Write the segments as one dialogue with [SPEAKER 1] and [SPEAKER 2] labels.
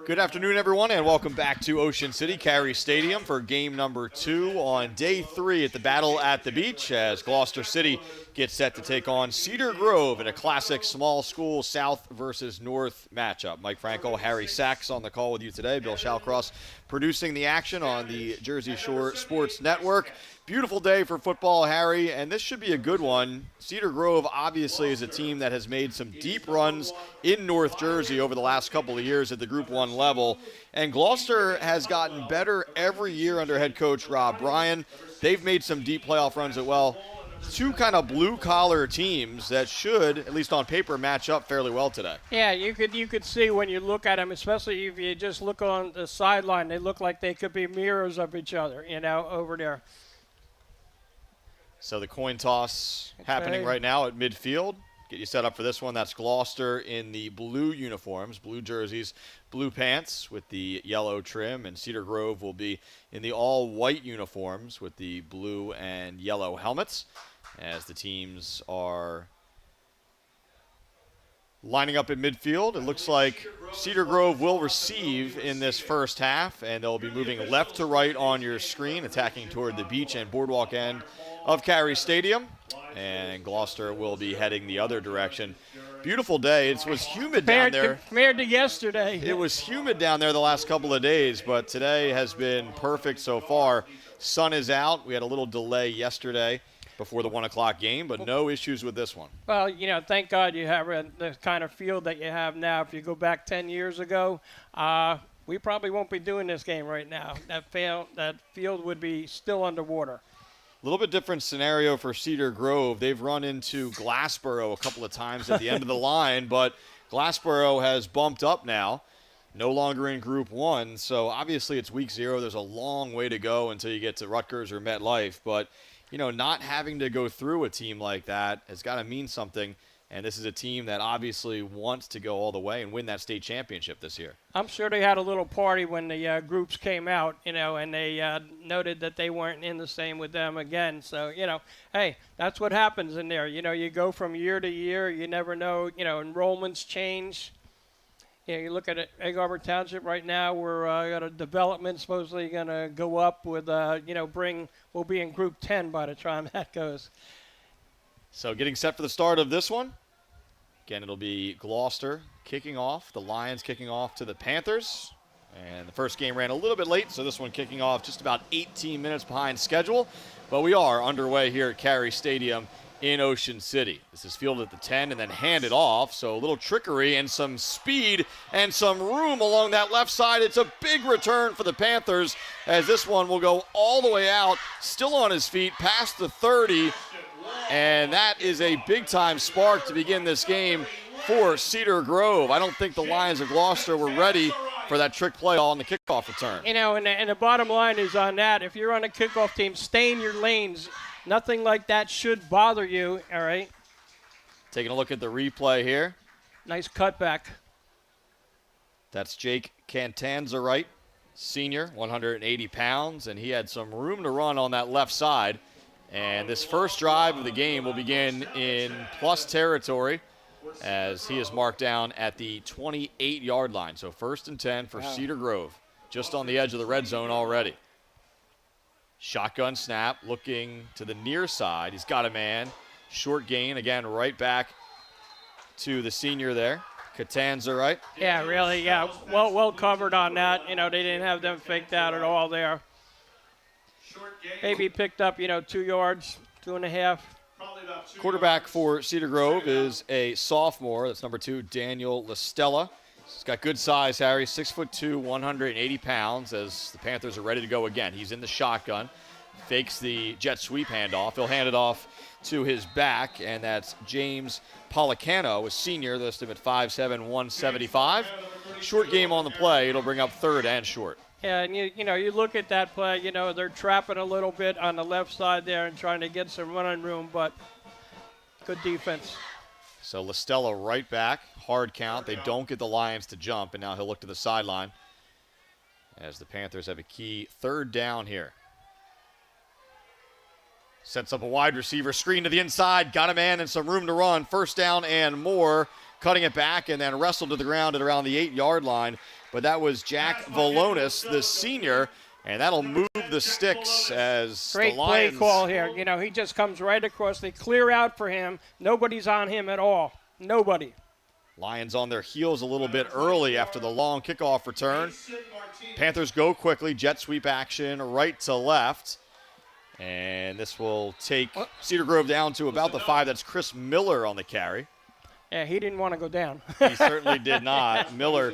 [SPEAKER 1] Good afternoon, everyone, and welcome back to Ocean City Carey Stadium for game number 2 on day 3 at the Battle at the Beach as Gloucester City gets set to take on Cedar Grove in a classic small school South versus North matchup. Mike Franco, Harry Sachs on the call with you today. Bill Shallcross producing the action on the Jersey Shore Sports Network. Beautiful day for football, Harry, and this should be a good one. Cedar Grove obviously is a team that has made some deep runs in North Jersey over the last couple of years at the Group 1 level, and Gloucester has gotten better every year under head coach Rob Bryan. They've made some deep playoff runs as well. Two kind of blue-collar teams that should, at least on paper, match up fairly well today.
[SPEAKER 2] Yeah, you could see when you look at them, especially if you just look on the sideline, they look like they could be mirrors of each other, over there.
[SPEAKER 1] So the coin toss happening right now at midfield. Get you set up for this one. That's Gloucester in the blue uniforms, blue jerseys, blue pants with the yellow trim, and Cedar Grove will be in the all-white uniforms with the blue and yellow helmets as the teams are lining up in midfield. It looks like Cedar Grove will receive in this first half, and they'll be moving left to right on your screen, attacking toward the beach and boardwalk end of Carey Stadium, and Gloucester will be heading the other direction. Beautiful day. It was humid down there.
[SPEAKER 2] Compared to yesterday.
[SPEAKER 1] It was humid down there the last couple of days, but today has been perfect so far. Sun is out. We had a little delay yesterday before the 1 o'clock game, but no issues with this one.
[SPEAKER 2] Well, thank God you have the kind of field that you have now. If you go back 10 years ago, we probably won't be doing this game right now. That field would be still underwater.
[SPEAKER 1] A little bit different scenario for Cedar Grove. They've run into Glassboro a couple of times at the end of the line, but Glassboro has bumped up now, no longer in Group 1. So obviously it's week 0. There's a long way to go until you get to Rutgers or MetLife. But, not having to go through a team like that has got to mean something. And this is a team that obviously wants to go all the way and win that state championship this year.
[SPEAKER 2] I'm sure they had a little party when the groups came out, and they noted that they weren't in the same with them again. So, hey, that's what happens in there. You go from year to year. You never know, enrollments change. You look at Egg Harbor Township right now. We're got a development supposedly going to go up with, we'll be in Group 10 by the time that goes.
[SPEAKER 1] So getting set for the start of this one. Again, it'll be Gloucester kicking off, the Lions kicking off to the Panthers. And the first game ran a little bit late, so this one kicking off just about 18 minutes behind schedule. But we are underway here at Carey Stadium in Ocean City. This is fielded at the 10 and then handed off, so a little trickery and some speed and some room along that left side. It's a big return for the Panthers as this one will go all the way out, still on his feet, past the 30. And that is a big-time spark to begin this game for Cedar Grove. I don't think the Lions of Gloucester were ready for that trick play on the kickoff return.
[SPEAKER 2] And the bottom line is on that, if you're on a kickoff team, stay in your lanes. Nothing like that should bother you, all right?
[SPEAKER 1] Taking a look at the replay here.
[SPEAKER 2] Nice cutback.
[SPEAKER 1] That's Jake Cantanzarite, senior, 180 pounds, and he had some room to run on that left side. And this first drive of the game will begin in plus territory as he is marked down at the 28-yard line. So 1st and 10 for Cedar Grove, just on the edge of the red zone already. Shotgun snap, looking to the near side. He's got a man. Short gain, again, right back to the senior there. Catanzarite.
[SPEAKER 2] Yeah, really, yeah. Well covered on that. They didn't have them faked out at all there. Maybe picked up, 2 yards, 2.5.
[SPEAKER 1] Quarterback for Cedar Grove is a sophomore. That's number 2, Daniel LaStella. He's got good size, Harry, 6'2", 180 pounds, as the Panthers are ready to go again. He's in the shotgun, fakes the jet sweep handoff. He'll hand it off to his back, and that's James Policano, a senior, listed at 5'7", 175. Short game on the play. It'll bring up 3rd and short.
[SPEAKER 2] Yeah, and you look at that play, they're trapping a little bit on the left side there and trying to get some running room, but good defense.
[SPEAKER 1] So LaStella right back, hard count. They don't get the Lions to jump, and now he'll look to the sideline as the Panthers have a key 3rd down here. Sets up a wide receiver screen to the inside, got a man and some room to run. 1st down and more cutting it back and then wrestled to the ground at around the 8-yard line. But that was Jack Valonis, the senior, and that'll move the sticks as
[SPEAKER 2] Great
[SPEAKER 1] the Lions.
[SPEAKER 2] play call here. You know, he just comes right across. They clear out for him. Nobody's on him at all. Nobody.
[SPEAKER 1] Lions on their heels a little bit early after the long kickoff return. Panthers go quickly, jet sweep action right to left. And this will take Cedar Grove down to about the 5. That's Chris Miller on the carry.
[SPEAKER 2] Yeah, he didn't want to go down.
[SPEAKER 1] He certainly did not. Miller,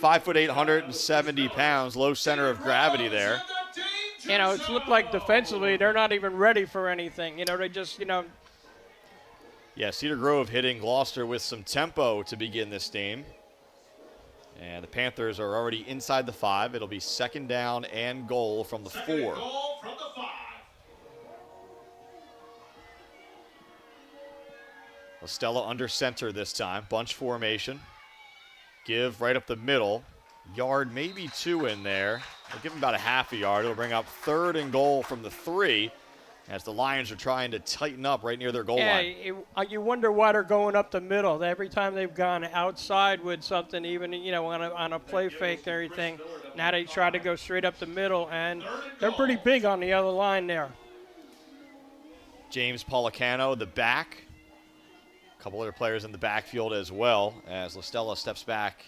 [SPEAKER 1] 5'8", 170 pounds, low center of gravity there.
[SPEAKER 2] You know, it's looked like defensively they're not even ready for anything. You know, they just, you know.
[SPEAKER 1] Yeah, Cedar Grove hitting Gloucester with some tempo to begin this game. And the Panthers are already inside the 5. It'll be 2nd down and goal from the 4. Estella under center this time. Bunch formation. Give right up the middle. Yard, maybe 2 in there. They'll give him about a half a yard. It'll bring up 3rd and goal from the 3 as the Lions are trying to tighten up right near their goal line.
[SPEAKER 2] You wonder why they're going up the middle. Every time they've gone outside with something, even, you know, on a play fake and everything, now they try to go straight up the middle, and they're pretty big on the other line there.
[SPEAKER 1] James Policano, the back. A couple other players in the backfield as well as Listella steps back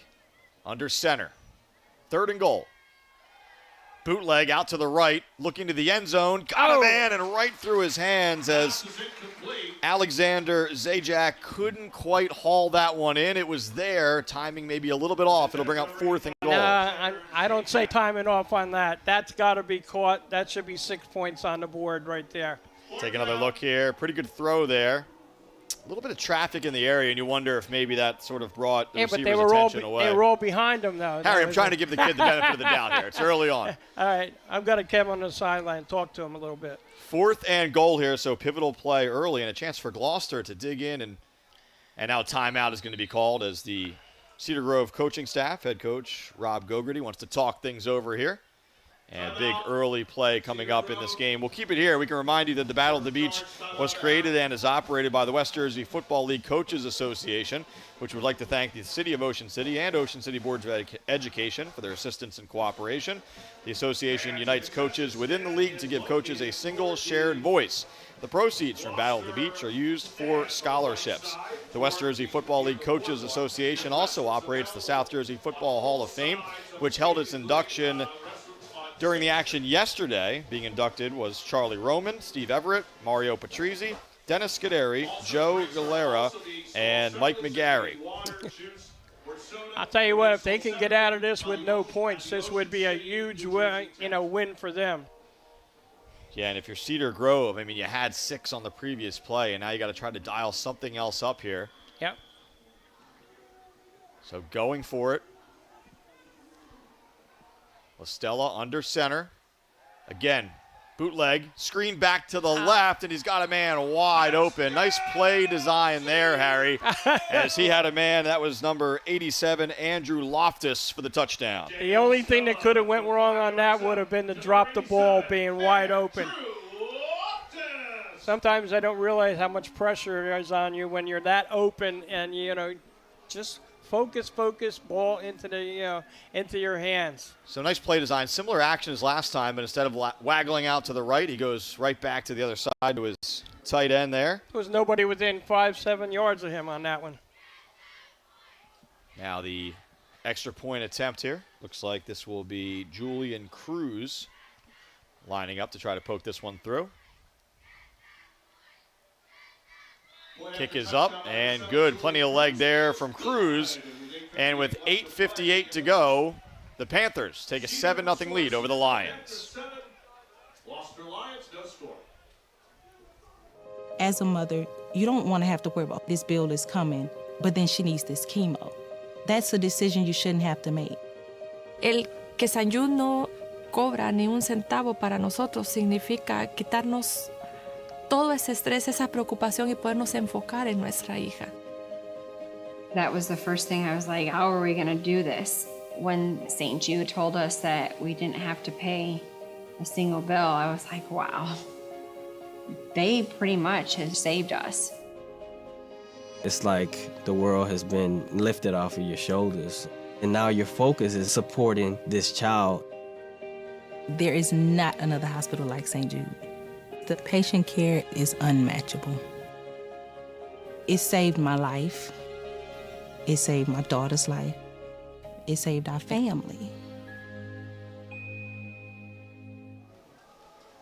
[SPEAKER 1] under center. 3rd and goal. Bootleg out to the right, looking to the end zone. Got a man and right through his hands as Alexander Zajac couldn't quite haul that one in. It was there. Timing maybe a little bit off. It'll bring up 4th and goal.
[SPEAKER 2] I don't say timing off on that. That's got to be caught. That should be 6 points on the board right there.
[SPEAKER 1] Take another look here. Pretty good throw there. A little bit of traffic in the area, and you wonder if maybe that sort of brought the receiver's attention away.
[SPEAKER 2] They were all behind him, though.
[SPEAKER 1] Harry, I'm trying to give the kid the benefit of the doubt here. It's early on.
[SPEAKER 2] All right, I've got to come on the sideline and talk to him a little bit.
[SPEAKER 1] 4th and goal here, so pivotal play early, and a chance for Gloucester to dig in. And now timeout is going to be called as the Cedar Grove coaching staff, head coach Rob Gogarty, wants to talk things over here. And big early play coming up in this game. We'll keep it here. We can remind you that the Battle of the Beach was created and is operated by the West Jersey Football League Coaches Association, which would like to thank the City of Ocean City and Ocean City Boards of Education for their assistance and cooperation. The association unites coaches within the league to give coaches a single shared voice. The proceeds from Battle of the Beach are used for scholarships. The West Jersey Football League Coaches Association also operates the South Jersey Football Hall of Fame, which held its induction during the action yesterday. Being inducted was Charlie Roman, Steve Everett, Mario Patrizzi, Dennis Scuderi, Joe Galera, and Mike McGarry.
[SPEAKER 2] I'll tell you what, if they can get out of this with no points, this would be a huge win for them.
[SPEAKER 1] Yeah, and if you're Cedar Grove, I mean, you had 6 on the previous play, and now you got to try to dial something else up here.
[SPEAKER 2] Yep.
[SPEAKER 1] So going for it. Listella under center. Again, bootleg, screen back to the left, and he's got a man wide open. Nice play design there, Harry, as he had a man. That was number 87, Andrew Loftus, for the touchdown.
[SPEAKER 2] The only thing that could have went wrong on that would have been to drop the ball being wide open. Sometimes I don't realize how much pressure is on you when you're that open, and, you know, just focus, ball into your hands.
[SPEAKER 1] So nice play design. Similar action as last time, but instead of waggling out to the right, he goes right back to the other side to his tight end there.
[SPEAKER 2] There was nobody within 5-7 yards of him on that one.
[SPEAKER 1] Now the extra point attempt here. Looks like this will be Julian Cruz lining up to try to poke this one through. Kick is up and good. Plenty of leg there from Cruz. And with 8:58 to go, the Panthers take a 7-0 lead over the Lions.
[SPEAKER 3] As a mother, you don't want to have to worry about this bill is coming, but then she needs this chemo. That's a decision you shouldn't have to make.
[SPEAKER 4] El que San Jude no cobra ni un centavo para nosotros significa quitarnos todo ese estrés, esa preocupación y podernos enfocar en nuestra hija.
[SPEAKER 5] That was the first thing I was like, how are we going to do this? When St. Jude told us that we didn't have to pay a single bill, I was like, wow, they pretty much have saved us.
[SPEAKER 6] It's like the world has been lifted off of your shoulders. And now your focus is supporting this child.
[SPEAKER 3] There is not another hospital like St. Jude. The patient care is unmatchable. It saved my life. It saved my daughter's life. It saved our family.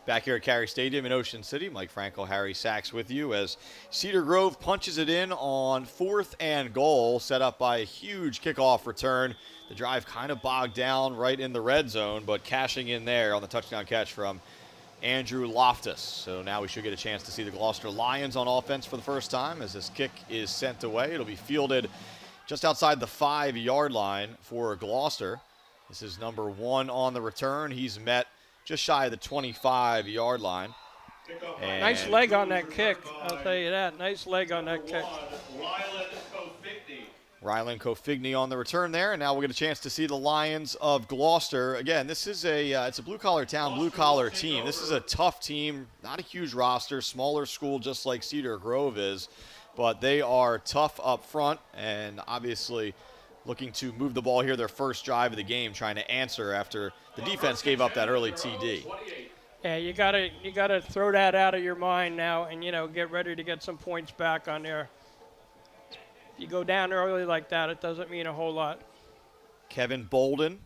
[SPEAKER 1] Back here at Cary Stadium in Ocean City, Mike Frankel, Harry Sachs with you as Cedar Grove punches it in on 4th and goal, set up by a huge kickoff return. The drive kind of bogged down right in the red zone, but cashing in there on the touchdown catch from Andrew Loftus. So now we should get a chance to see the Gloucester Lions on offense for the first time as this kick is sent away. It'll be fielded just outside the 5-yard line for Gloucester. This is number 1 on the return. He's met just shy of the 25-yard line. And
[SPEAKER 2] nice leg on that kick, I'll tell you that. Nice leg on that kick.
[SPEAKER 1] Rylan Kofigny on the return there, and now we'll get a chance to see the Lions of Gloucester. Again, this is it's a blue-collar town, blue-collar team. This is a tough team, not a huge roster, smaller school just like Cedar Grove is, but they are tough up front and obviously looking to move the ball here, their first drive of the game, trying to answer after the defense gave up that early TD.
[SPEAKER 2] Yeah, you gotta throw that out of your mind now and, get ready to get some points back on there. If you go down early like that, it doesn't mean a whole lot.
[SPEAKER 1] Kevin Bolden,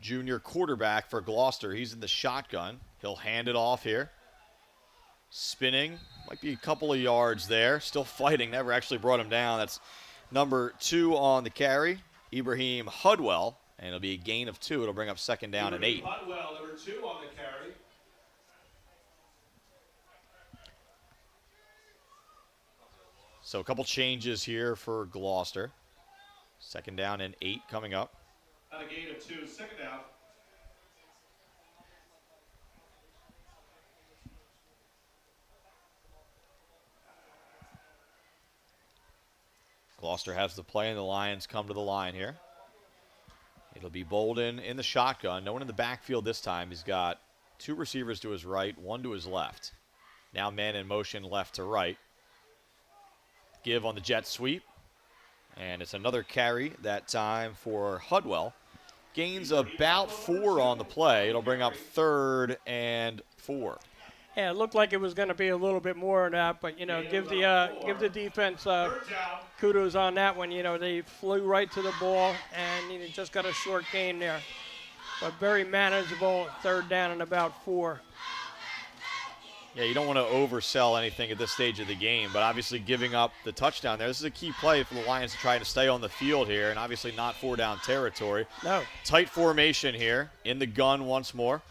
[SPEAKER 1] junior quarterback for Gloucester. He's in the shotgun. He'll hand it off here. Spinning, might be a couple of yards there. Still fighting, never actually brought him down. That's number 2 on the carry, Ibrahim Hudwell, and it'll be a gain of 2. It'll bring up 2nd down and 8.
[SPEAKER 7] Hudwell, number 2 on the carry.
[SPEAKER 1] So a couple changes here for Gloucester. 2nd down and 8 coming up.
[SPEAKER 7] On a gain of 2, 2nd down.
[SPEAKER 1] Gloucester has the play, and the Lions come to the line here. It'll be Bolden in the shotgun. No one in the backfield this time. He's got 2 receivers to his right, 1 to his left. Now man in motion left to right. Give on the jet sweep. And it's another carry that time for Hudwell. Gains about 4 on the play. It'll bring up 3rd and 4.
[SPEAKER 2] Yeah, it looked like it was going to be a little bit more of that, but, give the defense kudos on that one. They flew right to the ball, and just got a short gain there. But very manageable, 3rd down and about 4.
[SPEAKER 1] Yeah, you don't want to oversell anything at this stage of the game, but obviously giving up the touchdown there. This is a key play for the Lions to try to stay on the field here, and obviously not 4-down territory.
[SPEAKER 2] No.
[SPEAKER 1] Tight formation here, in the gun once more.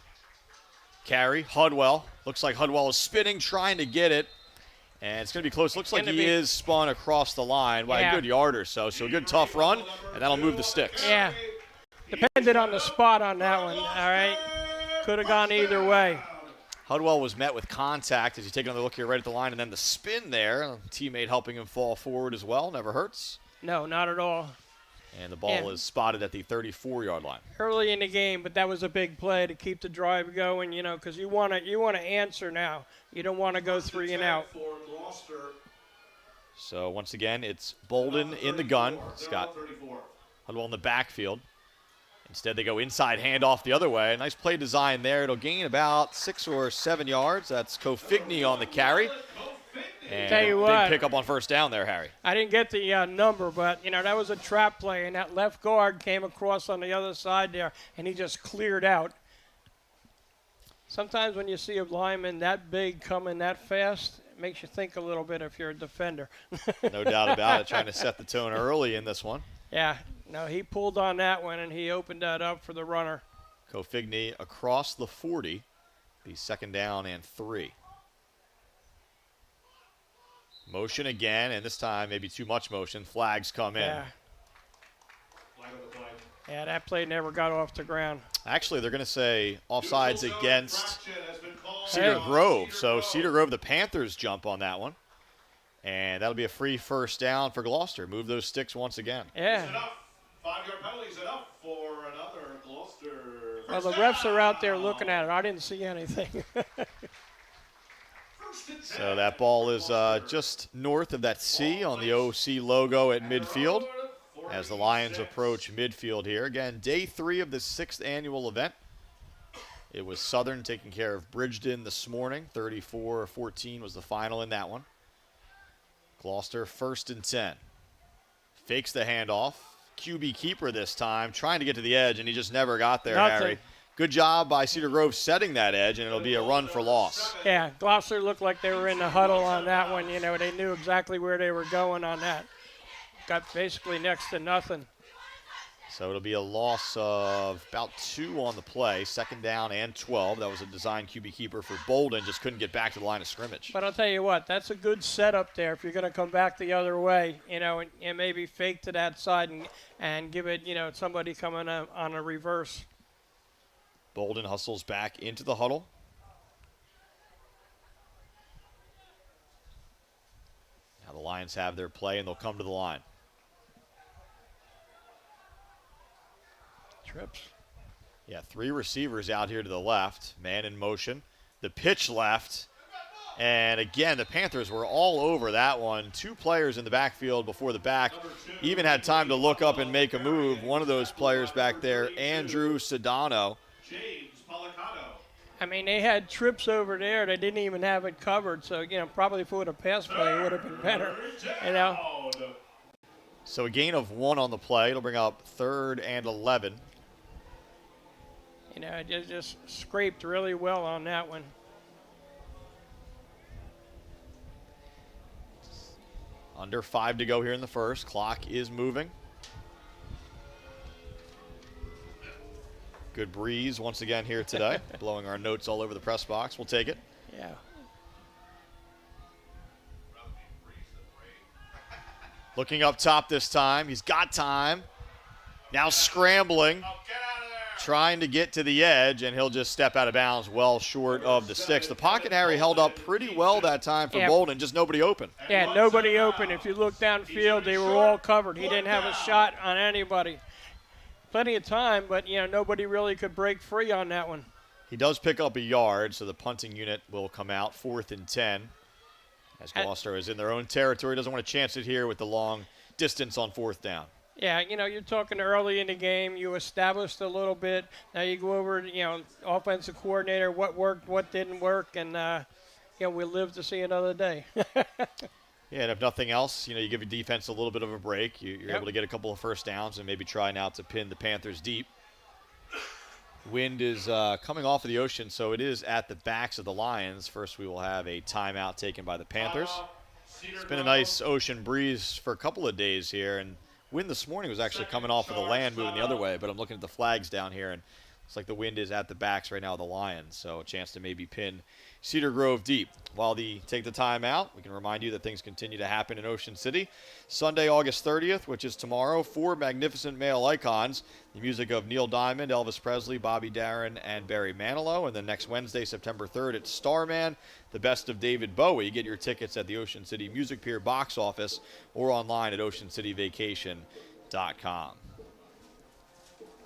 [SPEAKER 1] Carry, Hudwell. Looks like Hudwell is spinning, trying to get it. And it's going to be close. Looks like he is spun across the line by a good yard or so. So a good tough run, and that'll move the sticks.
[SPEAKER 2] Yeah. Depended on the spot on that one, all right? Could have gone either way.
[SPEAKER 1] Hudwell was met with contact as you take another look here right at the line, and then the spin there. A teammate helping him fall forward as well. Never hurts.
[SPEAKER 2] No, not at all.
[SPEAKER 1] And the ball is spotted at the 34-yard line.
[SPEAKER 2] Early in the game, but that was a big play to keep the drive going, because you want to answer now. You don't want to go 3 and out.
[SPEAKER 1] So once again, it's Bolden in the gun. It's got Hudwell in the backfield. Instead, they go inside handoff the other way. Nice play design there. It'll gain about 6 or 7 yards. That's Kofigny on the carry. And
[SPEAKER 2] tell you
[SPEAKER 1] big
[SPEAKER 2] what,
[SPEAKER 1] pickup on 1st down there, Harry.
[SPEAKER 2] I didn't get the number, but, that was a trap play, and that left guard came across on the other side there, and he just cleared out. Sometimes when you see a lineman that big coming that fast, it makes you think a little bit if you're a defender.
[SPEAKER 1] No doubt about it, trying to set the tone early in this one.
[SPEAKER 2] Yeah, no, he pulled on that one, and he opened that up for the runner.
[SPEAKER 1] Kofigny across the 40, the 2nd down and 3. Motion again, and this time maybe too much motion. Flags come in.
[SPEAKER 2] Yeah. Yeah, that play never got off the ground.
[SPEAKER 1] Actually, they're going to say offsides against Cedar Grove. So Cedar Grove, the Panthers jump on that one. And that'll be a free 1st down for Gloucester. Move those sticks once again.
[SPEAKER 2] Yeah.
[SPEAKER 7] 5-yard penalty is enough for another Gloucester.
[SPEAKER 2] Well, the refs are out there looking at it. I didn't see anything.
[SPEAKER 1] So that ball is just north of that C on the OC logo at midfield as the Lions approach midfield here. Again, day 3 of the 6th annual event. It was Southern taking care of Bridgeton this morning. 34-14 was the final in that one. Gloucester 1st and 10. Fakes the handoff. QB keeper this time, trying to get to the edge, and he just never got there, Harry. Good job by Cedar Grove setting that edge, and it'll be a run for loss.
[SPEAKER 2] Yeah, Gloucester looked like they were in the huddle on that one. You know, they knew exactly where they were going on that. Got basically next to nothing.
[SPEAKER 1] So it'll be a loss of about 2 on the play, 2nd down and 12. That was a design QB keeper for Bolden, just couldn't get back to the line of scrimmage.
[SPEAKER 2] But I'll tell you what, that's a good setup there if you're going to come back the other way, you know, and maybe fake to that side and give it, you know, somebody coming on a reverse.
[SPEAKER 1] Bolden hustles back into the huddle. Now the Lions have their play, and they'll come to the line.
[SPEAKER 2] Trips.
[SPEAKER 1] Yeah, 3 receivers out here to the left. Man in motion. The pitch left. And again, the Panthers were all over that one. 2 players in the backfield before the back. Even had time to look up and make a move. One of those players back there, Andrew Sedano.
[SPEAKER 2] I mean, they had trips over there. They didn't even have it covered. So, you know, probably if it would have passed play, it would have been better, you know.
[SPEAKER 1] So a gain of 1 on the play. It'll bring up 3rd and 11.
[SPEAKER 2] You know, it just scraped really well on that one.
[SPEAKER 1] Under 5 to go here in the first. Clock is moving. Good breeze once again here today. Blowing our notes all over the press box. We'll take it.
[SPEAKER 2] Yeah.
[SPEAKER 1] Looking up top this time. He's got time. Now scrambling. Trying to get to the edge, and he'll just step out of bounds well short of the sticks. The pocket, Harry, held up pretty well that time for Bolden, just nobody open.
[SPEAKER 2] Yeah, nobody open. If you look downfield, they were all covered. He didn't have a shot on anybody. Plenty of time, but, you know, nobody really could break free on that one.
[SPEAKER 1] He does pick up a yard, so the punting unit will come out 4th and 10. As Gloucester is in their own territory, doesn't want to chance it here with the long distance on 4th down.
[SPEAKER 2] Yeah, you know, you're talking early in the game. You established a little bit. Now you go over, you know, offensive coordinator, what worked, what didn't work, and, you know, we'll live to see another day.
[SPEAKER 1] Yeah, and if nothing else, you know, you give your defense a little bit of a break. You're able to get a couple of first downs and maybe try now to pin the Panthers deep. Wind is coming off of the ocean, so it is at the backs of the Lions. First we will have a timeout taken by the Panthers. It's been a nice ocean breeze for a couple of days here, and wind this morning was actually coming off of the land moving the other way, but I'm looking at the flags down here, and it's like the wind is at the backs right now of the Lions, so a chance to maybe pin Cedar Grove deep. While they take the time out, we can remind you that things continue to happen in Ocean City. Sunday, August 30th, which is tomorrow, 4 magnificent male icons. The music of Neil Diamond, Elvis Presley, Bobby Darin, and Barry Manilow. And then next Wednesday, September 3rd, it's Starman, the best of David Bowie. Get your tickets at the Ocean City Music Pier box office or online at oceancityvacation.com.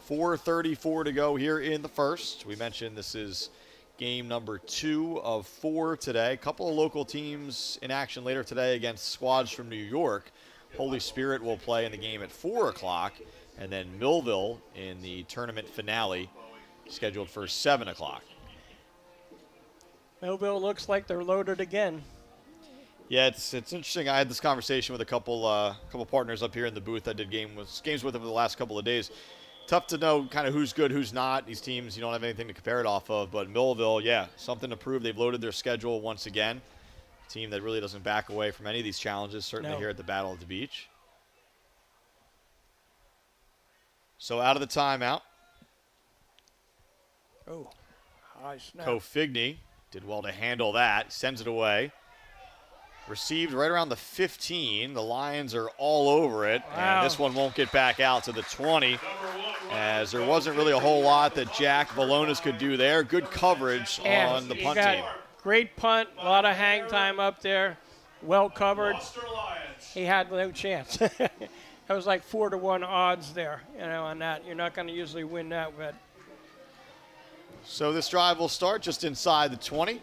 [SPEAKER 1] 4:34 to go here in the first. We mentioned this is game number 2 of 4 today. A couple of local teams in action later today against squads from New York. Holy Spirit will play in the game at 4 o'clock, and then Millville in the tournament finale scheduled for 7 o'clock.
[SPEAKER 2] Millville looks like they're loaded again.
[SPEAKER 1] Yeah, it's interesting. I had this conversation with a couple partners up here in the booth. I did games with them for the last couple of days. Tough to know kind of who's good, who's not. These teams, you don't have anything to compare it off of. But Millville, yeah, something to prove. They've loaded their schedule once again. A team that really doesn't back away from any of these challenges, certainly here at the Battle of the Beach. So out of the timeout.
[SPEAKER 2] Oh, high snap.
[SPEAKER 1] Cofigny did well to handle that. Sends it away. Received right around the 15. The Lions are all over it.
[SPEAKER 2] Wow.
[SPEAKER 1] And this one won't get back out to the 20, as there wasn't really a whole lot that Jack Valonis could do there. Good coverage on the punt team.
[SPEAKER 2] Great punt, a lot of hang time up there, well covered. He had no chance. That was like 4-1 odds there, you know, on that. You're not going to usually win that bet.
[SPEAKER 1] So this drive will start just inside the 20.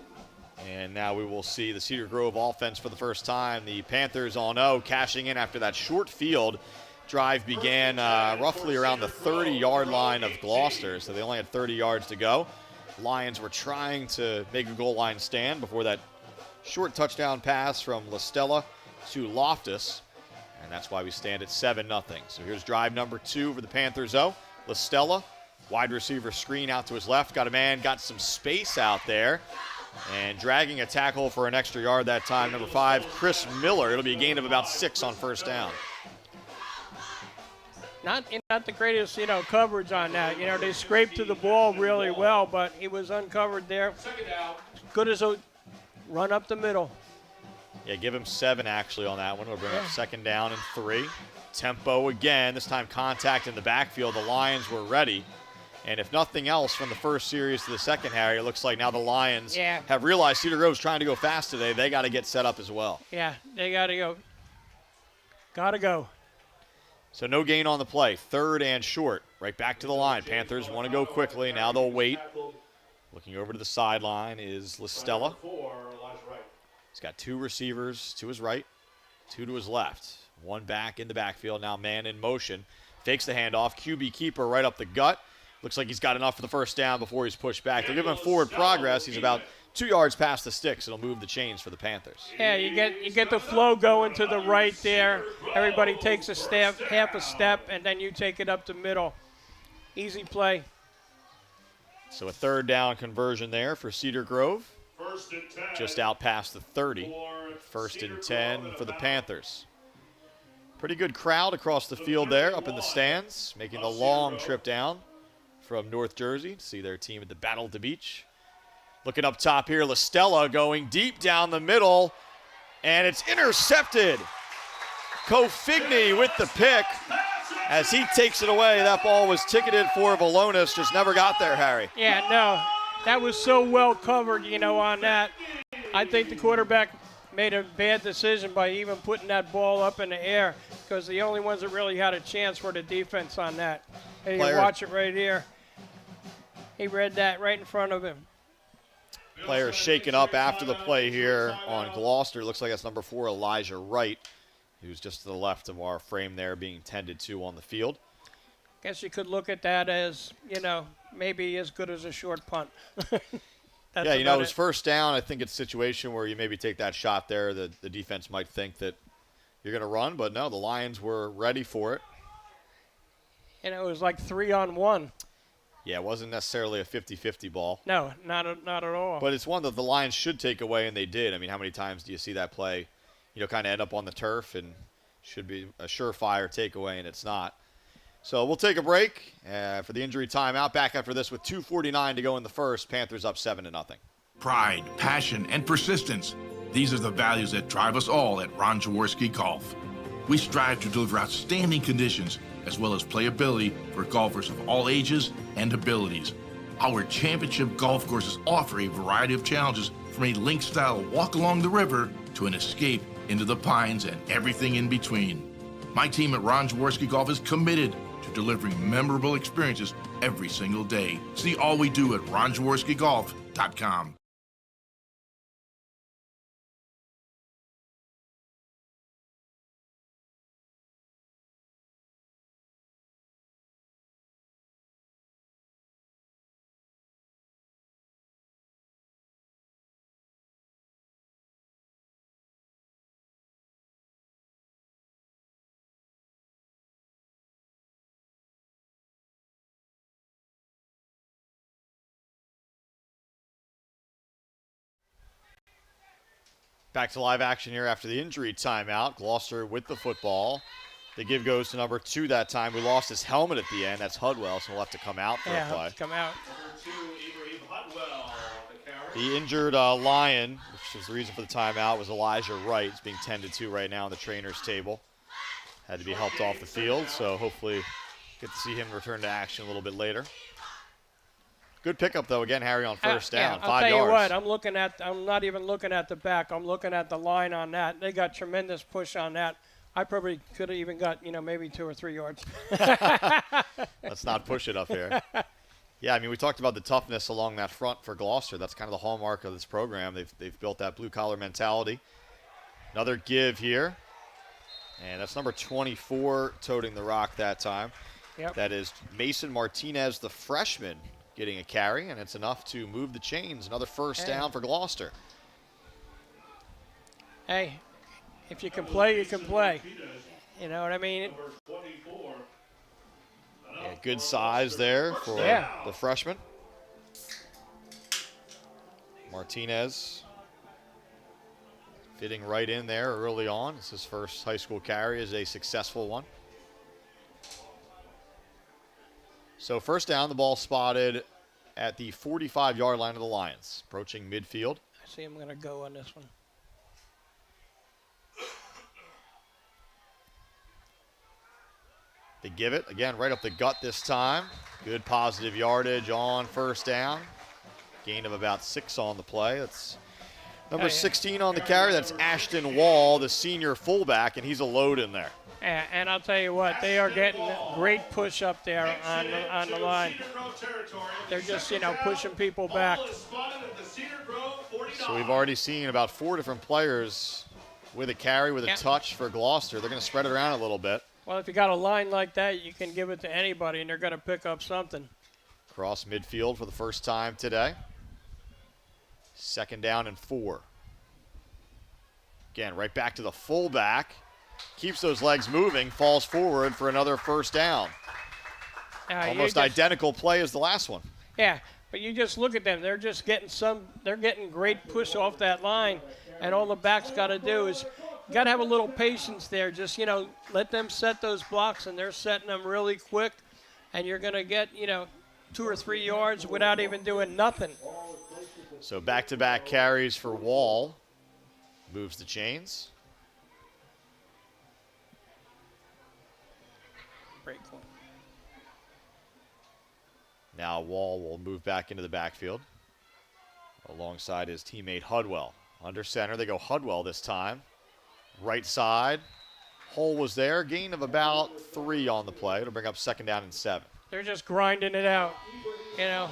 [SPEAKER 1] And now we will see the Cedar Grove offense for the first time. The Panthers on 0, cashing in after that short field. Drive began roughly around the 30-yard line of Gloucester, so they only had 30 yards to go. Lions were trying to make a goal line stand before that short touchdown pass from LaStella to Loftus, and that's why we stand at 7-0. So here's drive number 2 for the Panthers, though. LaStella, wide receiver screen out to his left, got a man, got some space out there, and dragging a tackle for an extra yard that time, number 5, Chris Miller. It'll be a gain of about 6 on first down.
[SPEAKER 2] Not the greatest, coverage on that. They scraped to the ball really well, but he was uncovered there. Good as a run up the middle.
[SPEAKER 1] Yeah, give him 7 actually on that one. It'll bring up second down and 3. Tempo again, this time contact in the backfield. The Lions were ready. And if nothing else from the first series to the second, Harry, it looks like now the Lions have realized Cedar Grove's trying to go fast today. They got to get set up as well.
[SPEAKER 2] Yeah, they got to go. Got to go.
[SPEAKER 1] So no gain on the play. 3rd and short. Right back to the line. Panthers want to go quickly. Now they'll wait. Looking over to the sideline is LaStella. He's got 2 receivers to his right, 2 to his left. 1 back in the backfield. Now man in motion. Fakes the handoff. QB keeper right up the gut. Looks like he's got enough for the first down before he's pushed back. They'll give him forward progress. He's about 2 yards past the sticks. It'll move the chains for the Panthers.
[SPEAKER 2] Yeah, you get the flow going to the right there. Everybody takes a step, half a step, and then you take it up the middle. Easy play.
[SPEAKER 1] So a 3rd down conversion there for Cedar Grove. Just out past the 30. 1st and 10 for the Panthers. Pretty good crowd across the field there, up in the stands, making the long trip down from North Jersey to see their team at the Battle at the Beach. Looking up top here, LaStella going deep down the middle, and it's intercepted. Kofigny with the pick. As he takes it away, that ball was ticketed for Valonis, just never got there, Harry.
[SPEAKER 2] Yeah, no, that was so well covered, on that. I think the quarterback made a bad decision by even putting that ball up in the air, because the only ones that really had a chance were the defense on that. And you watch it right here. He read that right in front of him.
[SPEAKER 1] Player shaken up after the play here on Gloucester. Looks like that's number 4, Elijah Wright, who's just to the left of our frame there, being tended to on the field.
[SPEAKER 2] Guess you could look at that as, maybe as good as a short punt.
[SPEAKER 1] Yeah, it was first down. I think it's a situation where you maybe take that shot there. The defense might think that you're going to run, but no, the Lions were ready for it.
[SPEAKER 2] And it was like 3-on-1.
[SPEAKER 1] Yeah, it wasn't necessarily a 50-50 ball.
[SPEAKER 2] No, not at all.
[SPEAKER 1] But it's one that the Lions should take away, and they did. I mean, how many times do you see that play, kind of end up on the turf and should be a surefire takeaway, and it's not. So we'll take a break for the injury timeout. Back after this with 2:49 to go in the first. Panthers up 7-0.
[SPEAKER 8] Pride, passion, and persistence. These are the values that drive us all at Ron Jaworski Golf. We strive to deliver outstanding conditions as well as playability for golfers of all ages and abilities. Our championship golf courses offer a variety of challenges, from a link-style walk along the river to an escape into the pines and everything in between. My team at Ron Jaworski Golf is committed to delivering memorable experiences every single day. See all we do at ronjaworskigolf.com.
[SPEAKER 1] Back to live action here after the injury timeout. Gloucester with the football. The give goes to number 2 that time. We lost his helmet at the end. That's Hudwell, so we'll have to come out for a play.
[SPEAKER 2] Yeah, come out.
[SPEAKER 1] The injured Lion, which was the reason for the timeout, was Elijah Wright. He's being tended to right now on the trainer's table. Had to be helped off the field, so hopefully get to see him return to action a little bit later. Good pickup, though, again, Harry, on first down.
[SPEAKER 2] I'll
[SPEAKER 1] 5
[SPEAKER 2] tell
[SPEAKER 1] yards.
[SPEAKER 2] you what, I'm not even looking at the back. I'm looking at the line on that. They got tremendous push on that. I probably could have even got, maybe 2 or 3 yards.
[SPEAKER 1] Let's not push it up here. Yeah, I mean, we talked about the toughness along that front for Gloucester. That's kind of the hallmark of this program. They've built that blue-collar mentality. Another give here. And that's number 24 toting the rock that time.
[SPEAKER 2] Yep.
[SPEAKER 1] That is Mason Martinez, the freshman, getting a carry, and it's enough to move the chains. Another first down for Gloucester.
[SPEAKER 2] Hey, if you can play, you can play. You know what I mean?
[SPEAKER 1] Yeah, good size there for the freshman. Martinez fitting right in there early on. It's his first high school carry, is a successful one. So first down, the ball spotted at the 45-yard line of the Lions, approaching midfield.
[SPEAKER 2] I see I'm going to go on this one.
[SPEAKER 1] They give it, again, right up the gut this time. Good positive yardage on first down. Gain of about 6 on the play. That's number 16 on the carry. That's Ashton Wall, the senior fullback, and he's a load in there.
[SPEAKER 2] And I'll tell you what, they are getting great push up there on the line. They're just, pushing people back.
[SPEAKER 1] So we've already seen about 4 different players with a carry, with a touch for Gloucester. They're going to spread it around a little bit.
[SPEAKER 2] Well, if you got a line like that, you can give it to anybody, and they're going to pick up something.
[SPEAKER 1] Cross midfield for the first time today. Second down and 4. Again, right back to the fullback. Keeps those legs moving, falls forward for another first down. Almost identical play as the last one.
[SPEAKER 2] Yeah, but you just look at them. They're just getting great push off that line, and all the back's got to do is got to have a little patience there. Just, let them set those blocks, and they're setting them really quick, and you're going to get, 2 or 3 yards without even doing nothing.
[SPEAKER 1] So back-to-back carries for Wall. Moves the chains.
[SPEAKER 2] Break one.
[SPEAKER 1] Now Wall will move back into the backfield alongside his teammate Hudwell. Under center, they go Hudwell this time. Right side, Hole was there. Gain of about 3 on the play. It'll bring up second down and 7.
[SPEAKER 2] They're just grinding it out,
[SPEAKER 1] And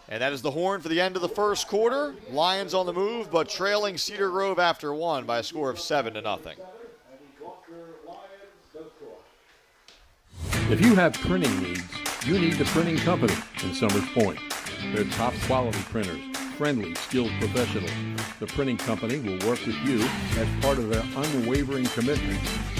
[SPEAKER 1] that is the horn for the end of the first quarter. Lions on the move, but trailing Cedar Grove after 1 by a score of 7-0.
[SPEAKER 9] If you have printing needs, you need the Printing Company in Summers Point. They're top quality printers, friendly, skilled professionals. The Printing Company will work with you as part of their unwavering commitment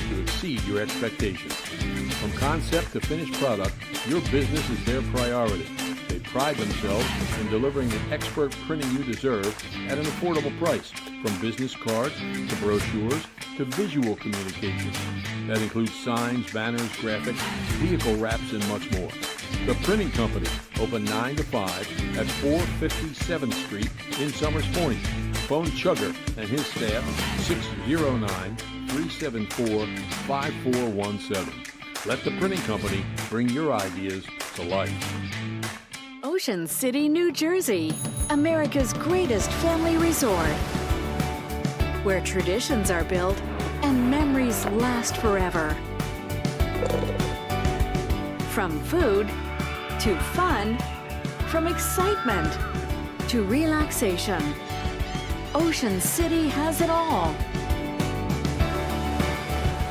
[SPEAKER 9] to exceed your expectations. From concept to finished product, your business is their priority. They pride themselves in delivering the expert printing you deserve at an affordable price, from business cards to brochures to visual communications. That includes signs, banners, graphics, vehicle wraps, and much more. The Printing Company, open 9 to 5 at 457th Street in Summers Point. Phone Chugger and his staff, 609-374-5417. Let the Printing Company bring your ideas to life.
[SPEAKER 10] Ocean City, New Jersey, America's greatest family resort, where traditions are built and memories last forever. From food to fun, from excitement to relaxation, Ocean City has it all.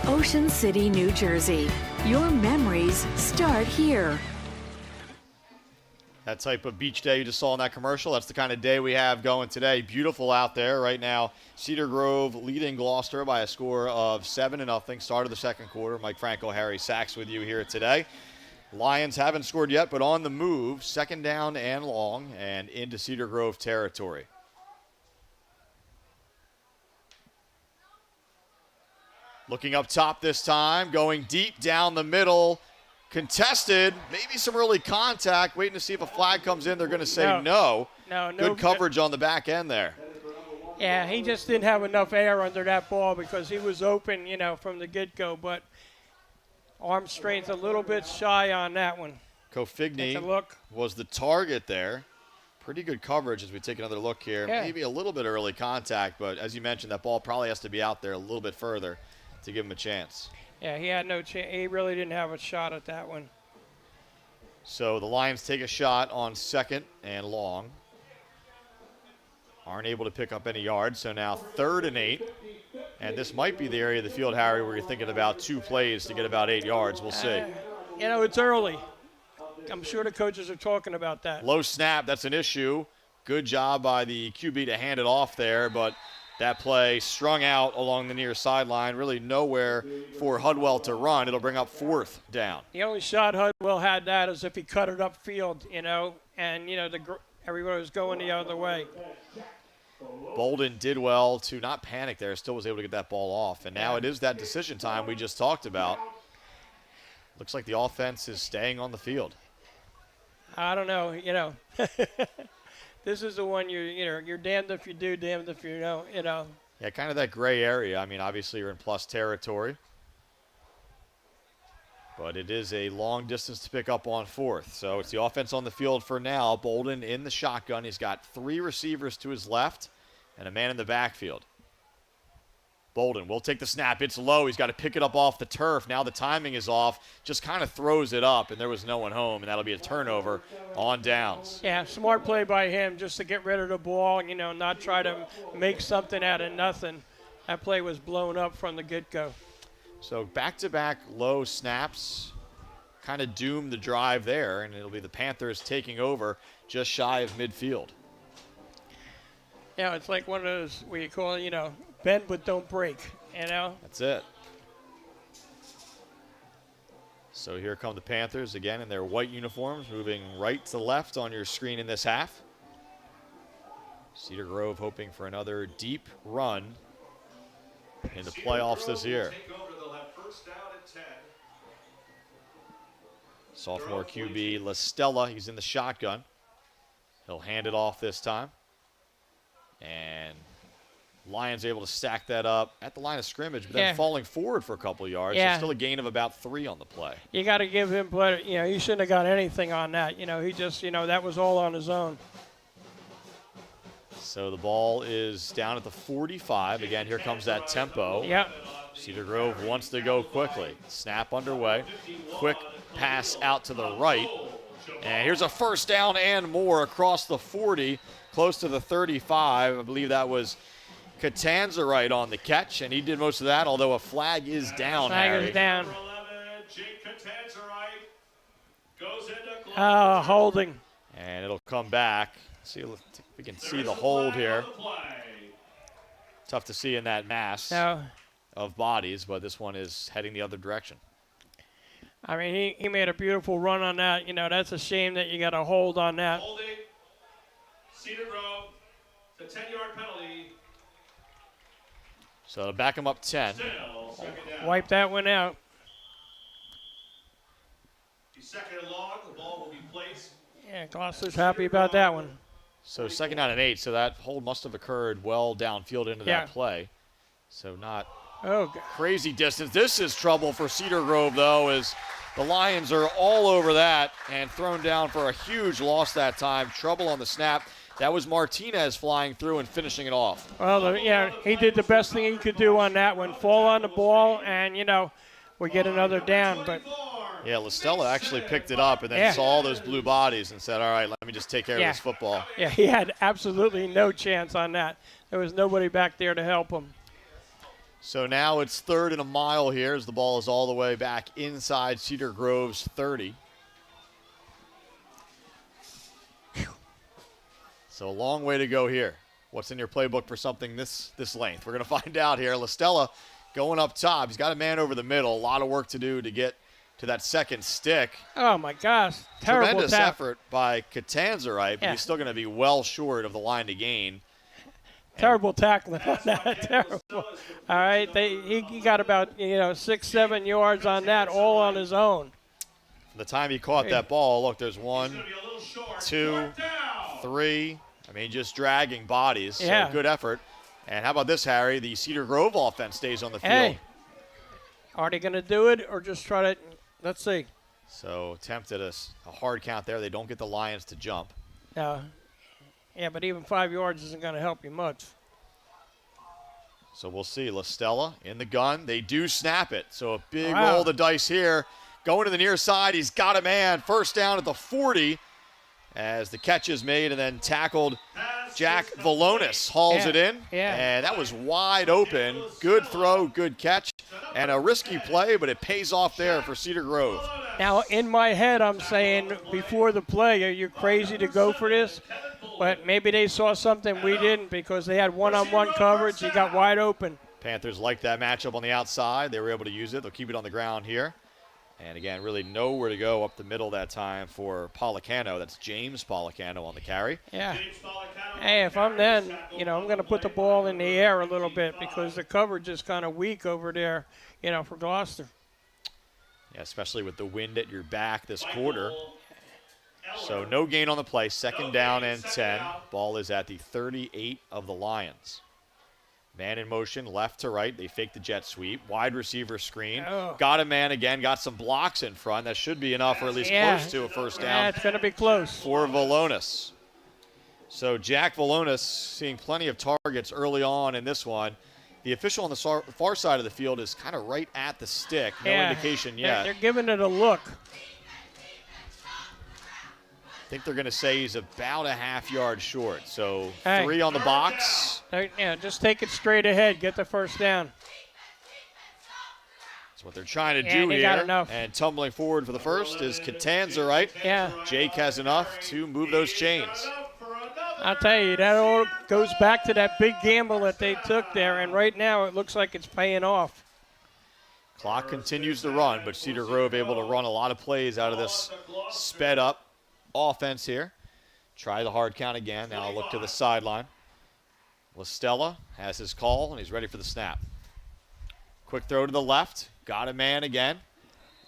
[SPEAKER 10] Ocean City, New Jersey. Your memories start here.
[SPEAKER 1] That type of beach day you just saw in that commercial, that's the kind of day we have going today. Beautiful out there right now. Cedar Grove leading Gloucester by a score of 7-0. Start of the second quarter. Mike Franco, Harry Sachs with you here today. Lions haven't scored yet, but on the move. Second down and long and into Cedar Grove territory. Looking up top this time, going deep down the middle. Contested, maybe some early contact, waiting to see if a flag comes in. They're going to say no. Good coverage on the back end there.
[SPEAKER 2] Yeah, he just didn't have enough air under that ball because he was open, from the get-go, but arm strength a little bit shy on that one.
[SPEAKER 1] Kofigny was the target there. Pretty good coverage as we take another look here.
[SPEAKER 2] Yeah.
[SPEAKER 1] Maybe a little bit early contact, but as you mentioned, that ball probably has to be out there a little bit further to give him a chance.
[SPEAKER 2] Yeah, he had no chance. He really didn't have a shot at that one.
[SPEAKER 1] So the Lions take a shot on 2nd and long. Aren't able to pick up any yards, so now 3rd and 8. And this might be the area of the field, Harry, where you're thinking about 2 plays to get about 8 yards. We'll see.
[SPEAKER 2] You know, it's early. I'm sure the coaches are talking about that.
[SPEAKER 1] Low snap, that's an issue. Good job by the QB to hand it off there, but that play strung out along the near sideline. Really nowhere for Hudwell to run. It'll bring up 4th down.
[SPEAKER 2] The only shot Hudwell had that is if he cut it upfield, you know, and, you know, everybody was going the other way.
[SPEAKER 1] Bolden did well to not panic there, still was able to get that ball off. And now it is that decision time we just talked about. Looks like the offense is staying on the field.
[SPEAKER 2] I don't know, you know. This is the one you're damned if you do, damned if you don't, you know.
[SPEAKER 1] Yeah, kind of that gray area. I mean, obviously you're in plus territory. But it is a long distance to pick up on 4th. So it's the offense on the field for now. Bolden in the shotgun. He's got 3 receivers to his left and a man in the backfield. Bolden will take the snap. It's low. He's got to pick it up off the turf. Now the timing is off. Just kind of throws it up, and there was no one home, and that'll be a turnover on downs.
[SPEAKER 2] Yeah, smart play by him just to get rid of the ball, you know, not try to make something out of nothing. That play was blown up from the get-go.
[SPEAKER 1] So back-to-back low snaps kind of doomed the drive there, and it'll be the Panthers taking over just shy of midfield.
[SPEAKER 2] Yeah, it's like one of those where you call it, you know, bend but don't break, you know?
[SPEAKER 1] That's it. So here come the Panthers again in their white uniforms, moving right to left on your screen in this half. Cedar Grove hoping for another deep run in the playoffs this year. Sophomore QB LaStella, he's in the shotgun. He'll hand it off this time. And Lions able to stack that up at the line of scrimmage, but then falling forward for a couple of yards.
[SPEAKER 2] Yeah.
[SPEAKER 1] So still a gain of about 3 on the play.
[SPEAKER 2] You got to give him credit. You know, he shouldn't have got anything on that. You know, he just, you know, that was all on his own.
[SPEAKER 1] So the ball is down at the 45. Again, here comes that tempo.
[SPEAKER 2] Yep.
[SPEAKER 1] Cedar Grove wants to go quickly. Snap underway. Quick pass out to the right. And here's a first down and more across the 40, close to the 35. I believe that was Catanzarite on the catch, and he did most of that, although a flag is down,
[SPEAKER 2] Flag is down. Holding.
[SPEAKER 1] And it'll come back. See if we can see the hold here. Tough to see in that mass of bodies, but this one is heading the other direction.
[SPEAKER 2] I mean, he made a beautiful run on that. You know, that's a shame that you got a hold on that.
[SPEAKER 7] Holding. Cedar Grove, the 10-yard penalty.
[SPEAKER 1] So to back him up 10.
[SPEAKER 2] Wipe that one out.
[SPEAKER 7] The 2nd and long, the ball will be placed.
[SPEAKER 2] Yeah, Gloucester's happy about that one.
[SPEAKER 1] So 2nd down and 8, so that hold must have occurred well downfield into that play. So not crazy distance. This is trouble for Cedar Grove, though, as the Lions are all over that and thrown down for a huge loss that time. Trouble on the snap. That was Martinez flying through and finishing it off.
[SPEAKER 2] Well, yeah, he did the best thing he could do on that one. Fall on the ball, and, you know, we get another down. But
[SPEAKER 1] yeah, LaStella actually picked it up and then saw all those blue bodies and said, all right, let me just take care of this football.
[SPEAKER 2] Yeah, he had absolutely no chance on that. There was nobody back there to help him.
[SPEAKER 1] So now it's 3rd and a mile here as the ball is all the way back inside Cedar Grove's 30. So a long way to go here. What's in your playbook for something this length? We're going to find out here. LaStella going up top. He's got a man over the middle. A lot of work to do to get to that second stick.
[SPEAKER 2] Oh, my gosh. Terrible
[SPEAKER 1] Tremendous
[SPEAKER 2] tap.
[SPEAKER 1] effort by Catanzarite, but he's still going to be well short of the line to gain.
[SPEAKER 2] Terrible tackling on that. Terrible. All right. He got about, 6-7 yards on that, all on his own.
[SPEAKER 1] From the time he caught that ball, look, there's 1, 2, 3. I mean, just dragging bodies. So good effort. And how about this, Harry? The Cedar Grove offense stays on the field.
[SPEAKER 2] Hey, are they going to do it or just try to – let's see.
[SPEAKER 1] So attempted a hard count there. They don't get the Lions to jump.
[SPEAKER 2] No. Yeah, but even 5 yards isn't going to help you much.
[SPEAKER 1] So we'll see. LaStella in the gun. They do snap it. So a big roll of the dice here. Going to the near side, he's got a man. First down at the 40 as the catch is made and then tackled. Jack Valonis hauls it in, and that was wide open. Good throw, good catch, and a risky play, but it pays off there for Cedar Grove.
[SPEAKER 2] Now, in my head, I'm saying before the play, are you crazy to go for this? But maybe they saw something we didn't because they had one-on-one coverage. He got wide open.
[SPEAKER 1] Panthers like that matchup on the outside. They were able to use it. They'll keep it on the ground here. And again, really nowhere to go up the middle that time for Policano. That's James Policano on the carry.
[SPEAKER 2] Yeah. Hey, if I'm then, I'm going to put the ball in the air a little bit because the coverage is kind of weak over there, for Gloucester.
[SPEAKER 1] Yeah, especially with the wind at your back this quarter. So no gain on the play. Second down and 10. Ball is at the 38 of the Lions. Man in motion, left to right. They fake the jet sweep. Wide receiver screen. Got a man again. Got some blocks in front. That should be enough, or at least close to a first down.
[SPEAKER 2] Yeah, it's going to be close.
[SPEAKER 1] For Valonis. So Jack Valonis seeing plenty of targets early on in this one. The official on the far side of the field is kind of right at the stick. No indication yet.
[SPEAKER 2] They're giving it a look.
[SPEAKER 1] I think they're going to say he's about a half-yard short. So 3 on the box.
[SPEAKER 2] Just take it straight ahead. Get the first down.
[SPEAKER 1] That's what they're trying to do here.
[SPEAKER 2] Got enough.
[SPEAKER 1] And tumbling forward for the first is Catanza, right?
[SPEAKER 2] Yeah.
[SPEAKER 1] Jake has enough to move those chains.
[SPEAKER 2] I'll tell you, that all goes back to that big gamble that they took there, and right now it looks like it's paying off.
[SPEAKER 1] Clock continues to run, but Cedar Grove able to run a lot of plays out of this sped-up offense here. Try the hard count again. Now I'll look to the sideline. Listella has his call, and he's ready for the snap. Quick throw to the left. Got a man again.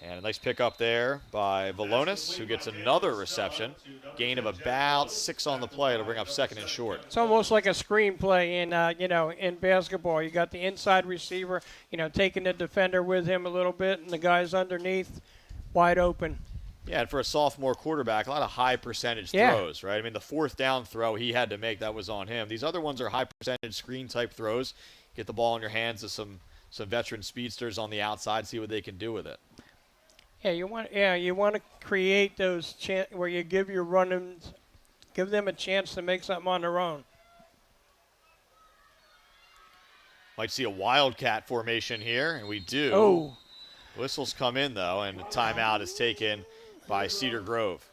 [SPEAKER 1] And a nice pickup there by Valonis, who gets another reception. Gain of about 6 on the play. It'll bring up second and short.
[SPEAKER 2] It's almost like a screenplay in basketball. You got the inside receiver, taking the defender with him a little bit, and the guys underneath wide open.
[SPEAKER 1] Yeah, and for a sophomore quarterback, a lot of high percentage throws, right? I mean, the fourth down throw he had to make, that was on him. These other ones are high percentage screen type throws. Get the ball in your hands to some veteran speedsters on the outside, see what they can do with it.
[SPEAKER 2] Yeah, you want to create those where you give your run-ins, give them a chance to make something on their own.
[SPEAKER 1] Might see a wildcat formation here, and we do.
[SPEAKER 2] Oh.
[SPEAKER 1] Whistles come in, though, and a timeout is taken by Cedar Grove.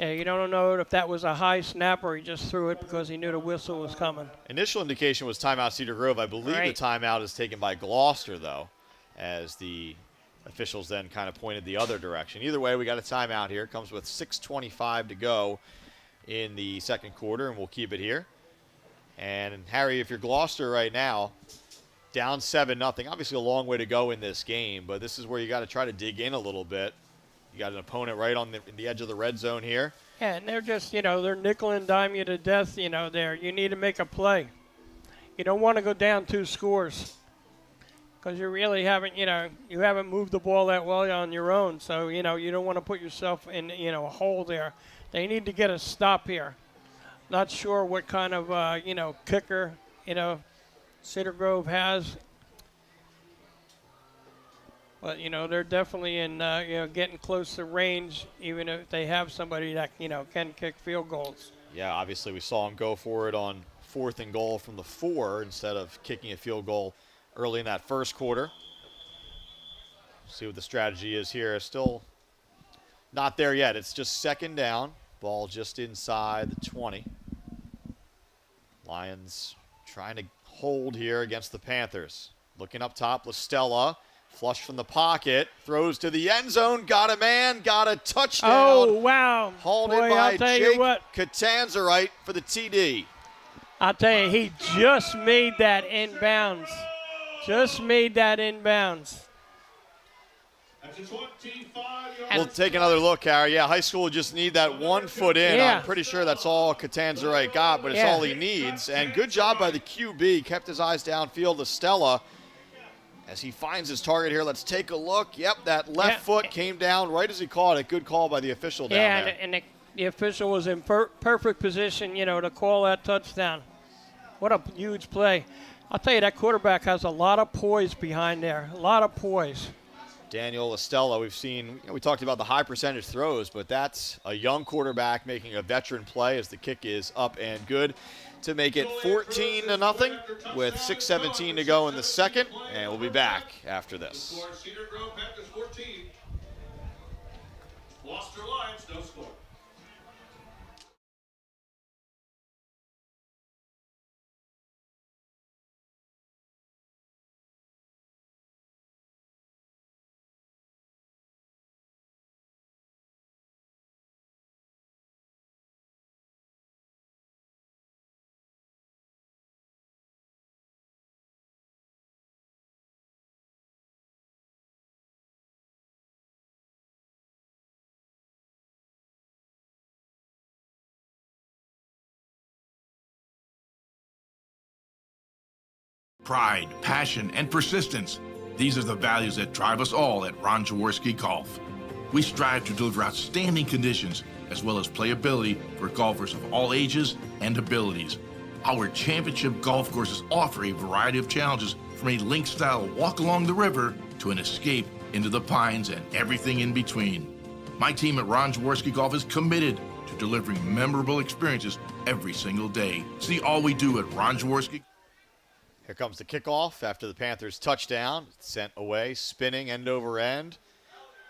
[SPEAKER 2] Yeah, you don't know if that was a high snap or he just threw it because he knew the whistle was coming.
[SPEAKER 1] Initial indication was timeout Cedar Grove. I believe the timeout is taken by Gloucester, though, as the officials then kind of pointed the other direction. Either way, we got a timeout here. It comes with 6:25 to go in the second quarter, and we'll keep it here. And, Harry, if you're Gloucester right now, down 7-0, obviously a long way to go in this game, but this is where you got to try to dig in a little bit. You got an opponent right on the edge of the red zone here.
[SPEAKER 2] Yeah, and they're just, they're nickel and dime you to death, there. You need to make a play. You don't want to go down 2 scores because you really haven't, you haven't moved the ball that well on your own. So, you don't want to put yourself in, a hole there. They need to get a stop here. Not sure what kind of, kicker, Cedar Grove has. But, they're definitely in, getting close to range, even if they have somebody that, can kick field goals.
[SPEAKER 1] Yeah, obviously we saw him go for it on 4th and goal from the 4 instead of kicking a field goal early in that first quarter. See what the strategy is here. Still not there yet. It's just second down. Ball just inside the 20. Lions trying to hold here against the Panthers. Looking up top, Listella. Flush from the pocket, throws to the end zone, got a man, got a touchdown.
[SPEAKER 2] Oh, wow.
[SPEAKER 1] Hauled in by Jake Catanza for the TD.
[SPEAKER 2] I'll tell you, he just made that inbounds.
[SPEAKER 1] We'll take another look, Harry. Yeah, high school just need that 1 foot in.
[SPEAKER 2] Yeah.
[SPEAKER 1] I'm pretty sure that's all Catanza got, but it's all he needs. And good job by the QB. Kept his eyes downfield to Stella. As he finds his target here, let's take a look. Yep, that left foot came down right as he caught it. Good call by the official down there.
[SPEAKER 2] Yeah, and the official was in perfect position, to call that touchdown. What a huge play. I'll tell you, that quarterback has a lot of poise behind there, a lot of poise.
[SPEAKER 1] Daniel Estella, we've seen, we talked about the high percentage throws, but that's a young quarterback making a veteran play as the kick is up and good to make it 14-0 with 6:17 to go in the second, and we'll be back after this.
[SPEAKER 7] Cedar Grove Panthers 14. Gloucester Lions, no score.
[SPEAKER 8] Pride, passion, and persistence. These are the values that drive us all at Ron Jaworski Golf. We strive to deliver outstanding conditions as well as playability for golfers of all ages and abilities. Our championship golf courses offer a variety of challenges from a link-style walk along the river to an escape into the pines and everything in between. My team at Ron Jaworski Golf is committed to delivering memorable experiences every single day. See all we do at Ron Jaworski.
[SPEAKER 1] Here comes the kickoff after the Panthers touchdown. Sent away, spinning end over end.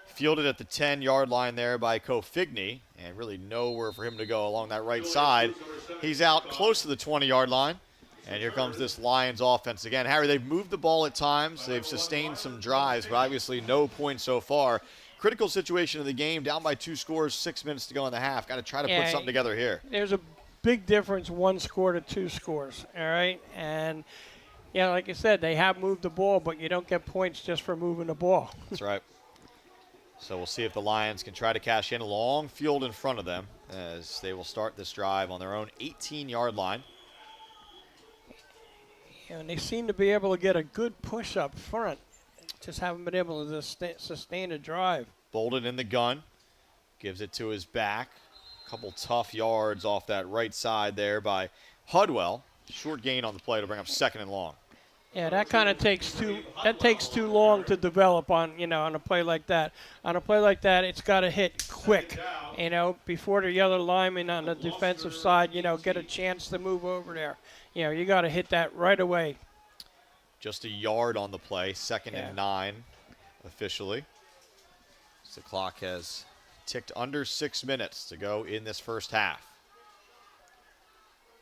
[SPEAKER 1] Fielded at the 10-yard line there by Kofigny, and really nowhere for him to go along that right side. He's out close to the 20-yard line, and here comes this Lions offense again. Harry, they've moved the ball at times. They've sustained some drives, but obviously no points so far. Critical situation of the game, down by 2 scores, 6 minutes to go in the half. Got to try to put something together here.
[SPEAKER 2] There's a big difference, 1 score to 2 scores, all right? And yeah, like I said, they have moved the ball, but you don't get points just for moving the ball.
[SPEAKER 1] That's right. So we'll see if the Lions can try to cash in. A long field in front of them as they will start this drive on their own 18-yard line.
[SPEAKER 2] And they seem to be able to get a good push up front. Just haven't been able to sustain a drive.
[SPEAKER 1] Bolden in the gun. Gives it to his back. A couple tough yards off that right side there by Hudwell. Short gain on the play to bring up 2nd and long.
[SPEAKER 2] Yeah, that kind of takes too long to develop on on a play like that. On a play like that, it's got to hit quick, before the other lineman on the defensive side, get a chance to move over there. You got to hit that right away.
[SPEAKER 1] Just a yard on the play, 2nd and 9 officially. So the clock has ticked under 6 minutes to go in this first half.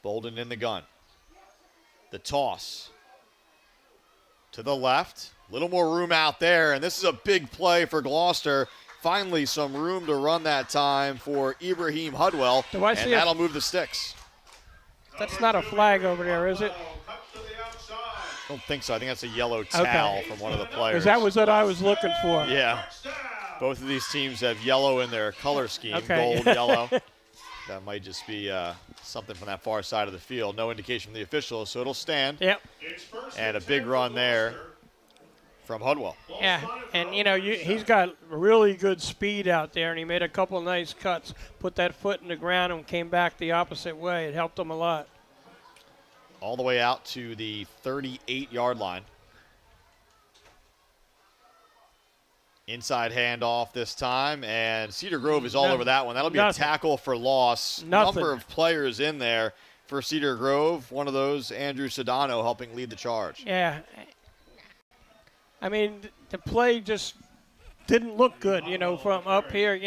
[SPEAKER 1] Bolden in the gun. The toss. To the left, a little more room out there, and this is a big play for Gloucester. Finally some room to run that time for Ibrahim Hudwell, and that'll move the sticks.
[SPEAKER 2] That's not a flag over there, is it?
[SPEAKER 1] I don't think so. I think that's a yellow towel from one of the players.
[SPEAKER 2] That was what I was looking for.
[SPEAKER 1] Yeah. Both of these teams have yellow in their color scheme, gold, yellow. That might just be something from that far side of the field. No indication from the officials, so it'll stand.
[SPEAKER 2] Yep.
[SPEAKER 1] And a big run there from Hudwell.
[SPEAKER 2] Yeah, and he's got really good speed out there, and he made a couple of nice cuts. Put that foot in the ground and came back the opposite way. It helped him a lot.
[SPEAKER 1] All the way out to the 38-yard line. Inside handoff this time, and Cedar Grove is all over that one. That'll be a tackle for loss. Number of players in there for Cedar Grove. One of those, Andrew Sedano, helping lead the charge.
[SPEAKER 2] Yeah. I mean, the play just didn't look good, from up here.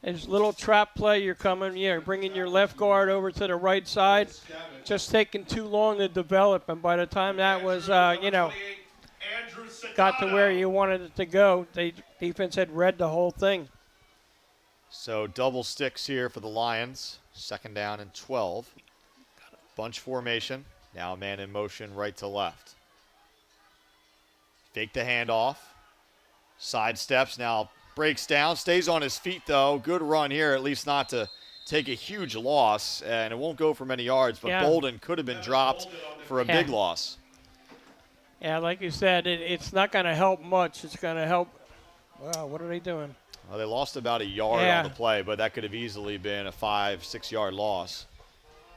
[SPEAKER 2] There's a little trap play. You're coming, bringing your left guard over to the right side. Just taking too long to develop, and by the time that was, got to where you wanted it to go, the defense had read the whole thing.
[SPEAKER 1] So double sticks here for the Lions. 2nd down and 12. Bunch formation. Now a man in motion right to left. Fake the handoff. Side steps. Now breaks down. Stays on his feet, though. Good run here, at least not to take a huge loss. And it won't go for many yards, but Bolden could have been dropped for a big loss.
[SPEAKER 2] Yeah, like you said, it's not going to help much. It's going to help. Wow, what are they doing?
[SPEAKER 1] Well, they lost about a yard on the play, but that could have easily been a 5-6 yard loss,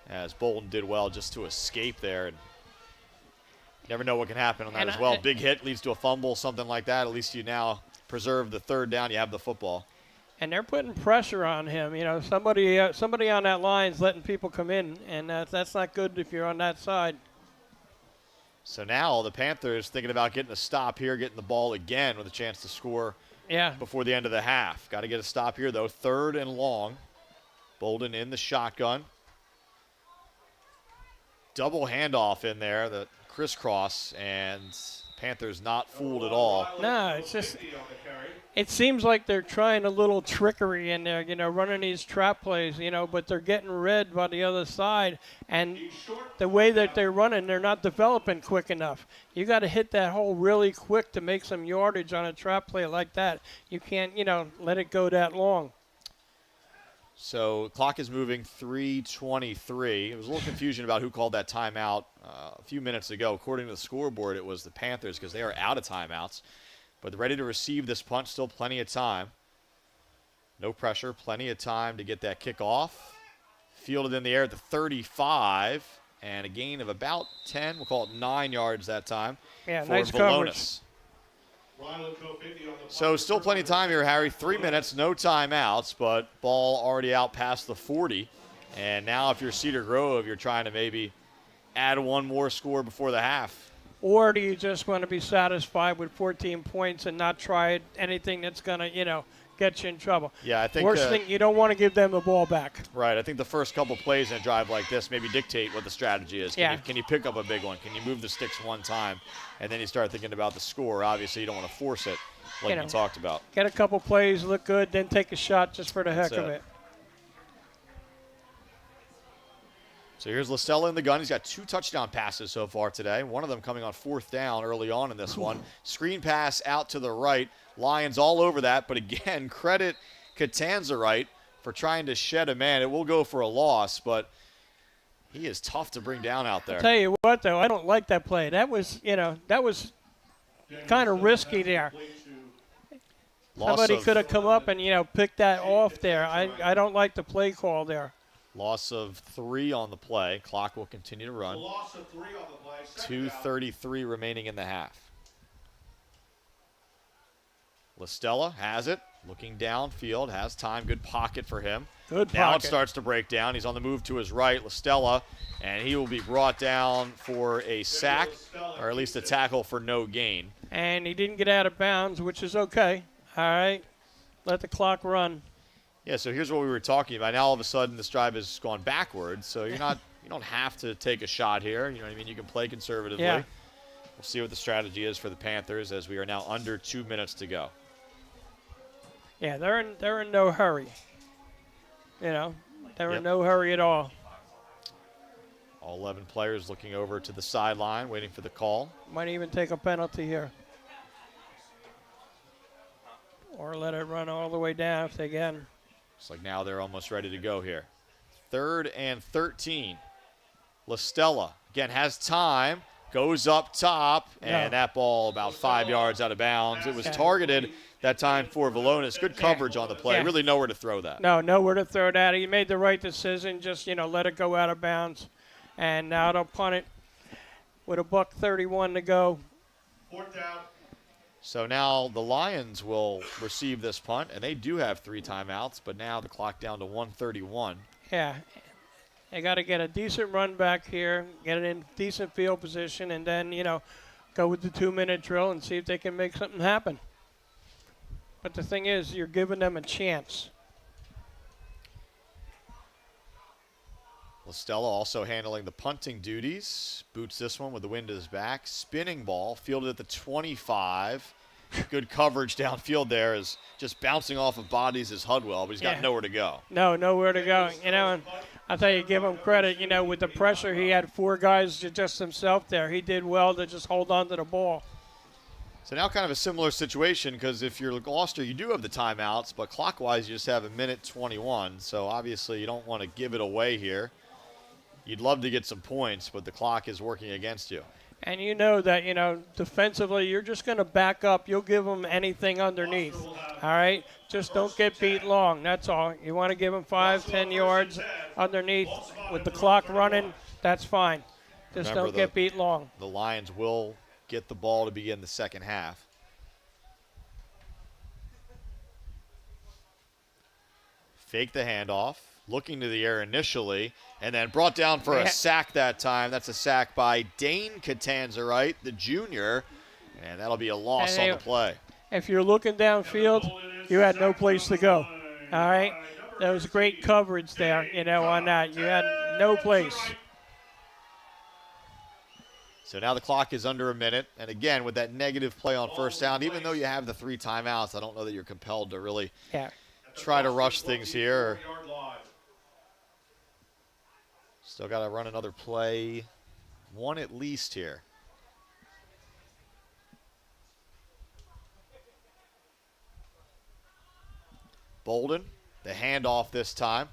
[SPEAKER 1] as Bolden did well just to escape there. And never know what can happen on that as well. Big hit leads to a fumble, something like that. At least you now preserve the third down, you have the football.
[SPEAKER 2] And they're putting pressure on him. You know, somebody on that line's letting people come in, and that's not good if you're on that side.
[SPEAKER 1] So now the Panthers thinking about getting a stop here, getting the ball again with a chance to score before the end of the half. Got to get a stop here, though. 3rd and long. Bolden in the shotgun. Double handoff in there, the crisscross, and Panthers not fooled at all.
[SPEAKER 2] No, it's just, it seems like they're trying a little trickery in there, you know, running these trap plays, you know, but they're getting read by the other side. And the way that they're running, they're not developing quick enough. You got to hit that hole really quick to make some yardage on a trap play like that. You can't, you know, let it go that long.
[SPEAKER 1] So clock is moving, 3:23. There was a little confusion about who called that timeout a few minutes ago. According to the scoreboard, it was the Panthers because they are out of timeouts. But they're ready to receive this punt, still plenty of time. No pressure, plenty of time to get that kick off. Fielded in the air at the 35, and a gain of about 10. We'll call it 9 yards that time for
[SPEAKER 2] nice
[SPEAKER 1] Valonis.
[SPEAKER 2] coverage.
[SPEAKER 1] So still plenty of time here, Harry. 3 minutes, no timeouts, but ball already out past the 40. And now if you're Cedar Grove, you're trying to maybe add one more score before the half.
[SPEAKER 2] Or do you just want to be satisfied with 14 points and not try anything that's going to, you know, get you in trouble?
[SPEAKER 1] Yeah, I think
[SPEAKER 2] worst thing, you don't want to give them the ball back.
[SPEAKER 1] Right. I think the first couple plays in a drive like this maybe dictate what the strategy is. Can you pick up a big one? Can you move the sticks one time? And then you start thinking about the score. Obviously, you don't want to force it like we talked about.
[SPEAKER 2] Get a couple plays, look good, then take a shot just for the heck of it.
[SPEAKER 1] So here's Listella in the gun. He's got 2 touchdown passes so far today. One of them coming on 4th down early on in this one. Screen pass out to the right. Lions all over that. But again, credit Catanzarite for trying to shed a man. It will go for a loss, but he is tough to bring down out there.
[SPEAKER 2] I'll tell you what, though, I don't like that play. That was, you know, that was kind of risky there. Somebody could have come up and, you know, picked that off there. I don't like the play call there.
[SPEAKER 1] Loss of 3 on the play. Clock will continue to run.
[SPEAKER 7] Loss of 3 on the play.
[SPEAKER 1] 2:33 remaining in the half. Listella has it. Looking downfield. Has time. Good pocket for him.
[SPEAKER 2] Good
[SPEAKER 1] now
[SPEAKER 2] pocket.
[SPEAKER 1] It starts to break down. He's on the move to his right. Listella. And he will be brought down for a sack, or at least a tackle for no gain.
[SPEAKER 2] And he didn't get out of bounds, which is okay. All right. Let the clock run.
[SPEAKER 1] Yeah, so here's what we were talking about. Now all of a sudden this drive has gone backwards, so you don't have to take a shot here. You know what I mean? You can play conservatively.
[SPEAKER 2] Yeah.
[SPEAKER 1] We'll see what the strategy is for the Panthers as we are now under 2 minutes to go.
[SPEAKER 2] Yeah, they're in no hurry. You know, they're in no hurry at all.
[SPEAKER 1] All 11 players looking over to the sideline, waiting for the call.
[SPEAKER 2] Might even take a penalty here. Or let it run all the way down if they can.
[SPEAKER 1] Looks like now they're almost ready to go here. 3rd and 13. Listella, again, has time, goes up top, and that ball about 5 yards out of bounds. It was targeted that time for Valonis. Good coverage on the play. Really nowhere to throw that.
[SPEAKER 2] No, nowhere to throw that. He made the right decision. Just, you know, let it go out of bounds. And now they'll punt it with $1:31 to go.
[SPEAKER 7] 4th down.
[SPEAKER 1] So now the Lions will receive this punt, and they do have 3 timeouts, but now the clock down to 1:31.
[SPEAKER 2] Yeah. They got to get a decent run back here, get it in decent field position, and then, you know, go with the 2-minute drill and see if they can make something happen. But the thing is, you're giving them a chance.
[SPEAKER 1] Listella also handling the punting duties. Boots this one with the wind at his back. Spinning ball, fielded at the 25. Good coverage downfield there, is just bouncing off of bodies as Hudwell, but he's got nowhere to go.
[SPEAKER 2] No, nowhere to go. You know, and I tell you, give him credit. You know, with the pressure, he had 4 guys to just himself there. He did well to just hold on to the ball.
[SPEAKER 1] So now kind of a similar situation, because if you're Gloucester, you do have the timeouts, but clockwise you just have 1:21. So obviously you don't want to give it away here. You'd love to get some points, but the clock is working against you.
[SPEAKER 2] And you know that, you know, defensively, you're just going to back up. You'll give them anything underneath, all right? Just don't get beat long, that's all. You want to give them 5-10 yards underneath. With the clock running, that's fine. Just don't get beat long.
[SPEAKER 1] The Lions will get the ball to begin the second half. Fake the handoff, looking to the air initially, and then brought down for a sack that time. That's a sack by Dane Catanzarite, the junior, and that'll be a loss on the play.
[SPEAKER 2] If you're looking downfield, you had no place to go. All right? There was great coverage there, on that. You had no place.
[SPEAKER 1] So now the clock is under a minute, and again, with that negative play on first down, even though you have the 3 timeouts, I don't know that you're compelled to really try to rush things here. Still got to run another play, one at least here. Bolden, the handoff this time.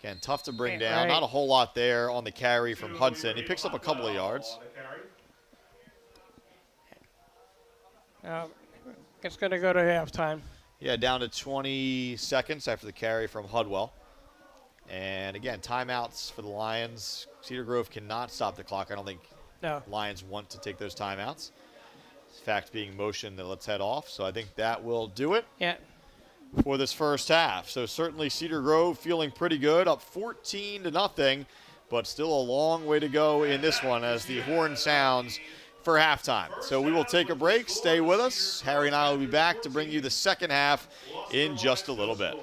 [SPEAKER 1] Again, tough to bring down. Not a whole lot there on the carry from Hudson. He picks up a couple of yards.
[SPEAKER 2] It's going to go to halftime.
[SPEAKER 1] Yeah, down to 20 seconds after the carry from Hudwell. And again, timeouts for the Lions. Cedar Grove cannot stop the clock. I don't think Lions want to take those timeouts. In fact, being motion that let's head off. So I think that will do it for this first half. So certainly Cedar Grove feeling pretty good, up 14-0, but still a long way to go in this one as the horn sounds for halftime. So we will take a break. Stay with us. Harry and I will be back to bring you the second half in just a little bit.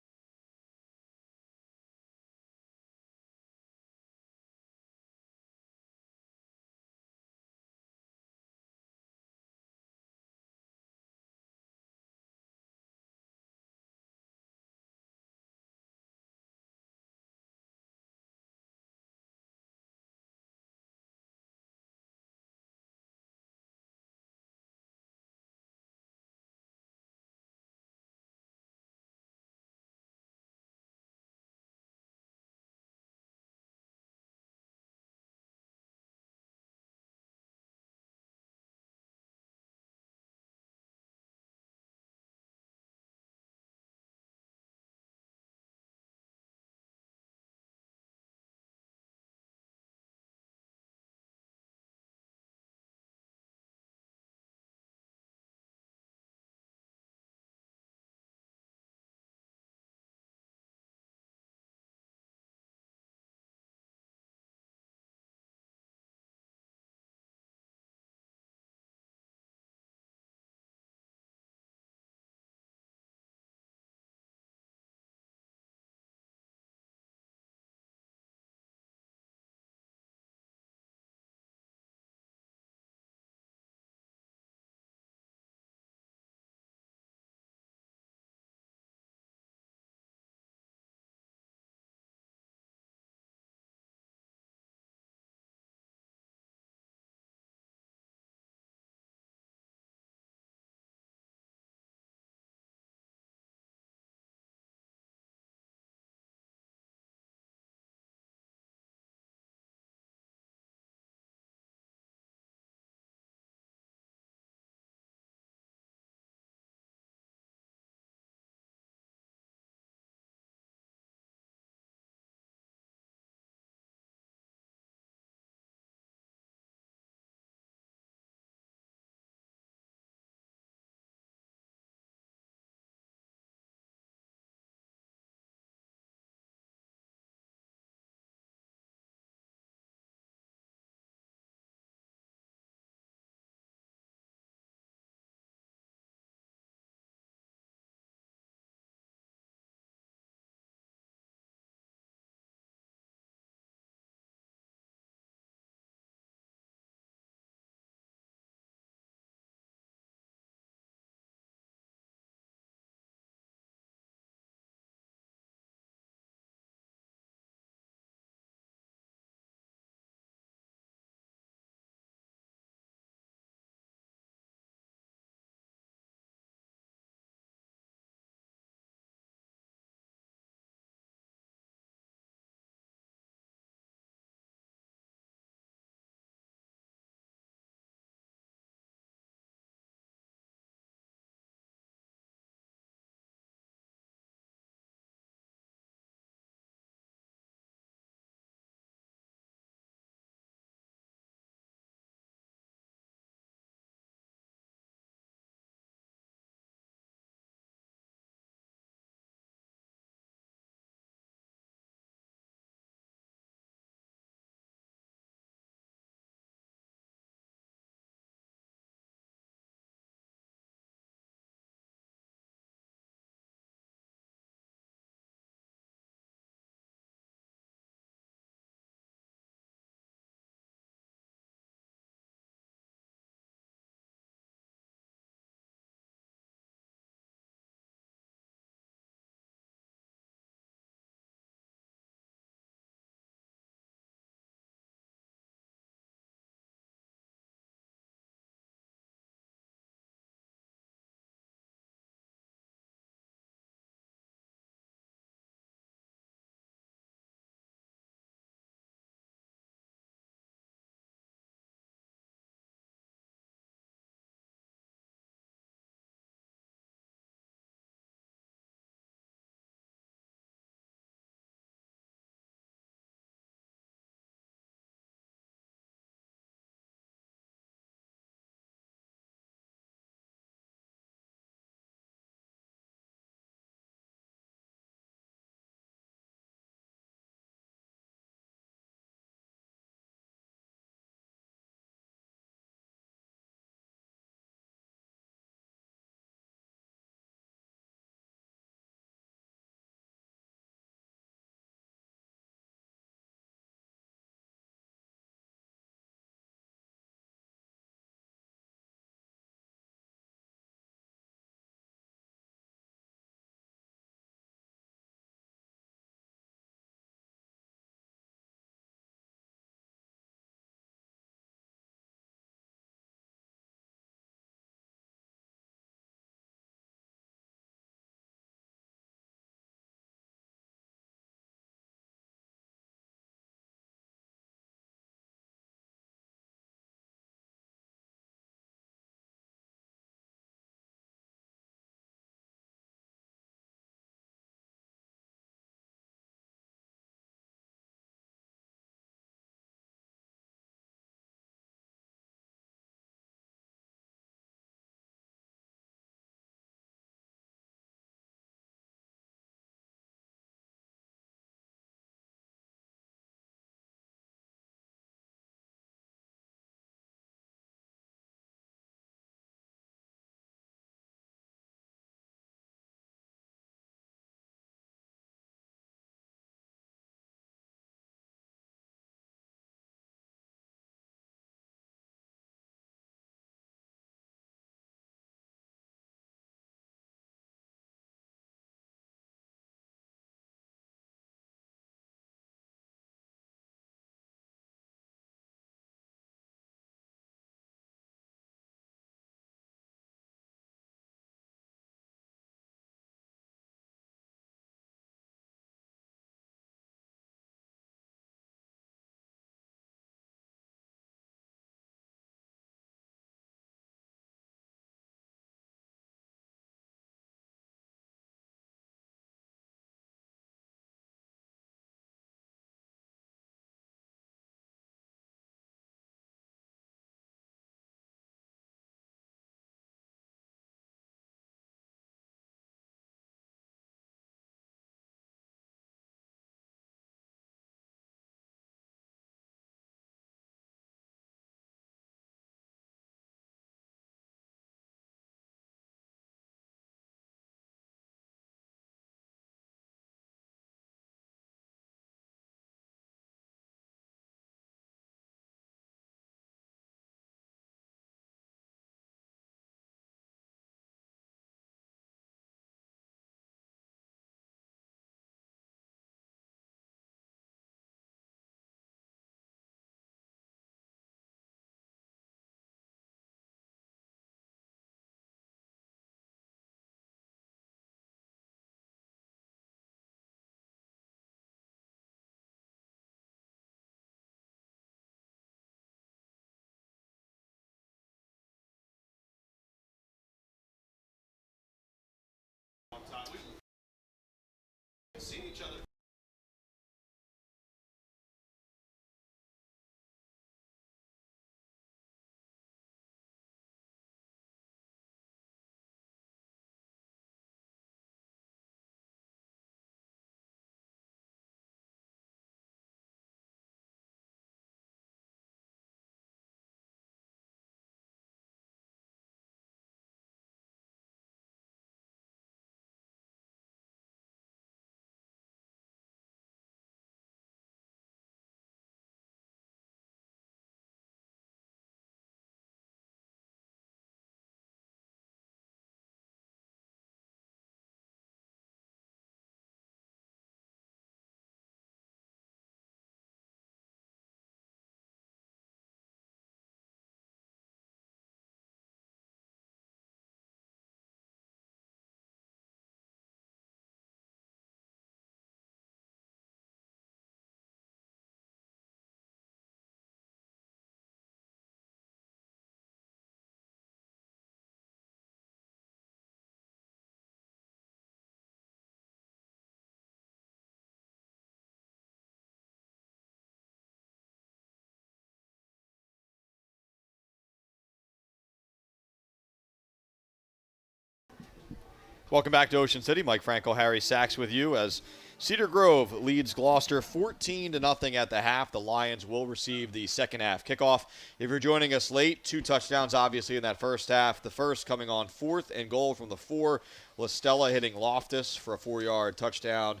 [SPEAKER 1] Welcome back to Ocean City. Mike Franco, Harry Sachs with you as Cedar Grove leads Gloucester 14-0 at the half. The Lions will receive the second half kickoff. If you're joining us late, 2 touchdowns obviously in that first half. The first coming on 4th and goal from the 4. Listella hitting Loftus for a 4-yard touchdown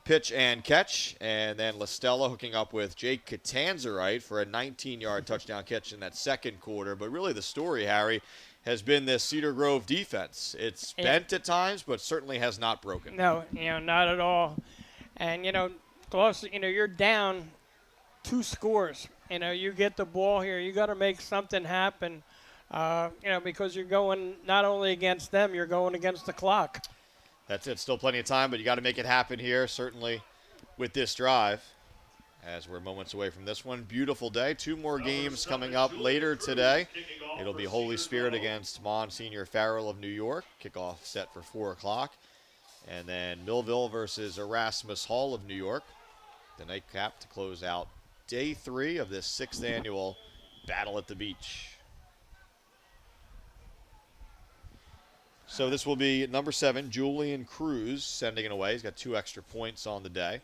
[SPEAKER 1] pitch and catch. And then Listella hooking up with Jake Catanzarite for a 19-yard touchdown catch in that second quarter. But really the story, Harry, has been this Cedar Grove defense. It's bent at times, but certainly has not broken.
[SPEAKER 2] No, not at all. And, Gloucester, you're down 2 scores. You get the ball here. You got to make something happen, because you're going not only against them, you're going against the clock.
[SPEAKER 1] That's it. Still plenty of time, but you got to make it happen here, certainly with this drive, as we're moments away from this one. Beautiful day. 2 more games coming up later today. It'll be Holy Spirit against Monsignor Farrell of New York. Kickoff set for 4 o'clock. And then Millville versus Erasmus Hall of New York. The nightcap to close out day 3 of this 6th annual Battle at the Beach. So this will be number 7, Julian Cruz, sending it away. He's got 2 extra points on the day.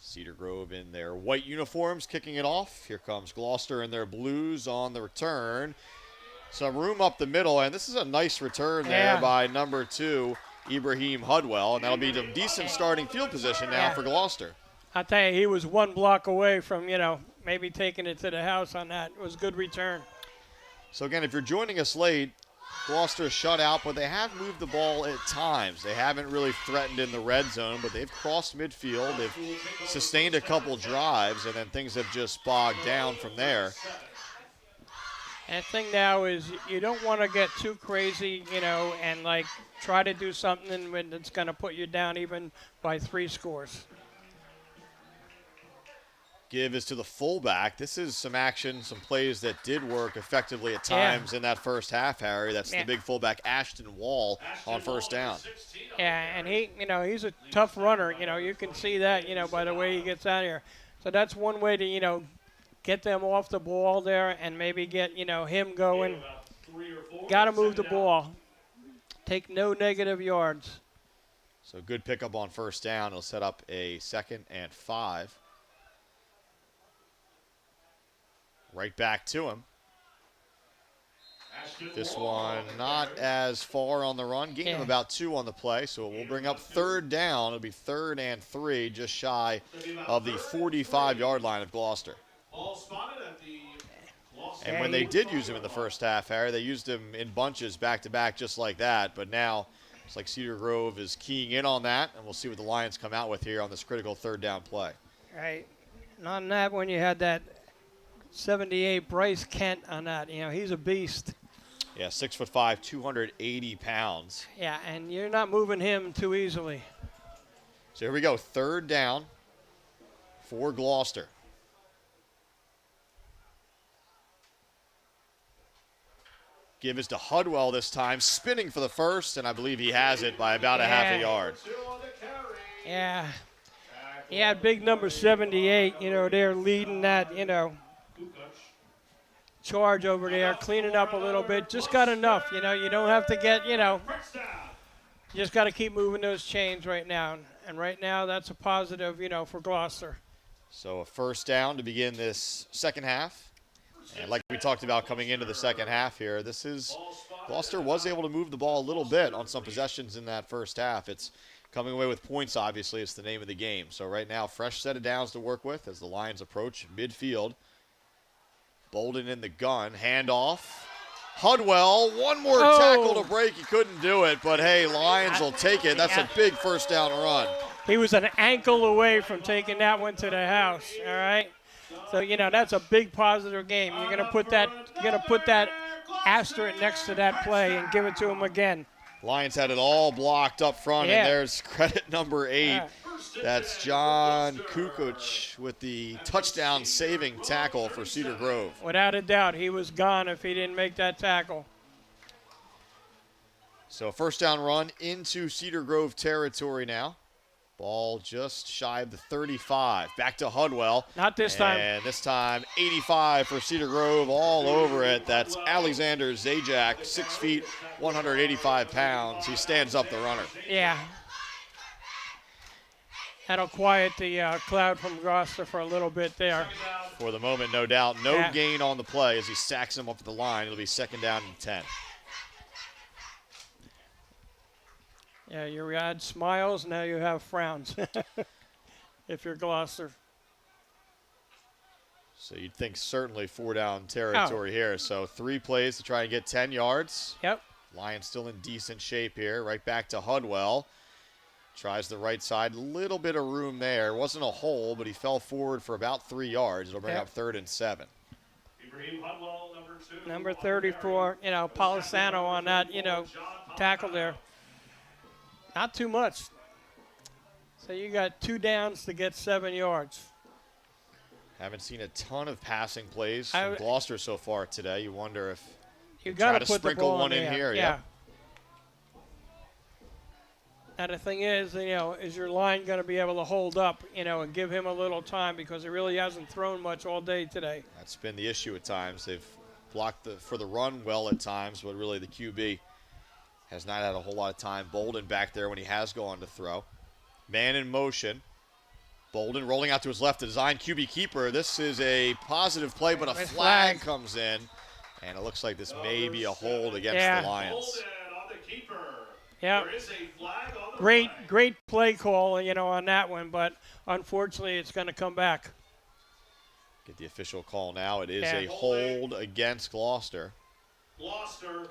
[SPEAKER 1] Cedar Grove in their white uniforms kicking it off. Here comes Gloucester in their blues on the return. Some room up the middle, and this is a nice return there by number 2, Ibrahim Hudwell, and that'll be a decent starting field position now for Gloucester.
[SPEAKER 2] I'll tell you, he was 1 block away from, maybe taking it to the house on that. It was a good return.
[SPEAKER 1] So again, if you're joining us late, Gloucester shut out, but they have moved the ball at times. They haven't really threatened in the red zone, but they've crossed midfield. They've sustained a couple drives, and then things have just bogged down from there.
[SPEAKER 2] And the thing now is you don't want to get too crazy, and try to do something when it's going to put you down even by 3 scores.
[SPEAKER 1] Give is to the fullback. This is some action, some plays that did work effectively at times in that first half, Harry. That's the big fullback, Ashton Wall, on first down.
[SPEAKER 2] Yeah, and he's a tough runner. You can see that, by the way he gets out here. So that's one way to, get them off the ball there and maybe get, him going. Got to move the ball. Take no negative yards.
[SPEAKER 1] So good pickup on first down. It'll set up a 2nd and 5. Right back to him. This one not as far on the run. Gain of about 2 on the play, so it will bring up 3rd down. It'll be 3rd and 3, just shy of the 45-yard line of Gloucester. And when they did use him in the first half, Harry, they used him in bunches back-to-back just like that. But now it's like Cedar Grove is keying in on that, and we'll see what the Lions come out with here on this critical 3rd down play.
[SPEAKER 2] Right. And on that, when you had that 78 Bryce Kent on that, he's a beast.
[SPEAKER 1] Yeah, 6'5", 280 pounds.
[SPEAKER 2] Yeah, and you're not moving him too easily.
[SPEAKER 1] So here we go, 3rd down for Gloucester. Give is to Hudwell this time, spinning for the first, and I believe he has it by about a half a yard.
[SPEAKER 2] Yeah. Yeah, big number 78, they're leading that, charge over there, cleaning up a little bit. Just got enough, you don't have to get, you just got to keep moving those chains right now. And right now, that's a positive, for Gloucester.
[SPEAKER 1] So a first down to begin this second half. And like we talked about coming into the second half here, Gloucester was able to move the ball a little bit on some possessions in that first half. It's coming away with points, obviously, it's the name of the game. So right now, fresh set of downs to work with as the Lions approach midfield. Bolden in the gun, handoff. Hudwell, one more tackle to break. He couldn't do it, but hey, Lions will take it. That's a big first down run.
[SPEAKER 2] He was an ankle away from taking that one to the house, all right? So, that's a big positive game. You're going to put that asterisk next to that play and give it to him again.
[SPEAKER 1] Lions had it all blocked up front, and there's credit number 8. That's John Kukoc with the touchdown-saving tackle for Cedar Grove.
[SPEAKER 2] Without a doubt, he was gone if he didn't make that tackle.
[SPEAKER 1] So first down run into Cedar Grove territory now. Ball just shy of the 35. Back to Hudwell.
[SPEAKER 2] Not this time.
[SPEAKER 1] And this time, 85 for Cedar Grove all over it. That's Alexander Zajac, 6 feet, 185 pounds. He stands up the runner.
[SPEAKER 2] Yeah. That'll quiet the crowd from Gloucester for a little bit there.
[SPEAKER 1] For the moment, no doubt. No gain on the play as he sacks him up to the line. It'll be second down and 10.
[SPEAKER 2] Yeah, you had smiles, now you have frowns if you're Gloucester.
[SPEAKER 1] So you'd think certainly 4-down territory here. So 3 plays to try and get 10 yards.
[SPEAKER 2] Yep.
[SPEAKER 1] Lions still in decent shape here. Right back to Hudwell. Tries the right side. Little bit of room there. Wasn't a hole, but he fell forward for about 3 yards. It'll bring up 3rd and 7.
[SPEAKER 2] Number 34, Polisano on that, tackle there. Not too much. So you got 2 downs to get 7 yards.
[SPEAKER 1] Haven't seen a ton of passing plays from Gloucester so far today. You wonder if
[SPEAKER 2] you got to
[SPEAKER 1] sprinkle one in here.
[SPEAKER 2] Yeah. Now the thing is, is your line going to be able to hold up, and give him a little time because he really hasn't thrown much all day today.
[SPEAKER 1] That's been the issue at times. They've blocked for the run well at times, but really the QB has not had a whole lot of time. Bolden back there when he has gone to throw. Man in motion. Bolden rolling out to his left to design QB keeper. This is a positive play, but a flag comes in. And it looks like this may be a hold against the Lions.
[SPEAKER 2] Yeah. Great play call, on that one, but unfortunately it's going to come back.
[SPEAKER 1] Get the official call now. It is a hold against Gloucester.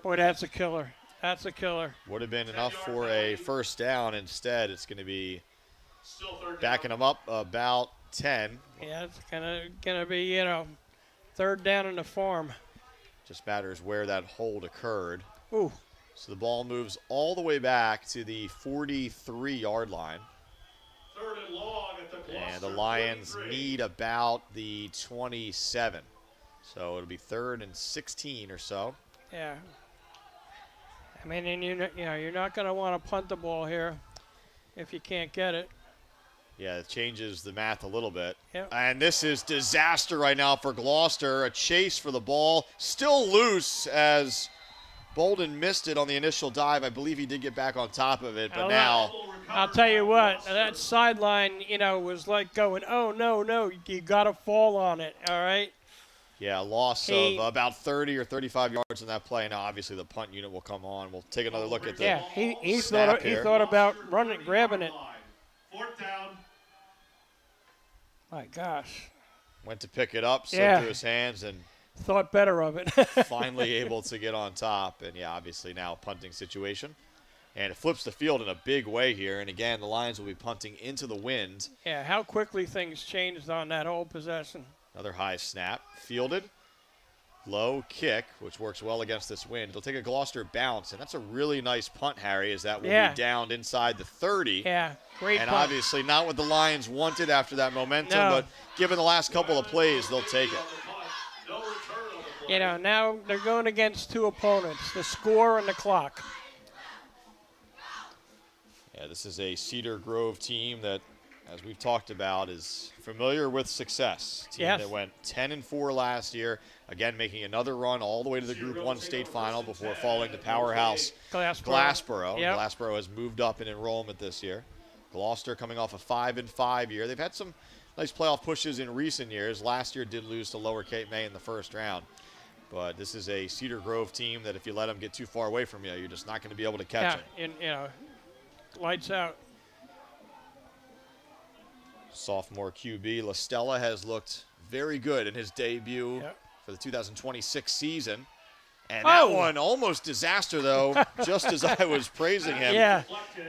[SPEAKER 2] Boy, that's a killer. That's a killer.
[SPEAKER 1] Would have been enough for a first down. Instead, it's going to be backing them up about 10.
[SPEAKER 2] Yeah, it's gonna be, 3rd down in the farm.
[SPEAKER 1] Just matters where that hold occurred.
[SPEAKER 2] Ooh.
[SPEAKER 1] So the ball moves all the way back to the 43-yard line.
[SPEAKER 7] 3rd and long at the Gloucester
[SPEAKER 1] And the Lions need about the 27. So it'll be 3rd and 16 or so.
[SPEAKER 2] Yeah. I mean, and you're not going to want to punt the ball here if you can't get it.
[SPEAKER 1] Yeah, it changes the math a little bit.
[SPEAKER 2] Yep.
[SPEAKER 1] And this is disaster right now for Gloucester. A chase for the ball. Still loose as Bolden missed it on the initial dive. I believe he did get back on top of it, but now.
[SPEAKER 2] I'll tell you what, that sideline, was like going, oh, no, you got to fall on it, all right?
[SPEAKER 1] Yeah, a loss of about 30 or 35 yards in that play. Now, obviously, the punt unit will come on. We'll take another look at the
[SPEAKER 2] he thought about grabbing it.
[SPEAKER 7] 4th down.
[SPEAKER 2] My gosh.
[SPEAKER 1] Went to pick it up, slipped through his hands, and
[SPEAKER 2] thought better of it.
[SPEAKER 1] finally able to get on top. And, obviously now a punting situation. And it flips the field in a big way here. And, again, the Lions will be punting into the wind.
[SPEAKER 2] Yeah, how quickly things changed on that whole possession.
[SPEAKER 1] Another high snap. Fielded. Low kick, which works well against this wind. It'll take a Gloucester bounce, and that's a really nice punt, Harry, as that will be downed inside the 30.
[SPEAKER 2] Yeah, great
[SPEAKER 1] and
[SPEAKER 2] punt.
[SPEAKER 1] Obviously not what the Lions wanted after that momentum, but given the last couple of plays, they'll take it.
[SPEAKER 2] Now they're going against two opponents, the score and the clock.
[SPEAKER 1] Yeah, this is a Cedar Grove team that, as we've talked about, is familiar with success. Team that went 10-4 last year, again making another run all the way to the Group 1 state final before falling to powerhouse Glassboro.
[SPEAKER 2] Yep.
[SPEAKER 1] Glassboro has moved up in enrollment this year. Gloucester coming off a 5-5 year. They've had some nice playoff pushes in recent years. Last year did lose to Lower Cape May in the first round. But this is a Cedar Grove team that if you let them get too far away from you, you're just not going to be able to catch them.
[SPEAKER 2] And, lights out.
[SPEAKER 1] Sophomore QB LaStella has looked very good in his debut for the 2026 season. And that one almost disaster, though, just as I was praising him.
[SPEAKER 2] Yeah.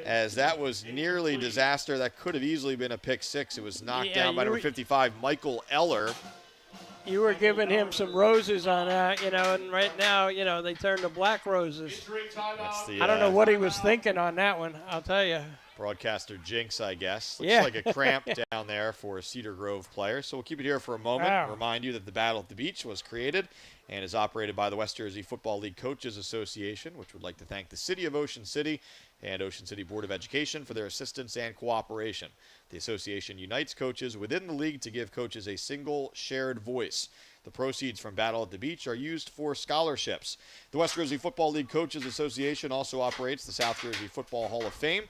[SPEAKER 1] As that was nearly disaster. That could have easily been a pick six. It was knocked down by number 55, Michael Eller.
[SPEAKER 2] You were giving him some roses on that, and right now, they turned to black roses. I don't know what he was thinking on that one, I'll tell you.
[SPEAKER 1] Broadcaster jinx, I guess. Looks like a cramp down there for a Cedar Grove player. So we'll keep it here for a moment. Remind you that the Battle at the Beach was created and is operated by the West Jersey Football League Coaches Association, which would like to thank the City of Ocean City and Ocean City Board of Education for their assistance and cooperation. The association unites coaches within the league to give coaches a single shared voice. The proceeds from Battle at the Beach are used for scholarships. The West Jersey Football League Coaches Association also operates the South Jersey Football Hall of Fame,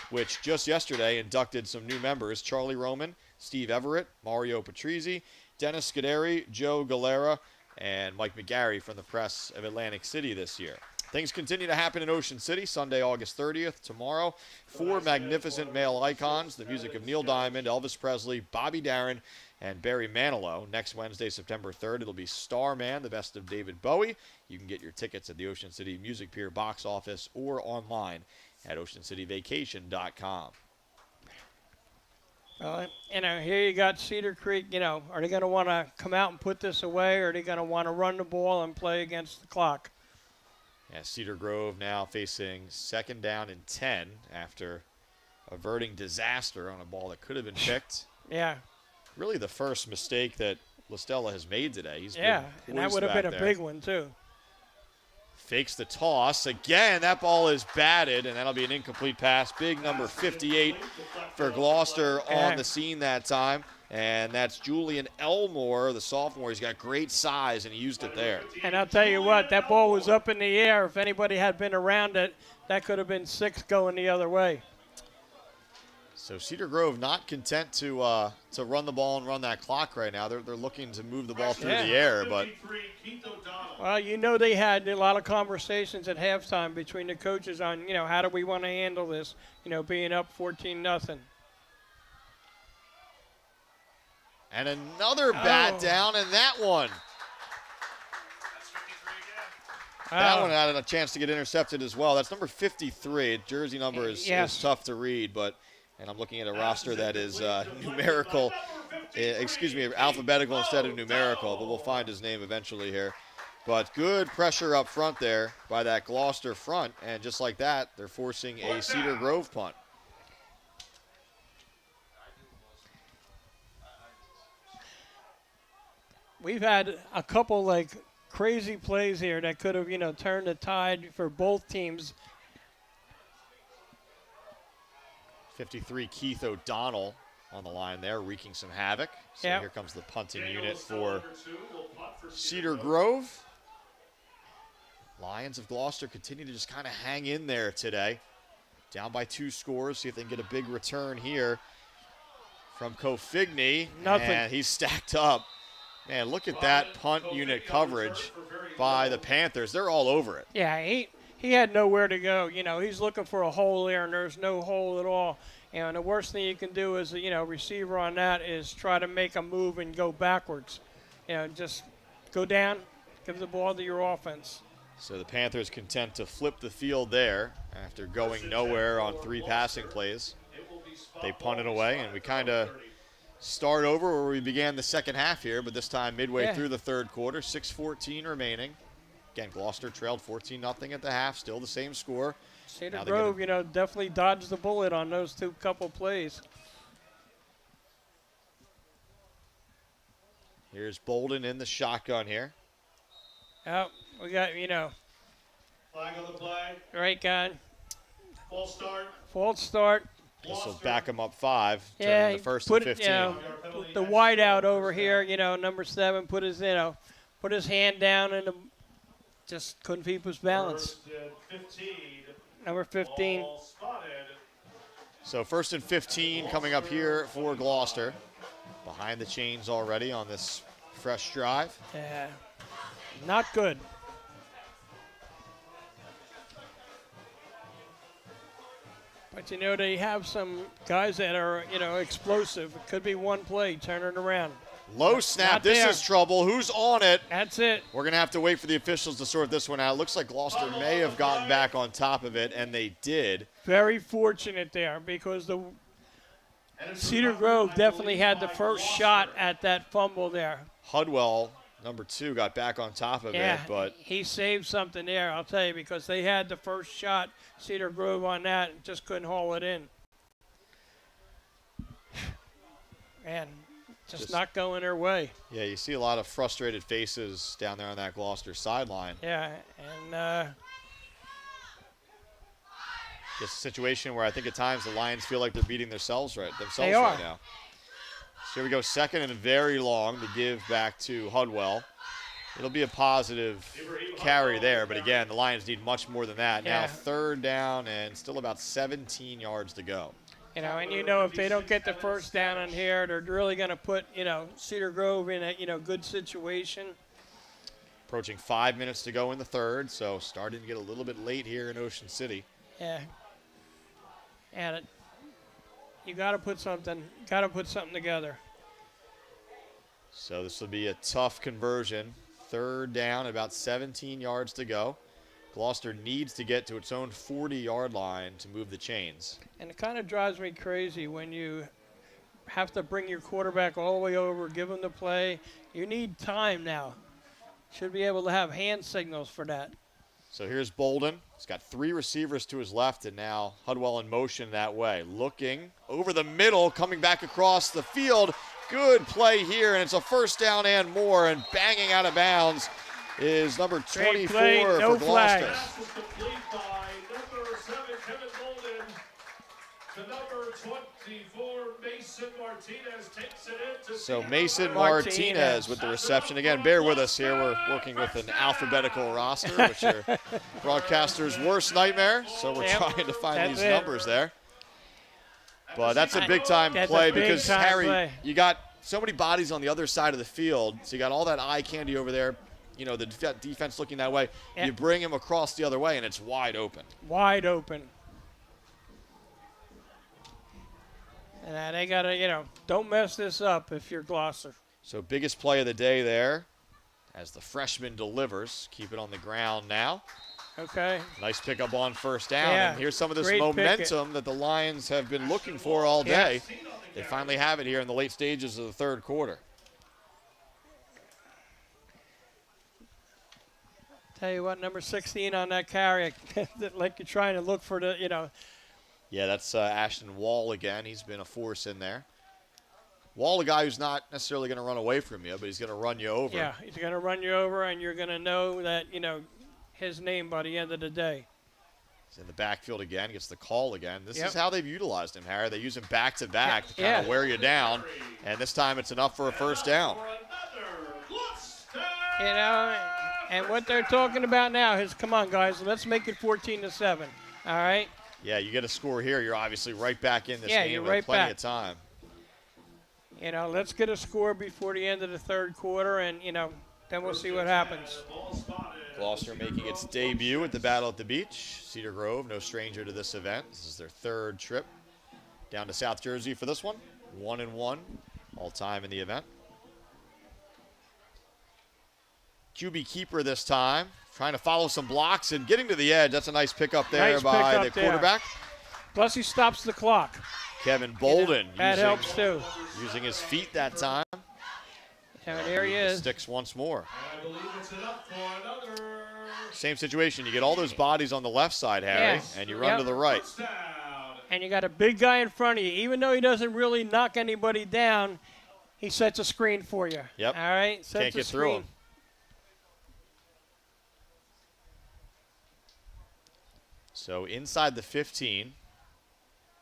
[SPEAKER 1] which just yesterday inducted some new members: Charlie Roman, Steve Everett, Mario Patrizzi, Dennis Scuderi, Joe Galera, and Mike McGarry from the Press of Atlantic City this year. Things continue to happen in Ocean City. Sunday, August 30th, tomorrow. 4 magnificent male icons, the music of Neil Diamond, Elvis Presley, Bobby Darin, and Barry Manilow. Next Wednesday, September 3rd, it'll be Starman, the best of David Bowie. You can get your tickets at the Ocean City Music Pier box office or online at oceancityvacation.com.
[SPEAKER 2] Here you got Cedar Creek. Are they going to want to come out and put this away, or are they going to want to run the ball and play against the clock?
[SPEAKER 1] Yeah, Cedar Grove now facing 2nd down and 10 after averting disaster on a ball that could have been picked.
[SPEAKER 2] Yeah.
[SPEAKER 1] Really the first mistake that LaStella has made today. He's
[SPEAKER 2] and that would have been a big one, too.
[SPEAKER 1] Fakes the toss. Again, that ball is batted, and that'll be an incomplete pass. Big number 58 for Gloucester on the scene that time. And that's Julian Elmore, the sophomore. He's got great size, and he used it there.
[SPEAKER 2] And I'll tell you what, that ball was up in the air. If anybody had been around it, that could have been 6 going the other way.
[SPEAKER 1] So Cedar Grove not content to run the ball and run that clock right now. They're looking to move the ball through the air, but
[SPEAKER 2] well, they had a lot of conversations at halftime between the coaches on how do we want to handle this, being up 14-0.
[SPEAKER 1] And another bat down, and that one. That one had a chance to get intercepted as well. That's number 53. Jersey number is tough to read, and I'm looking at a roster that is alphabetical instead of numerical, but we'll find his name eventually here. But good pressure up front there by that Gloucester front, and just like that, they're forcing a Cedar Grove punt.
[SPEAKER 2] We've had a couple crazy plays here that could have turned the tide for both teams.
[SPEAKER 1] 53 Keith O'Donnell on the line there, wreaking some havoc. So here comes the punting unit for Cedar Grove. Lions of Gloucester continue to just kind of hang in there today. Down by 2 scores. See if they can get a big return here from Cofigny.
[SPEAKER 2] Nothing.
[SPEAKER 1] And he's stacked up. Man, look at that punt unit coverage by the Panthers. They're all over it.
[SPEAKER 2] Yeah, he had nowhere to go. He's looking for a hole there, and there's no hole at all. And the worst thing you can do as a receiver on that is try to make a move and go backwards. Just go down, give the ball to your offense.
[SPEAKER 1] So the Panthers content to flip the field there after going nowhere on 3 passing plays. They punt it away, and we kind of start over where we began the second half here, but this time midway through the third quarter, 6:14 remaining. Again, Gloucester trailed 14-0 at the half, still the same score.
[SPEAKER 2] Cedar Grove, definitely dodged the bullet on those couple plays.
[SPEAKER 1] Here's Bolden in the shotgun here.
[SPEAKER 2] Oh, we got,
[SPEAKER 7] Flag on the play.
[SPEAKER 2] right guy.
[SPEAKER 7] False start.
[SPEAKER 2] False start.
[SPEAKER 1] This will back him up 5,
[SPEAKER 2] Yeah,
[SPEAKER 1] turning
[SPEAKER 2] he
[SPEAKER 1] the first
[SPEAKER 2] put
[SPEAKER 1] and
[SPEAKER 2] it,
[SPEAKER 1] 15.
[SPEAKER 2] Put the wide out over here, number 7, put his hand down and just couldn't keep his balance.
[SPEAKER 7] First and 15.
[SPEAKER 2] Number 15.
[SPEAKER 7] Ball spotted.
[SPEAKER 1] So 1st and 15 coming up here for Gloucester. Behind the chains already on this fresh drive.
[SPEAKER 2] Yeah, not good. But they have some guys that are, explosive. It could be one play, turn it around.
[SPEAKER 1] Low snap.
[SPEAKER 2] Not
[SPEAKER 1] This
[SPEAKER 2] there.
[SPEAKER 1] is trouble. Who's on it?
[SPEAKER 2] That's it.
[SPEAKER 1] We're going to have to wait for the officials to sort this one out. Looks like Gloucester may have gotten back on top of it, and they did.
[SPEAKER 2] Very fortunate there because the Cedar Grove definitely had the first shot at that fumble there.
[SPEAKER 1] Hudwell, number 2, got back on top of it, but
[SPEAKER 2] he saved something there, I'll tell you, because they had the first shot, Cedar Grove, on that, and just couldn't haul it in. Man, just not going their way.
[SPEAKER 1] yeah, you see a lot of frustrated faces down there on that Gloucester sideline.
[SPEAKER 2] Yeah, and
[SPEAKER 1] Just a situation where I think at times the Lions feel like they're beating themselves right
[SPEAKER 2] They are.
[SPEAKER 1] right now. So here we go, 2nd and very long to give back to Hudwell. It'll be a positive carry there, but again, the Lions need much more than that.
[SPEAKER 2] Yeah.
[SPEAKER 1] Now 3rd down and still about 17 yards to go.
[SPEAKER 2] and if they don't get the first down on here, they're really going to put, Cedar Grove in a, good situation.
[SPEAKER 1] Approaching 5 minutes to go in the 3rd, so starting to get a little bit late here in Ocean City.
[SPEAKER 2] Yeah. And you got to put something together.
[SPEAKER 1] So this will be a tough conversion. 3rd down, about 17 yards to go. Gloucester needs to get to its own 40-yard line to move the chains.
[SPEAKER 2] And it kind of drives me crazy when you have to bring your quarterback all the way over, give him the play. You need time now. Should be able to have hand signals for that.
[SPEAKER 1] So here's Bolden. He's got 3 receivers to his left, and now Hudwell in motion that way. Looking over the middle, coming back across the field. Good play here, and it's a 1st down and more, and banging out of bounds is number 24
[SPEAKER 2] play, no
[SPEAKER 1] for Gloucester.
[SPEAKER 2] flags.
[SPEAKER 7] Pass was complete by number 7, Kevin Bolden. To number 24, Mason Martinez takes it into
[SPEAKER 1] So
[SPEAKER 7] Cedar
[SPEAKER 1] Mason
[SPEAKER 7] Grove.
[SPEAKER 1] Martinez with the reception. Again, bear with us here. We're working with an alphabetical roster, which are broadcasters' worst nightmare. So we're
[SPEAKER 2] Yep,
[SPEAKER 1] trying to find
[SPEAKER 2] that's
[SPEAKER 1] these
[SPEAKER 2] it.
[SPEAKER 1] numbers there. But that's a big-time
[SPEAKER 2] That's
[SPEAKER 1] play
[SPEAKER 2] a big
[SPEAKER 1] because,
[SPEAKER 2] time
[SPEAKER 1] Harry,
[SPEAKER 2] play.
[SPEAKER 1] you got so many bodies on the other side of the field. So you got all that eye candy over there, the defense looking that way.
[SPEAKER 2] Yep.
[SPEAKER 1] You bring him across the other way, and it's wide open.
[SPEAKER 2] Wide open. And they got to, don't mess this up if you're Gloucester.
[SPEAKER 1] So biggest play of the day there as the freshman delivers. Keep it on the ground now.
[SPEAKER 2] Okay.
[SPEAKER 1] Nice pickup on 1st down.
[SPEAKER 2] Yeah,
[SPEAKER 1] And here's some of this
[SPEAKER 2] great
[SPEAKER 1] momentum that the Lions have been looking for all
[SPEAKER 2] Yeah.
[SPEAKER 1] day. They finally have it here in the late stages of the 3rd quarter.
[SPEAKER 2] Tell you what, number 16 on that carry, like you're trying to look for the,
[SPEAKER 1] Yeah, that's Ashton Wall again. He's been a force in there. Wall, a guy who's not necessarily going to run away from you, but he's going to run you over.
[SPEAKER 2] Yeah, he's going to run you over, and you're going to know that, his name by the end of the day.
[SPEAKER 1] He's in the backfield again, gets the call again. This
[SPEAKER 2] Yep.
[SPEAKER 1] is how they've utilized him, Harry. They use him back-to-back to kind
[SPEAKER 2] Yeah.
[SPEAKER 1] of wear you down, and this time it's enough for a 1st down.
[SPEAKER 7] For another Gloucester.
[SPEAKER 2] And what they're talking about now is, come on, guys, let's make it 14-7. All right?
[SPEAKER 1] Yeah, you get a score here, you're obviously right back in this
[SPEAKER 2] Yeah,
[SPEAKER 1] game
[SPEAKER 2] you're
[SPEAKER 1] with
[SPEAKER 2] right
[SPEAKER 1] plenty
[SPEAKER 2] back.
[SPEAKER 1] of time.
[SPEAKER 2] Let's get a score before the end of the 3rd quarter, and, then we'll see what happens.
[SPEAKER 7] Ball spotted.
[SPEAKER 1] Gloucester making its debut at the Battle at the Beach. Cedar Grove, no stranger to this event. This is their 3rd trip down to South Jersey for this one. 1-1 all time in the event. QB keeper this time, trying to follow some blocks and getting to the edge. That's a nice pickup there
[SPEAKER 2] Nice
[SPEAKER 1] by
[SPEAKER 2] pickup
[SPEAKER 1] the
[SPEAKER 2] there.
[SPEAKER 1] quarterback.
[SPEAKER 2] Plus, he stops the clock.
[SPEAKER 1] Kevin Bolden
[SPEAKER 2] That helps, too.
[SPEAKER 1] using his feet that time.
[SPEAKER 2] So there he
[SPEAKER 1] The
[SPEAKER 2] is.
[SPEAKER 1] sticks once more.
[SPEAKER 7] I believe it's enough for another
[SPEAKER 1] Same situation. You get all those bodies on the left side, Harry,
[SPEAKER 2] Yes.
[SPEAKER 1] and you run
[SPEAKER 2] Yep.
[SPEAKER 1] to the right.
[SPEAKER 7] touchdown.
[SPEAKER 2] And you got a big guy in front of you. Even though he doesn't really knock anybody down, he sets a screen for you.
[SPEAKER 1] Yep.
[SPEAKER 2] All right? Sets
[SPEAKER 1] Can't
[SPEAKER 2] a
[SPEAKER 1] get through
[SPEAKER 2] screen.
[SPEAKER 1] him. So inside the 15.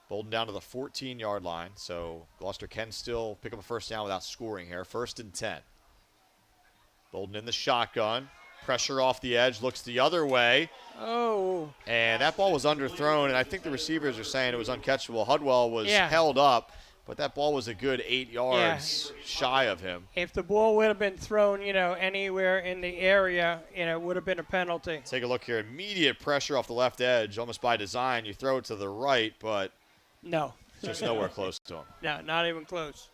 [SPEAKER 1] Bolden down to the 14-yard line. So Gloucester can still pick up a first down without scoring here. 1st and 10. Bolden in the shotgun. Pressure off the edge. Looks the other way.
[SPEAKER 2] Oh.
[SPEAKER 1] And that ball was underthrown, and I think the receivers are saying it was uncatchable. Hudwell was held up, but that ball was a good 8 yards shy of him.
[SPEAKER 2] If the ball would have been thrown, anywhere in the area, it would have been a penalty.
[SPEAKER 1] Take a look here. Immediate pressure off the left edge, almost by design. You throw it to the right, but
[SPEAKER 2] no,
[SPEAKER 1] just nowhere close to him.
[SPEAKER 2] No, not even close.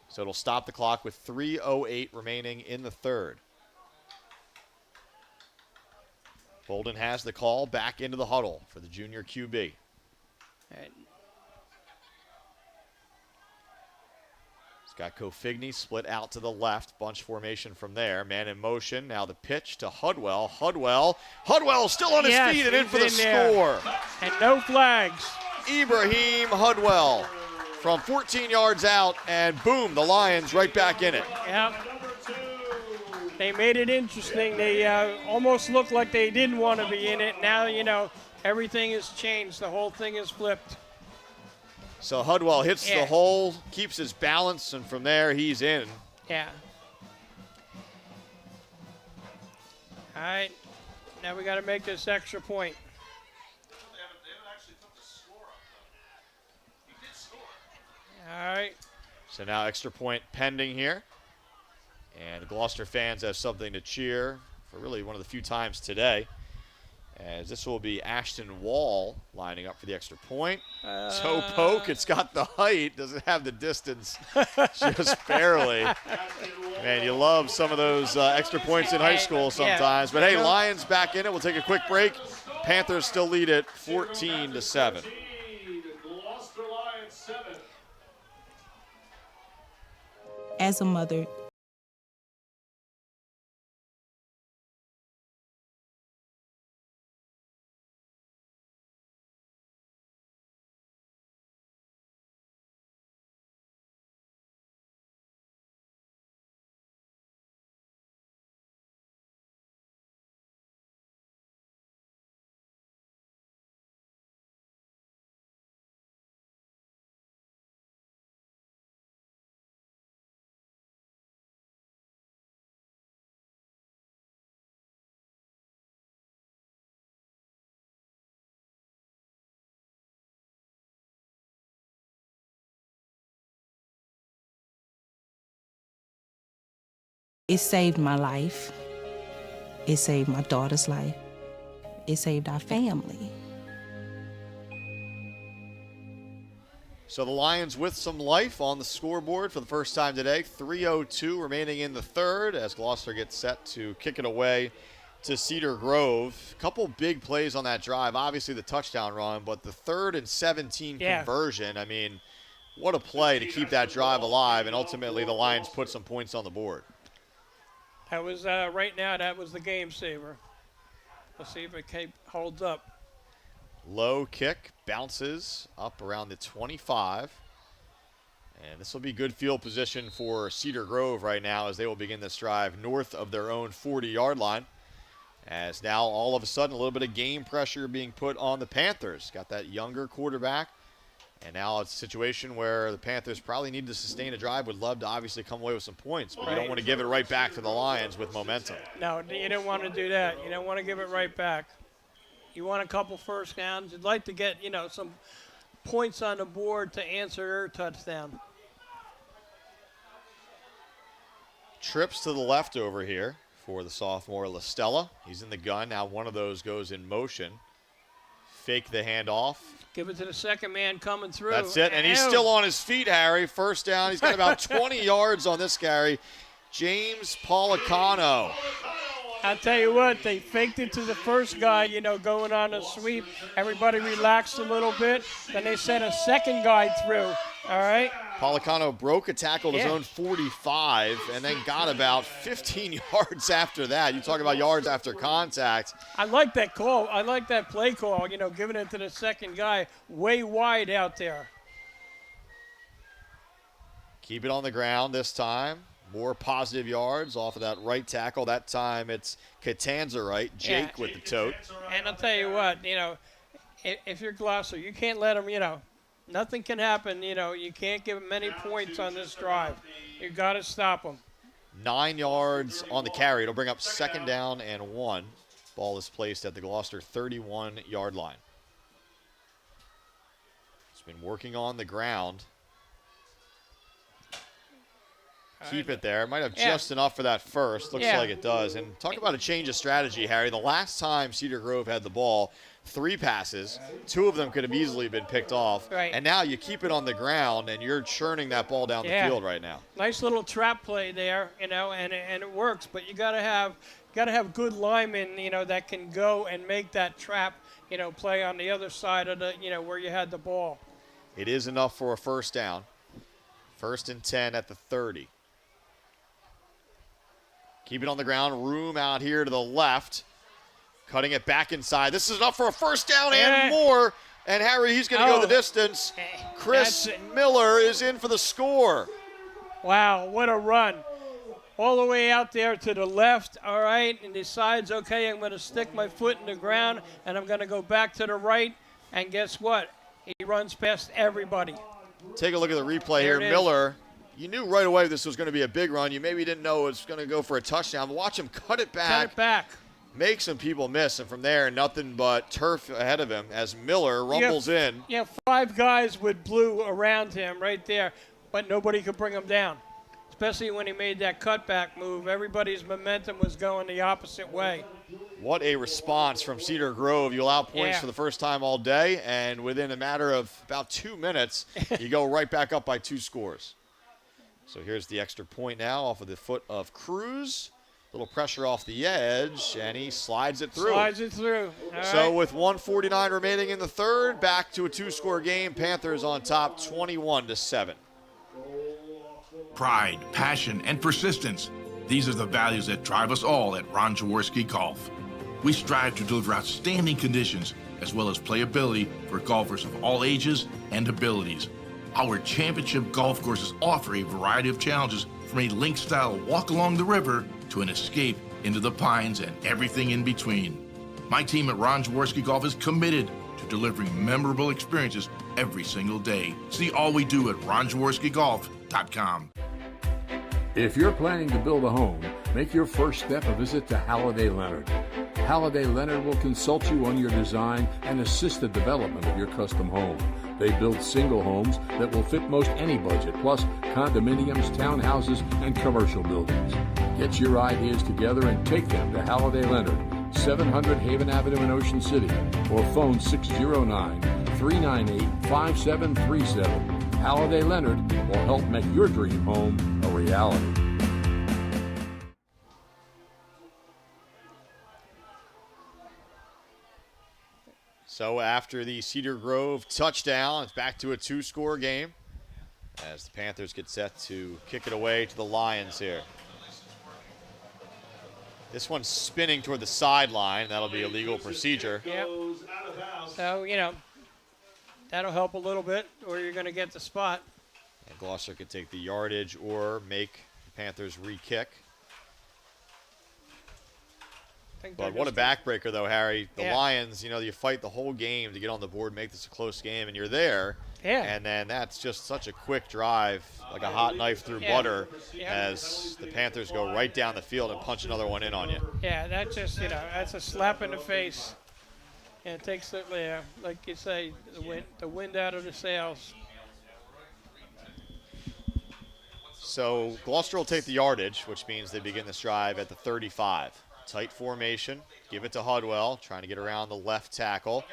[SPEAKER 1] So it'll stop the clock with 3:08 remaining in the third. Bolden has the call back into the huddle for the junior QB.
[SPEAKER 2] And
[SPEAKER 1] he's got Kofigny split out to the left. Bunch formation from there. Man in motion. Now the pitch to Hudwell. Hudwell still on his feet and in for the score.
[SPEAKER 2] And no flags.
[SPEAKER 1] Ibrahim Hudwell from 14 yards out, and boom, the Lions right back in it.
[SPEAKER 2] Yep. They made it interesting. They almost looked like they didn't want to be in it. Now, everything has changed. The whole thing is flipped.
[SPEAKER 1] So Hudwell hits the hole, keeps his balance, and from there he's in.
[SPEAKER 2] Yeah. All right. Now we got to make this extra point.
[SPEAKER 7] They haven't actually put the score up, though. He did score.
[SPEAKER 2] All right.
[SPEAKER 1] So now extra point pending here. And Gloucester fans have something to cheer for really one of the few times today, as this will be Ashton Wall lining up for the extra point. Toe poke, it's got the height, doesn't have the distance, just barely. Man, you love some of those extra points in high school sometimes. But hey, Lions back in it. We'll take a quick break. Panthers still lead it 14-7.
[SPEAKER 7] Gloucester Lions 7.
[SPEAKER 3] As a mother, it saved my life. It saved my daughter's life. It saved our family.
[SPEAKER 1] So the Lions with some life on the scoreboard for the first time today. 3:02 remaining in the third as Gloucester gets set to kick it away to Cedar Grove. A couple big plays on that drive. Obviously the touchdown run, but the 3rd and 17 conversion. I mean, what a play to keep that drive alive, and ultimately the Lions put some points on the board.
[SPEAKER 2] That was, right now, that was the game saver. Let's see if it holds up.
[SPEAKER 1] Low kick, bounces up around the 25. And this will be good field position for Cedar Grove right now as they will begin this drive north of their own 40-yard line. As now all of a sudden a little bit of game pressure being put on the Panthers. Got that younger quarterback. And now it's a situation where the Panthers probably need to sustain a drive, would love to obviously come away with some points, but you don't want to give it right back to the Lions with momentum.
[SPEAKER 2] No, you don't want to do that. You don't want to give it right back. You want a couple first downs. You'd like to get, some points on the board to answer their touchdown.
[SPEAKER 1] Trips to the left over here for the sophomore LaStella. He's in the gun. Now one of those goes in motion. Fake the handoff.
[SPEAKER 2] Give it to the second man coming through.
[SPEAKER 1] That's it, and he's still on his feet, Harry. First down. He's got about 20 yards on this carry. James Policano.
[SPEAKER 2] I'll tell you what, they faked it to the first guy, going on a sweep. Everybody relaxed a little bit. Then they sent a second guy through, all right?
[SPEAKER 1] Policano broke a tackle at his own 45 and then got about 15 yards after that. You talk about yards after contact.
[SPEAKER 2] I like that call. I like that play call, giving it to the second guy way wide out there.
[SPEAKER 1] Keep it on the ground this time. More positive yards off of that right tackle. That time it's Catanza right, Jake with the tote.
[SPEAKER 2] And I'll tell you what, if you're Gloucester, you can't let them, nothing can happen. You can't give them many points on this drive. You got to stop them.
[SPEAKER 1] 9 yards on the carry. It'll bring up 2nd down and 1. Ball is placed at the Gloucester 31-yard line. It's been working on the ground. Keep it there. Might have just enough for that first. Looks like it does. And talk about a change of strategy, Harry. The last time Cedar Grove had the ball, 3 passes. 2 of them could have easily been picked off.
[SPEAKER 2] Right.
[SPEAKER 1] And now you keep it on the ground, and you're churning that ball down the field right now.
[SPEAKER 2] Nice little trap play there, and it works. But you got to have good linemen, that can go and make that trap, play on the other side of the, where you had the ball.
[SPEAKER 1] It is enough for a 1st down. 1st and 10 at the 30. Keep it on the ground. Room out here to the left. Cutting it back inside. This is enough for a 1st down and more. And Harry, he's going to go the distance. Chris Miller is in for the score.
[SPEAKER 2] Wow, what a run. All the way out there to the left, all right, and decides, okay, I'm going to stick my foot in the ground, and I'm going to go back to the right. And guess what? He runs past everybody.
[SPEAKER 1] Take a look at the replay here. Miller, you knew right away this was going to be a big run. You maybe didn't know it was going to go for a touchdown. But watch him cut it back. Make some people miss. And from there, nothing but turf ahead of him as Miller rumbles in.
[SPEAKER 2] Yeah, 5 guys with blue around him right there, but nobody could bring him down, especially when he made that cutback move. Everybody's momentum was going the opposite way.
[SPEAKER 1] What a response from Cedar Grove. You allow points for the first time all day, and within a matter of about 2 minutes, you go right back up by 2 scores. So here's the extra point now off of the foot of Cruz. Little pressure off the edge, and he slides it through.
[SPEAKER 2] So
[SPEAKER 1] with 1:49 remaining in the 3rd, back to a 2-score game. Panthers on top 21-7.
[SPEAKER 8] Pride, passion, and persistence. These are the values that drive us all at Ron Jaworski Golf. We strive to deliver outstanding conditions as well as playability for golfers of all ages and abilities. Our championship golf courses offer a variety of challenges from a link-style walk along the river to an escape into the pines and everything in between. My team at Ron Jaworski Golf is committed to delivering memorable experiences every single day. See all we do at ronjaworskigolf.com.
[SPEAKER 9] If you're planning to build a home, make your first step a visit to Halliday Leonard. Halliday Leonard will consult you on your design and assist the development of your custom home. They build single homes that will fit most any budget, plus condominiums, townhouses, and commercial buildings. Get your ideas together and take them to Halliday Leonard, 700 Haven Avenue in Ocean City, or phone 609-398-5737. Halliday Leonard will help make your dream home a reality.
[SPEAKER 1] So after the Cedar Grove touchdown, it's back to a 2-score game as the Panthers get set to kick it away to the Lions here. This one's spinning toward the sideline. That'll be a legal procedure.
[SPEAKER 2] Yep. So, that'll help a little bit, or you're going to get the spot.
[SPEAKER 1] And Gloucester could take the yardage or make the Panthers re-kick. But what a backbreaker, though, Harry. The Lions, you fight the whole game to get on the board, make this a close game, and you're there.
[SPEAKER 2] Yeah.
[SPEAKER 1] And then that's just such a quick drive, like a hot knife through butter, as the Panthers go right down the field and punch another one in on you.
[SPEAKER 2] Yeah, that just, that's a slap in the face. And it takes, like you say, the wind out of the sails.
[SPEAKER 1] So Gloucester will take the yardage, which means they begin this drive at the 35. Tight formation, give it to Hudwell, trying to get around the left tackle.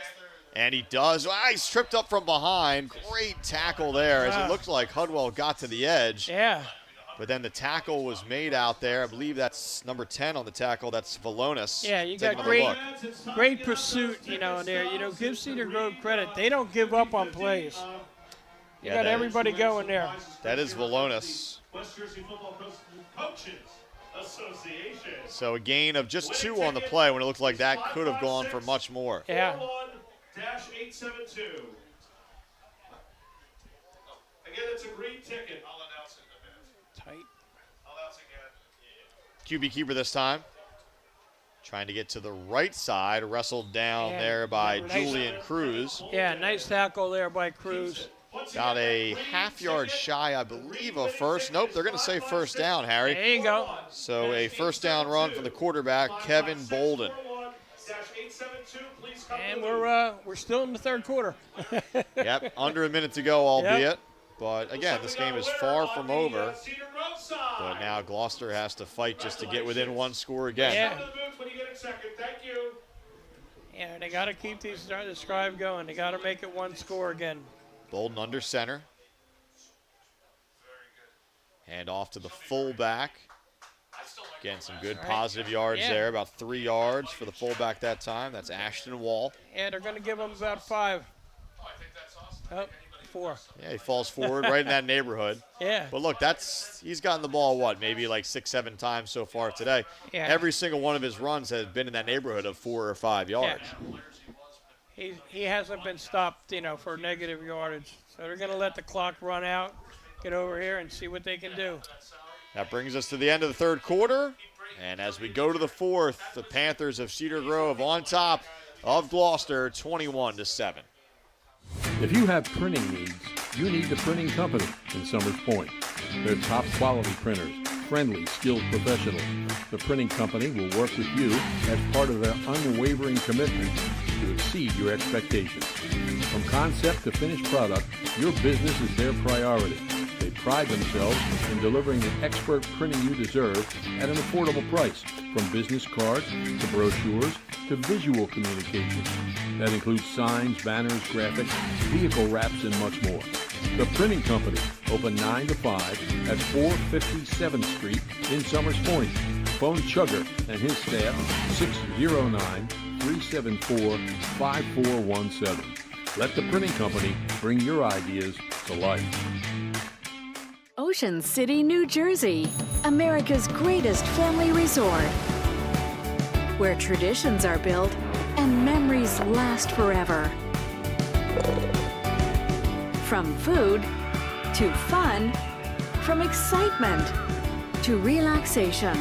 [SPEAKER 1] And he does. He's tripped up from behind. Great tackle there, as it looked like Hudwell got to the edge.
[SPEAKER 2] Yeah.
[SPEAKER 1] But then the tackle was made out there. I believe that's number 10 on the tackle. That's Valonis.
[SPEAKER 2] Yeah, you got great pursuit, there. Give Cedar Grove credit. They don't give up on plays. You got everybody going there.
[SPEAKER 1] That is Valonis.
[SPEAKER 7] West Jersey Football Coaches Association.
[SPEAKER 1] So a gain of just 2 on the play when it looked like that could have gone for much more.
[SPEAKER 2] Yeah.
[SPEAKER 7] 41-872. Again, it's a green ticket. I'll announce it in a minute.
[SPEAKER 2] Tight.
[SPEAKER 7] I'll
[SPEAKER 1] QB keeper this time. Trying to get to the right side, wrestled down there by Julian Cruz.
[SPEAKER 2] Yeah, nice tackle there by Cruz.
[SPEAKER 1] About a half-yard shy, I believe, of first. Nope, they're going to say first down, Harry.
[SPEAKER 2] There you go.
[SPEAKER 1] So a first down run from the quarterback, Kevin Bolden.
[SPEAKER 2] And we're still in the third quarter.
[SPEAKER 1] Yep, under a minute to go, albeit. Yep. But again, this game is far from over. But now Gloucester has to fight just to get within one score again.
[SPEAKER 2] Yeah, they got to keep this drive going. They got to make it one score again.
[SPEAKER 1] Bolden under center. Hand off to the fullback. Getting some good positive yards there, about 3 yards for the fullback that time. That's Ashton Wall.
[SPEAKER 2] Yeah, they're going to give him about 5. Oh, I think that's awesome. 4.
[SPEAKER 1] Yeah, he falls forward right in that neighborhood.
[SPEAKER 2] Yeah.
[SPEAKER 1] But look, he's gotten the ball, maybe like 6-7 times so far today.
[SPEAKER 2] Yeah.
[SPEAKER 1] Every single one of his runs has been in that neighborhood of 4 or 5 yards.
[SPEAKER 2] Yeah. He hasn't been stopped, for negative yardage. So they're going to let the clock run out, get over here, and see what they can do.
[SPEAKER 1] That brings us to the end of the third quarter. And as we go to the fourth, the Panthers of Cedar Grove on top of Gloucester, 21-7.
[SPEAKER 9] If you have printing needs, you need the printing company in Summers Point. They're top quality printers, friendly, skilled professionals. The printing company will work with you as part of their unwavering commitment to exceed your expectations. From concept to finished product, your business is their priority. They pride themselves in delivering the expert printing you deserve at an affordable price, from business cards to brochures to visual communications. That includes signs, banners, graphics, vehicle wraps, and much more. The Printing Company, open 9 to 5 at 457th Street in Summers Point. Phone Chugger and his staff, 609-374-5417. Let the Printing Company bring your ideas to life.
[SPEAKER 10] Ocean City, New Jersey, America's greatest family resort, where traditions are built and memories last forever. From food to fun, from excitement to relaxation,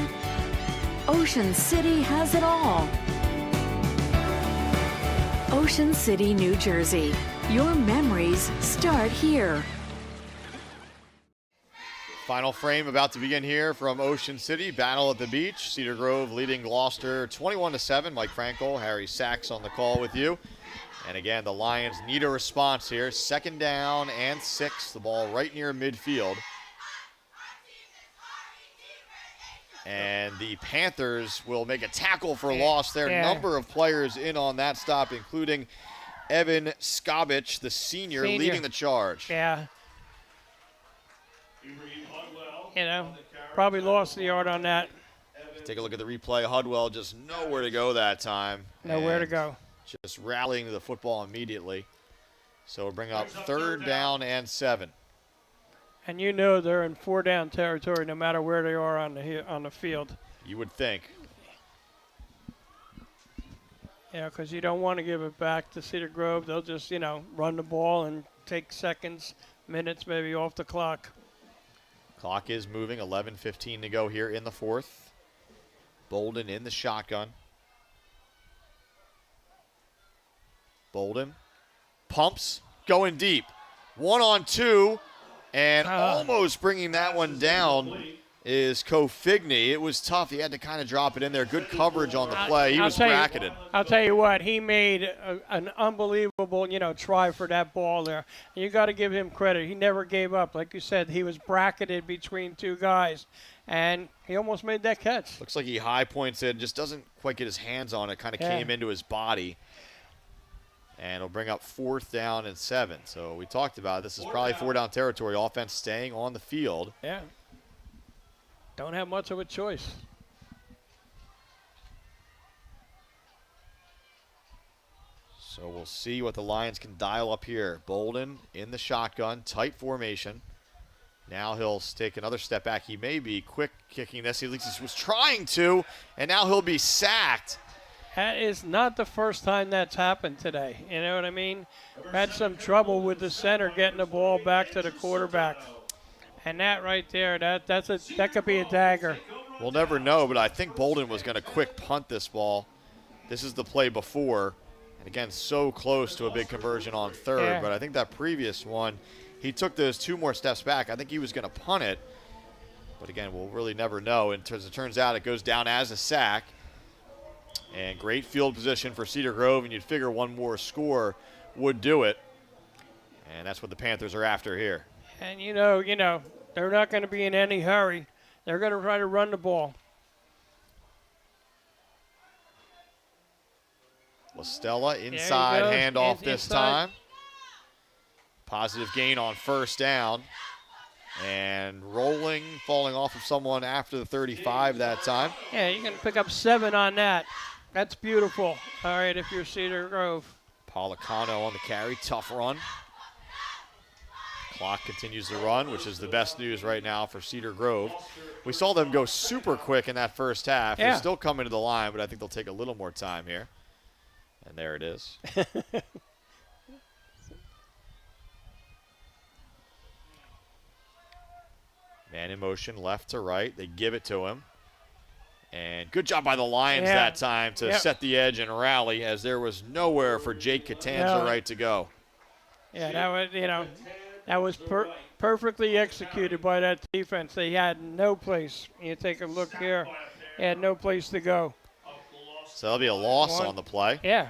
[SPEAKER 10] Ocean City has it all. Ocean City, New Jersey. Your memories start here.
[SPEAKER 1] Final frame about to begin here from Ocean City. Battle at the beach. Cedar Grove leading Gloucester 21-7. Mike Frankel, Harry Sachs on the call with you. And again, the Lions need a response here. 2nd down and 6. The ball right near midfield. And the Panthers will make a tackle for loss there. Number of players in on that stop, including Evan Skobich, the senior, leading the charge.
[SPEAKER 2] Yeah. Probably lost the yard on that.
[SPEAKER 1] Take a look at the replay. Hudwell just nowhere to go that time.
[SPEAKER 2] Nowhere to go.
[SPEAKER 1] Just rallying to the football immediately. So we'll bring up 3rd down and 7.
[SPEAKER 2] And they're in 4-down territory no matter where they are on the field.
[SPEAKER 1] You would think.
[SPEAKER 2] Yeah, because you don't want to give it back to Cedar Grove. They'll just, run the ball and take seconds, minutes maybe off the clock.
[SPEAKER 1] Clock is moving, 11:15 to go here in the fourth. Bolden in the shotgun. Bolden pumps, going deep. 1-on-2, and almost bringing that one down is Kofigny. It was tough. He had to kind of drop it in there. Good coverage on the play. He was bracketed.
[SPEAKER 2] I'll tell you what, he made an unbelievable, try for that ball there. And you got to give him credit. He never gave up. Like you said, he was bracketed between 2 guys, and he almost made that catch.
[SPEAKER 1] Looks like he high points it, just doesn't quite get his hands on it. Kind of came into his body. And it'll bring up 4th down and 7. So we talked about it. This is probably 4-down territory. Offense staying on the field.
[SPEAKER 2] Yeah. Don't have much of a choice.
[SPEAKER 1] So we'll see what the Lions can dial up here. Bolden in the shotgun, tight formation. Now he'll take another step back. He may be quick kicking this. He at least was trying to, and now he'll be sacked.
[SPEAKER 2] That is not the first time that's happened today. You know what I mean? Had some trouble with the center getting the ball back to the quarterback. And that right there, that could be a dagger.
[SPEAKER 1] We'll never know, but I think Bolden was going to quick punt this ball. This is the play before. And again, so close to a big conversion on third.
[SPEAKER 2] Yeah.
[SPEAKER 1] But I think that previous one, he took those 2 more steps back. I think he was going to punt it. But again, we'll really never know. And as it turns out, it goes down as a sack. And great field position for Cedar Grove, and you'd figure one more score would do it. And that's what the Panthers are after here.
[SPEAKER 2] And you know, they're not going to be in any hurry. They're going to try to run the ball.
[SPEAKER 1] LaStella inside handoff this
[SPEAKER 2] inside.
[SPEAKER 1] time. Positive gain on first down. And rolling, falling off of someone after the 35 that time.
[SPEAKER 2] Yeah, you're going to pick up 7 on that. That's beautiful. All right, if you're Cedar Grove.
[SPEAKER 1] Policano on the carry, tough run. Clock continues to run, which is the best news right now for Cedar Grove. We saw them go super quick in that first half.
[SPEAKER 2] Yeah.
[SPEAKER 1] They're still coming to the line, but I think they'll take a little more time here. And there it is. Man in motion, left to right. They give it to him. And good job by the Lions that time to set the edge and rally, as there was nowhere for Jake Catanza right to go.
[SPEAKER 2] Yeah, that was perfectly executed by that defense. They had no place. You take a look here. They had no place to go.
[SPEAKER 1] So that'll be a loss on the play.
[SPEAKER 2] Yeah.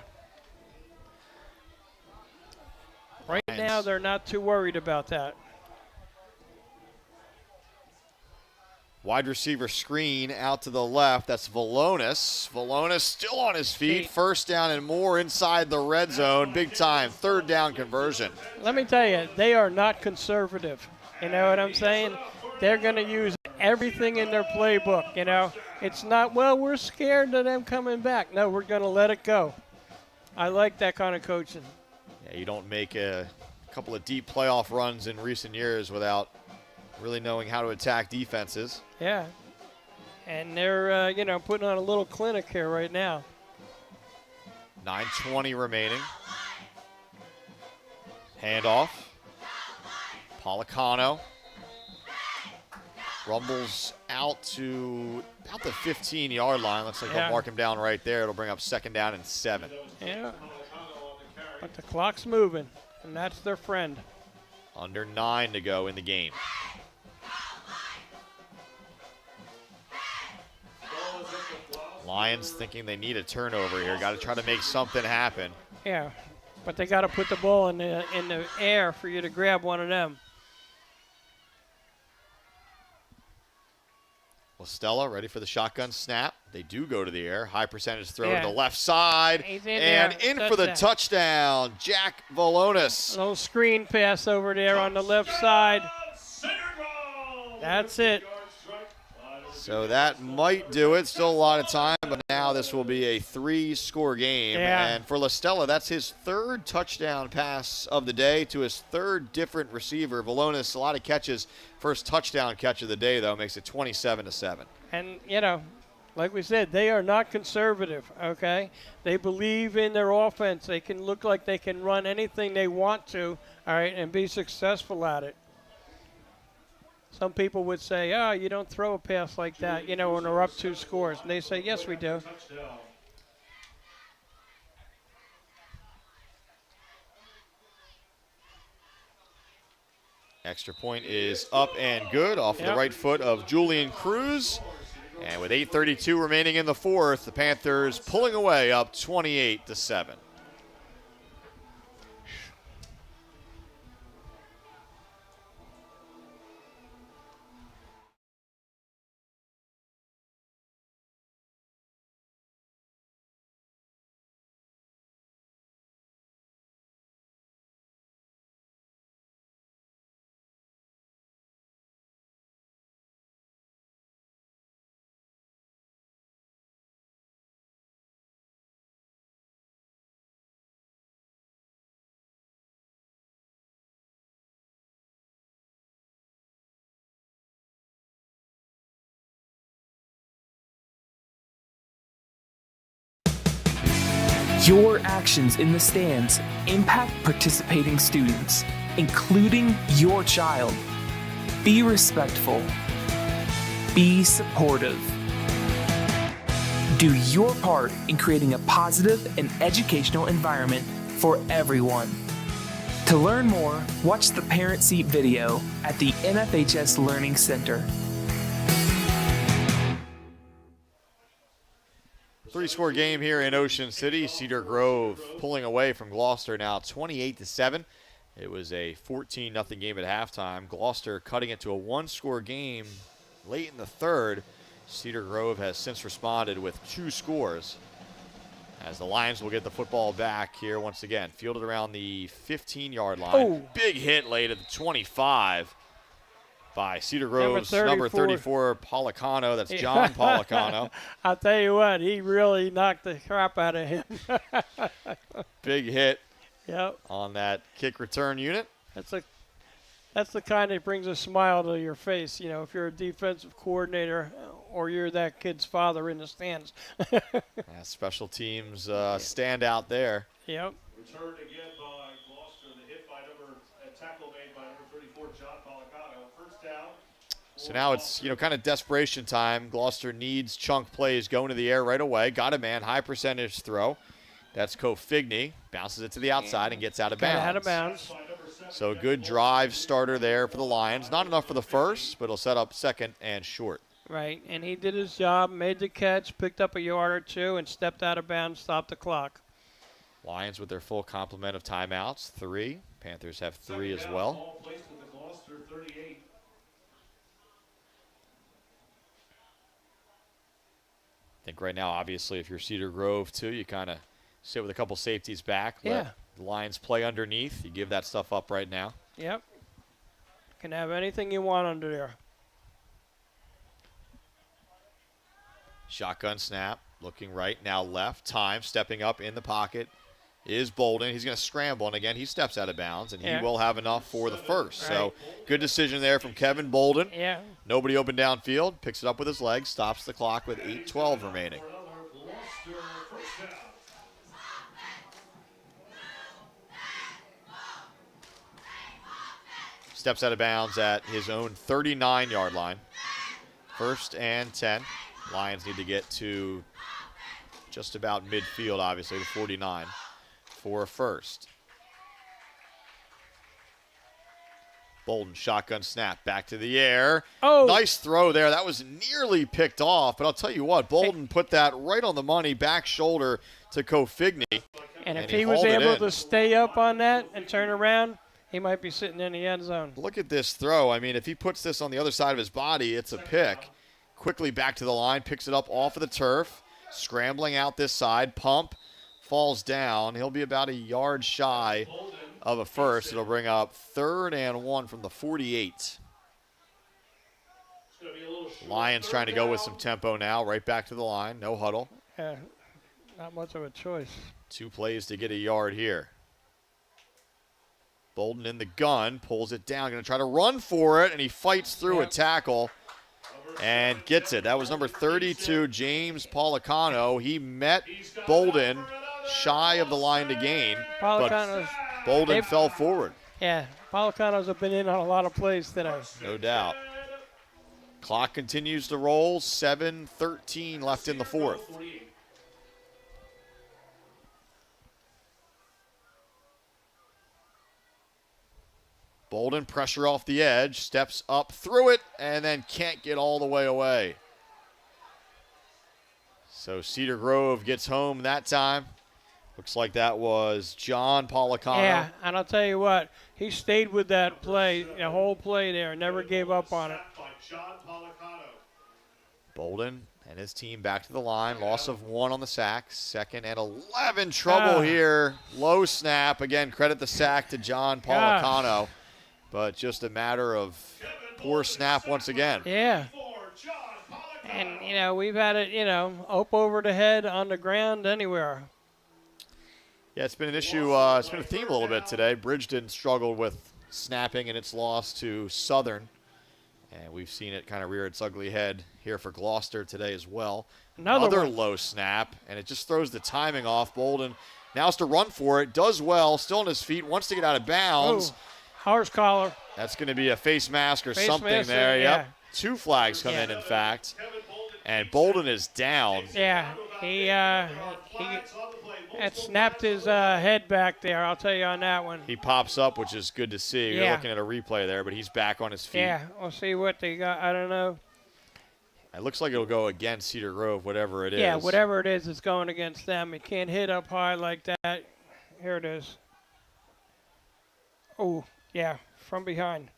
[SPEAKER 2] Right now, they're not too worried about that.
[SPEAKER 1] Wide receiver screen out to the left. That's Valonis. Valonis still on his feet. First down and more inside the red zone. Big time. Third down conversion.
[SPEAKER 2] Let me tell you, they are not conservative. You know what I'm saying? They're going to use everything in their playbook, It's not, well, we're scared of them coming back. No, we're going to let it go. I like that kind of coaching.
[SPEAKER 1] Yeah, you don't make a couple of deep playoff runs in recent years without really knowing how to attack defenses.
[SPEAKER 2] Yeah. And they're, putting on a little clinic here right now.
[SPEAKER 1] 9:20 remaining. Handoff. Policano. Rumbles out to about the 15-yard line. Looks like they'll mark him down right there. It'll bring up 2nd down and 7.
[SPEAKER 2] Yeah. But the clock's moving, and that's their friend.
[SPEAKER 1] Under 9 to go in the game. Lions thinking they need a turnover here. Got to try to make something happen.
[SPEAKER 2] Yeah, but they got to put the ball in the air for you to grab one of them.
[SPEAKER 1] LaStella ready for the shotgun snap. They do go to the air. High percentage throw to the left side. And in for the touchdown, Jack Valonis.
[SPEAKER 2] A little screen pass over there on the left side. That's it.
[SPEAKER 1] So that might do it. Still a lot of time, but now this will be a 3-score game.
[SPEAKER 2] Yeah.
[SPEAKER 1] And for LaStella, that's his 3rd touchdown pass of the day to his 3rd different receiver. Valonis, a lot of catches. First touchdown catch of the day, though, makes it 27-7.
[SPEAKER 2] And, like we said, they are not conservative, okay? They believe in their offense. They can look like they can run anything they want to, all right, and be successful at it. Some people would say, oh, you don't throw a pass like that, when they're up 2 scores. And they say, yes, we do.
[SPEAKER 1] Extra point is up and good off of the right foot of Julian Cruz. And with 8:32 remaining in the 4th, the Panthers pulling away up 28-7.
[SPEAKER 11] Your actions in the stands impact participating students, including your child. Be respectful. Be supportive. Do your part in creating a positive and educational environment for everyone. To learn more, watch the Parent Seat video at the NFHS Learning Center.
[SPEAKER 1] Three-score game here in Ocean City. Cedar Grove pulling away from Gloucester now 28-7. It was a 14-0 game at halftime. Gloucester cutting it to a one-score game late in the third. Cedar Grove has since responded with 2 scores. As the Lions will get the football back here once again. Fielded around the 15-yard line.
[SPEAKER 2] Oh.
[SPEAKER 1] Big hit late at the 25 by Cedar Grove's number 34, Policano. That's John Policano.
[SPEAKER 2] I'll tell you what, he really knocked the crap out of him.
[SPEAKER 1] Big hit
[SPEAKER 2] Yep.
[SPEAKER 1] on that kick return unit.
[SPEAKER 2] That's the kind that brings a smile to your face, you know, if you're a defensive coordinator or you're that kid's father in the stands.
[SPEAKER 1] Special teams stand out there.
[SPEAKER 2] Yep.
[SPEAKER 7] Returned again by Gloucester. The hit by a tackle made by number 34, John Policano. First down.
[SPEAKER 1] So now it's, kind of desperation time. Gloucester needs chunk plays going to the air right away. Got a man, high percentage throw. That's Cofigny. Bounces it to the outside and gets out of bounds.
[SPEAKER 2] Out of bounds.
[SPEAKER 1] So good drive starter there for the Lions. Not enough for the first, but it'll set up second and short.
[SPEAKER 2] Right, and he did his job, made the catch, picked up a yard or two, and stepped out of bounds, stopped the clock.
[SPEAKER 1] Lions with their full complement of timeouts, 3. Panthers have 3 as well.
[SPEAKER 7] Ball placed with the Gloucester 38.
[SPEAKER 1] I think right now, obviously, if you're Cedar Grove, too, you kind of sit with a couple safeties back. Let the Lions play underneath. You give that stuff up right now.
[SPEAKER 2] Yep. Can have anything you want under there.
[SPEAKER 1] Shotgun snap, looking right, now left. Time, stepping up in the pocket is Bolden. He's going to scramble, and again, he steps out of bounds, and he will have enough for the first.
[SPEAKER 2] Right.
[SPEAKER 1] So good decision there from Kevin Bolden.
[SPEAKER 2] Yeah.
[SPEAKER 1] Nobody open downfield, picks it up with his legs, stops the clock with 8:12 remaining. Steps out of bounds at his own 39-yard line. 1st and 10. Lions need to get to just about midfield, obviously, to 49 for a first. Bolden, shotgun snap, back to the air.
[SPEAKER 2] Oh.
[SPEAKER 1] Nice throw there. That was nearly picked off, but I'll tell you what, Bolden put that right on the money, back shoulder to Cofigny.
[SPEAKER 2] And if he was able to stay up on that and turn around, he might be sitting in the end zone.
[SPEAKER 1] Look at this throw. I mean, if he puts this on the other side of his body, it's a pick. Quickly back to the line, picks it up off of the turf, scrambling out this side, pump, falls down. He'll be about a yard shy of a first. It'll bring up 3rd and 1 from the 48. Lions trying to go with some tempo now, right back to the line, no huddle.
[SPEAKER 2] Yeah, not much of a choice.
[SPEAKER 1] 2 plays to get a yard here. Bolden in the gun, pulls it down, going to try to run for it, and he fights through a tackle and gets it. That was number 32, James Policano. He met Bolden shy of the line to gain, but Bolden fell forward.
[SPEAKER 2] Yeah, Policanos have been in on a lot of plays today.
[SPEAKER 1] No doubt. Clock continues to roll, 7:13 left in the 4th. Bolden, pressure off the edge, steps up through it, and then can't get all the way away. So Cedar Grove gets home that time. Looks like that was John Policano.
[SPEAKER 2] Yeah, and I'll tell you what, he stayed with that play, the whole play there, never gave up on it.
[SPEAKER 1] Bolden and his team back to the line. Loss of 1 on the sack. 2nd and 11. Trouble here. Low snap. Again, credit the sack to John Policano. But just a matter of poor snap once again.
[SPEAKER 2] Yeah. And, we've had it, up over the head, on the ground, anywhere.
[SPEAKER 1] Yeah, it's been an issue. It's been a theme a little bit today. Bridgeton struggled with snapping in its loss to Southern. And we've seen it kind of rear its ugly head here for Gloucester today as well. Another low snap, and it just throws the timing off. Bolden now has to run for it. Does well, still on his feet, wants to get out of bounds.
[SPEAKER 2] Horse collar.
[SPEAKER 1] That's going to be a face mask or
[SPEAKER 2] Face
[SPEAKER 1] something
[SPEAKER 2] mask,
[SPEAKER 1] there.
[SPEAKER 2] yeah.
[SPEAKER 1] Yep. 2 flags come in fact. And Bolden is down.
[SPEAKER 2] Yeah, he had snapped his head back there. I'll tell you on that one.
[SPEAKER 1] He pops up, which is good to see. You're
[SPEAKER 2] Yeah.
[SPEAKER 1] looking at a replay there, but he's back on his feet.
[SPEAKER 2] Yeah, we'll see what they got. I don't know.
[SPEAKER 1] It looks like it'll go against Cedar Grove, whatever it is.
[SPEAKER 2] Yeah, whatever it is, it's going against them. It can't hit up high like that. Here it is. Oh, yeah, from behind.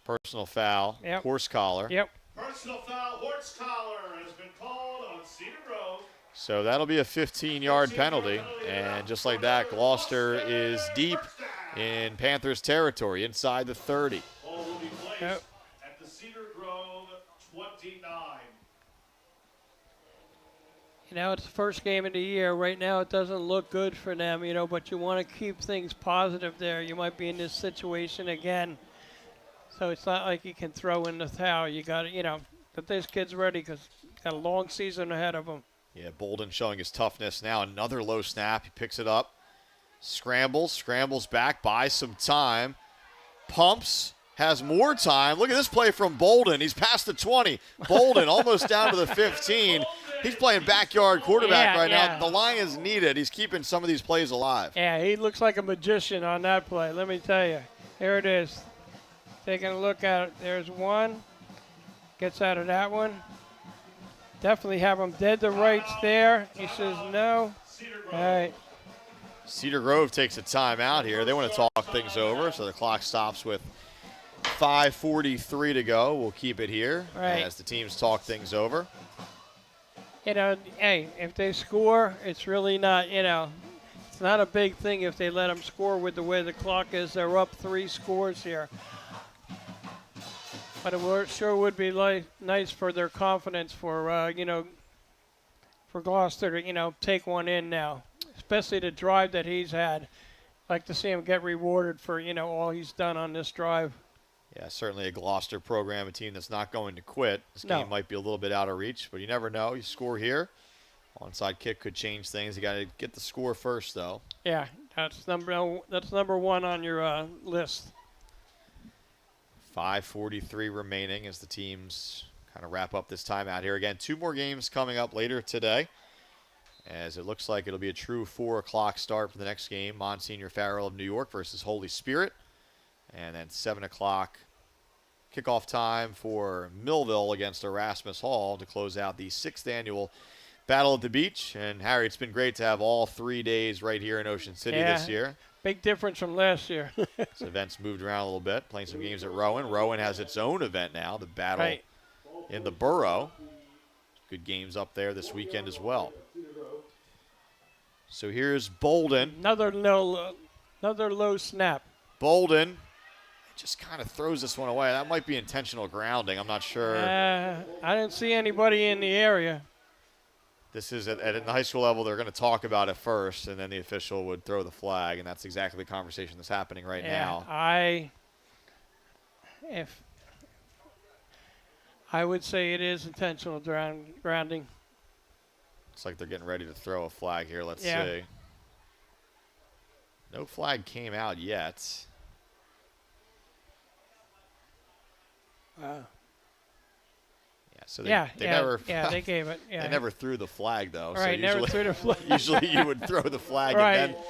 [SPEAKER 1] Personal foul,
[SPEAKER 2] Yep.
[SPEAKER 1] horse collar.
[SPEAKER 2] Yep.
[SPEAKER 7] Personal foul, horse collar has been called on Cedar Grove.
[SPEAKER 1] So that'll be a 15-yard penalty. And just like that, Gloucester is deep in Panthers territory, inside the 30.
[SPEAKER 7] Ball will be placed
[SPEAKER 2] Yep.
[SPEAKER 7] at the Cedar Grove 29.
[SPEAKER 2] You know, it's the first game of the year. Right now, it doesn't look good for them, you know, but you want to keep things positive there. You might be in this situation again. So it's not like you can throw in the towel. You got to, you know, get this kid's ready because he's got a long season ahead of him.
[SPEAKER 1] Yeah, Bolden showing his toughness now. Another low snap. He picks it up. Scrambles back, buys some time. Pumps, has more time. Look at this play from Bolden. He's past the 20. Bolden almost down to the 15. He's playing backyard quarterback right now. The Lions need it. He's keeping some of these plays alive.
[SPEAKER 2] Yeah, he looks like a magician on that play, let me tell you. Here it is. Taking a look at it. There's one. Gets out of that one. Definitely have him dead to rights there. He says no. All right.
[SPEAKER 1] Cedar Grove takes a timeout here. They want to talk things over, so the clock stops with 5:43 to go. We'll keep it here as the teams talk things over.
[SPEAKER 2] You know, hey, if they score, it's really not, you know, it's not a big thing if they let them score with the way the clock is. They're up 3 scores here. But it sure would be nice for their confidence for, you know, for Gloucester to, you know, take one in now, especially the drive that he's had. Like to see him get rewarded for, you know, all he's done on this drive.
[SPEAKER 1] Yeah, certainly a Gloucester program, a team that's not going to quit. This game might be a little bit out of reach, but you never know. You score here. Onside kick could change things. You got to get the score first, though.
[SPEAKER 2] Yeah, that's number 1 on your list.
[SPEAKER 1] 5:43 remaining as the teams kind of wrap up this timeout here. Again, 2 more games coming up later today, as it looks like it'll be a true 4 o'clock start for the next game. Monsignor Farrell of New York versus Holy Spirit. And then 7 o'clock kickoff time for Millville against Erasmus Hall to close out the 6th annual Battle at the Beach. And Harry, it's been great to have all 3 days right here in Ocean City this year.
[SPEAKER 2] Big difference from last year.
[SPEAKER 1] This event's moved around a little bit, playing some games at Rowan. Rowan has its own event now, the Battle in the Borough. Good games up there this weekend as well. So here's Bolden.
[SPEAKER 2] Another low snap.
[SPEAKER 1] Bolden just kind of throws this one away. That might be intentional grounding. I'm not sure.
[SPEAKER 2] I didn't see anybody in the area.
[SPEAKER 1] This is at the high school level. They're going to talk about it first, and then the official would throw the flag, and that's exactly the conversation that's happening right now.
[SPEAKER 2] I would say it is intentional grounding.
[SPEAKER 1] Looks like they're getting ready to throw a flag here. Let's see. No flag came out yet.
[SPEAKER 2] Wow.
[SPEAKER 1] Yeah, so they
[SPEAKER 2] gave it. Yeah.
[SPEAKER 1] They never threw the flag, though.
[SPEAKER 2] Right,
[SPEAKER 1] so
[SPEAKER 2] never threw the flag.
[SPEAKER 1] Usually you would throw the flag and then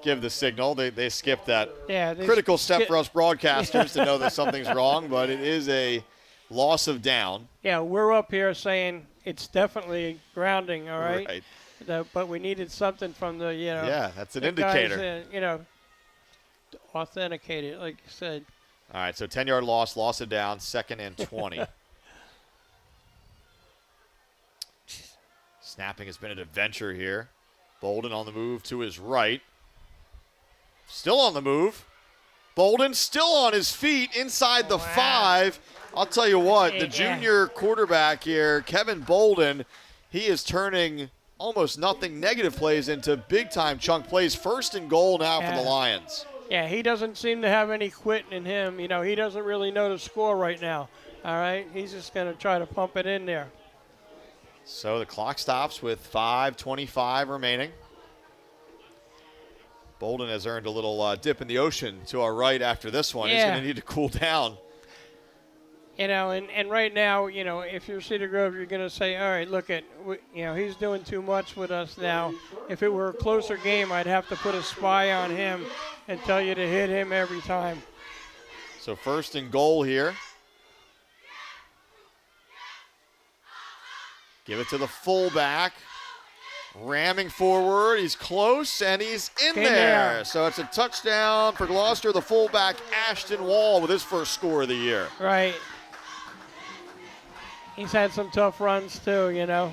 [SPEAKER 1] give the signal. They skipped that critical step for us broadcasters to know that something's wrong, but it is a loss of down.
[SPEAKER 2] Yeah, we're up here saying it's definitely grounding, all right?
[SPEAKER 1] Right.
[SPEAKER 2] But we needed something from the, you know.
[SPEAKER 1] Yeah, that's an indicator.
[SPEAKER 2] Guys, you know, to authenticate it, like you said.
[SPEAKER 1] All right, so 10-yard loss of down, 2nd and 20. Snapping has been an adventure here. Bolden on the move to his right. Still on the move. Bolden still on his feet inside the 5. I'll tell you what, the junior quarterback here, Kevin Bolden, he is turning almost nothing negative plays into big-time chunk plays. 1st and goal now for the Lions.
[SPEAKER 2] Yeah, he doesn't seem to have any quitting in him. You know, he doesn't really know the score right now. All right, he's just going to try to pump it in there.
[SPEAKER 1] So the clock stops with 5:25 remaining. Bolden has earned a little dip in the ocean to our right after this one. He's
[SPEAKER 2] Yeah.
[SPEAKER 1] going to need to cool down.
[SPEAKER 2] You know, and right now, you know, if you're Cedar Grove, you're going to say, all right, look at, you know, he's doing too much with us now. If it were a closer game, I'd have to put a spy on him and tell you to hit him every time.
[SPEAKER 1] So first and goal here. Give it to the fullback. Ramming forward. He's close, and he's in there. So it's a touchdown for Gloucester. The fullback, Ashton Wall, with his first score of the year.
[SPEAKER 2] Right. He's had some tough runs, too, you know.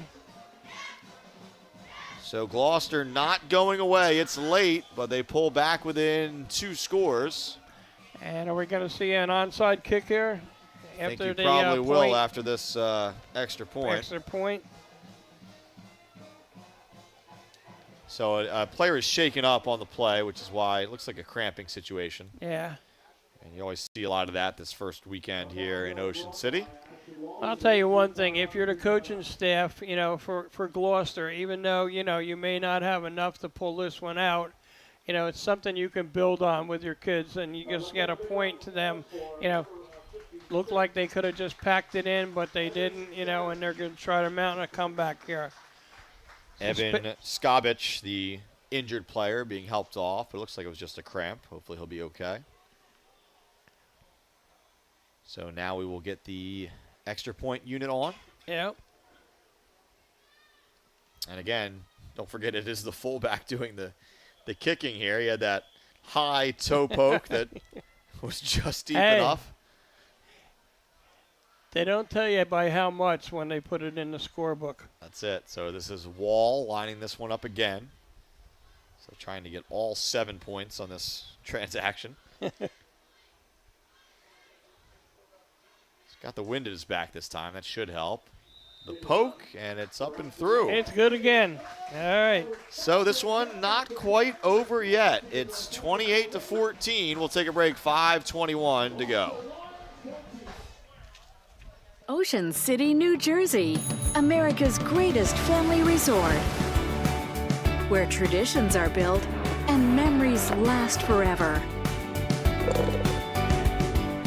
[SPEAKER 1] So Gloucester not going away. It's late, but they pull back within 2 scores.
[SPEAKER 2] And are we going to see an onside kick here?
[SPEAKER 1] I think you probably will after this extra point.
[SPEAKER 2] Extra point.
[SPEAKER 1] So a player is shaken up on the play, which is why it looks like a cramping situation.
[SPEAKER 2] Yeah.
[SPEAKER 1] And you always see a lot of that this first weekend here in Ocean City.
[SPEAKER 2] I'll tell you one thing. If you're the coaching staff, you know, for Gloucester, even though, you know, you may not have enough to pull this one out, you know, it's something you can build on with your kids, and you just got to point to them, you know, looked like they could have just packed it in, but they didn't, you know, and they're going to try to mount a comeback here.
[SPEAKER 1] Evan Skobich, the injured player, being helped off. It looks like it was just a cramp. Hopefully he'll be okay. So now we will get the extra point unit on.
[SPEAKER 2] Yep.
[SPEAKER 1] And again, don't forget it is the fullback doing the kicking here. He had that high toe poke that was just deep enough.
[SPEAKER 2] They don't tell you by how much when they put it in the scorebook.
[SPEAKER 1] That's it. So this is Wall lining this one up again. So trying to get all 7 points on this transaction. He's got the wind at his back this time. That should help. The poke, and it's up and through.
[SPEAKER 2] It's good again. All right.
[SPEAKER 1] So this one not quite over yet. It's 28-14. We'll take a break. 5:21 to go.
[SPEAKER 10] Ocean City, New Jersey, America's greatest family resort, where traditions are built and memories last forever.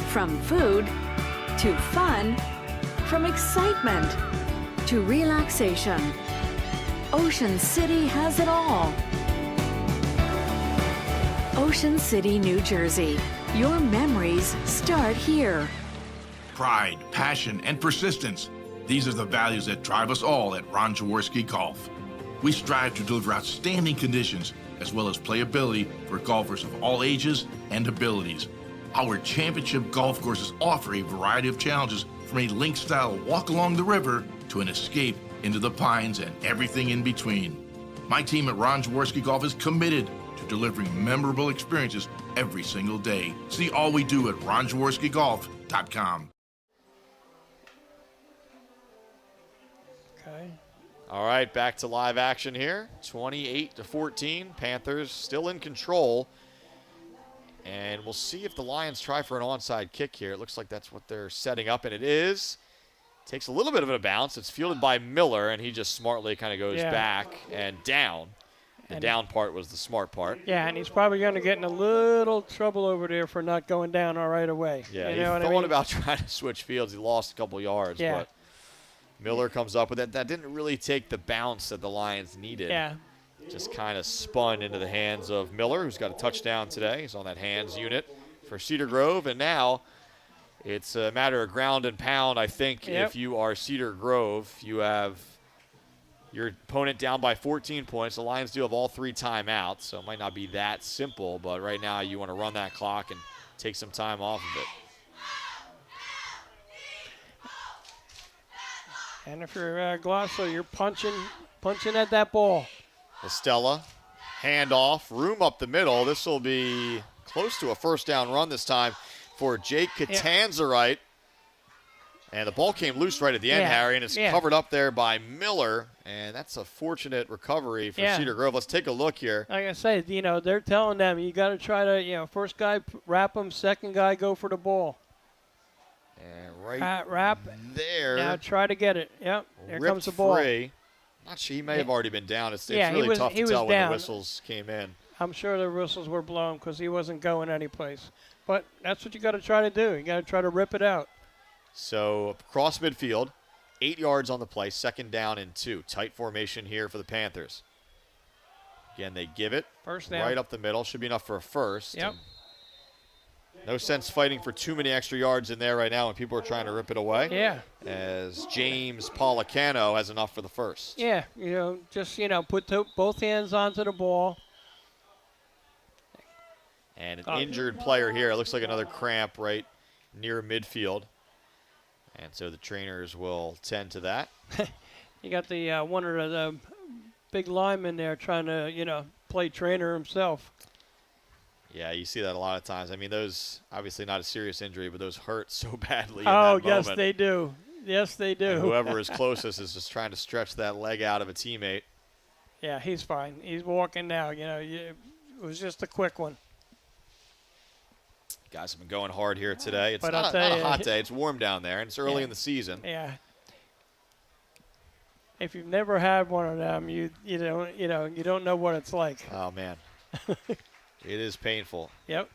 [SPEAKER 10] From food to fun, from excitement to relaxation, Ocean City has it all. Ocean City, New Jersey. Your memories start here.
[SPEAKER 8] Pride, passion, and persistence. These are the values that drive us all at Ron Jaworski Golf. We strive to deliver outstanding conditions as well as playability for golfers of all ages and abilities. Our championship golf courses offer a variety of challenges, from a link-style walk along the river to an escape into the pines and everything in between. My team at Ron Jaworski Golf is committed to delivering memorable experiences every single day. See all we do at ronjaworskigolf.com.
[SPEAKER 2] Okay.
[SPEAKER 1] All right, back to live action here. 28-14. Panthers still in control. And we'll see if the Lions try for an onside kick here. It looks like that's what they're setting up, and it is. Takes a little bit of a bounce. It's fielded by Miller, and he just smartly kind of goes back and down. The down part was the smart part.
[SPEAKER 2] Yeah, and he's probably going to get in a little trouble over there for not going down right away.
[SPEAKER 1] Yeah,
[SPEAKER 2] you know what
[SPEAKER 1] he
[SPEAKER 2] I
[SPEAKER 1] thought
[SPEAKER 2] mean?
[SPEAKER 1] about trying to switch fields. He lost a couple yards, but Miller comes up with it. That didn't really take the bounce that the Lions needed.
[SPEAKER 2] Yeah.
[SPEAKER 1] Just kind of spun into the hands of Miller, who's got a touchdown today. He's on that hands unit for Cedar Grove, and now it's a matter of ground and pound. I think if you are Cedar Grove, you have your opponent down by 14 points. The Lions do have all 3 timeouts, so it might not be that simple, but right now you want to run that clock and take some time off of it.
[SPEAKER 2] And if you're Gloucester, you're punching at that ball.
[SPEAKER 1] Estella, handoff, room up the middle. This will be close to a first down run this time for Jake Catanzarite. And the ball came loose right at the end, Harry, and it's covered up there by Miller. And that's a fortunate recovery for Cedar Grove. Let's take a look here.
[SPEAKER 2] Like I say, you know, they're telling them you got to try to, first guy wrap them, second guy go for the ball.
[SPEAKER 1] And
[SPEAKER 2] wrap
[SPEAKER 1] there.
[SPEAKER 2] Now try to get it. Yep. There comes the ball.
[SPEAKER 1] Free. Not sure. He may have already been down. It's really tough to tell when the whistles came in.
[SPEAKER 2] I'm sure the whistles were blown because he wasn't going anyplace. But that's what you got to try to do. You got to try to rip it out.
[SPEAKER 1] So across midfield, 8 yards on the play, 2nd down and 2. Tight formation here for the Panthers. Again, they give it
[SPEAKER 2] First down.
[SPEAKER 1] right up the middle. Should be enough for a first.
[SPEAKER 2] Yep.
[SPEAKER 1] No sense fighting for too many extra yards in there right now when people are trying to rip it away.
[SPEAKER 2] Yeah.
[SPEAKER 1] As James Policano has enough for the first.
[SPEAKER 2] Yeah, just, put both hands onto the ball.
[SPEAKER 1] And an injured player here. It looks like another cramp right near midfield. And so the trainers will tend to that.
[SPEAKER 2] You got the one of the big linemen there trying to, play trainer himself.
[SPEAKER 1] Yeah, you see that a lot of times. I mean, those, obviously not a serious injury, but those hurt so badly in
[SPEAKER 2] Oh,
[SPEAKER 1] that
[SPEAKER 2] yes,
[SPEAKER 1] moment.
[SPEAKER 2] they do. Yes, they do.
[SPEAKER 1] And whoever is closest is just trying to stretch that leg out of a teammate.
[SPEAKER 2] Yeah, he's fine. He's walking now. It was just a quick one.
[SPEAKER 1] Guys have been going hard here today. It's
[SPEAKER 2] But
[SPEAKER 1] not,
[SPEAKER 2] I'll tell
[SPEAKER 1] not a
[SPEAKER 2] you,
[SPEAKER 1] hot day. It's warm down there, and it's early in the season.
[SPEAKER 2] Yeah. If you've never had one of them, you don't know what it's like.
[SPEAKER 1] Oh, man. It is painful.
[SPEAKER 2] Yep.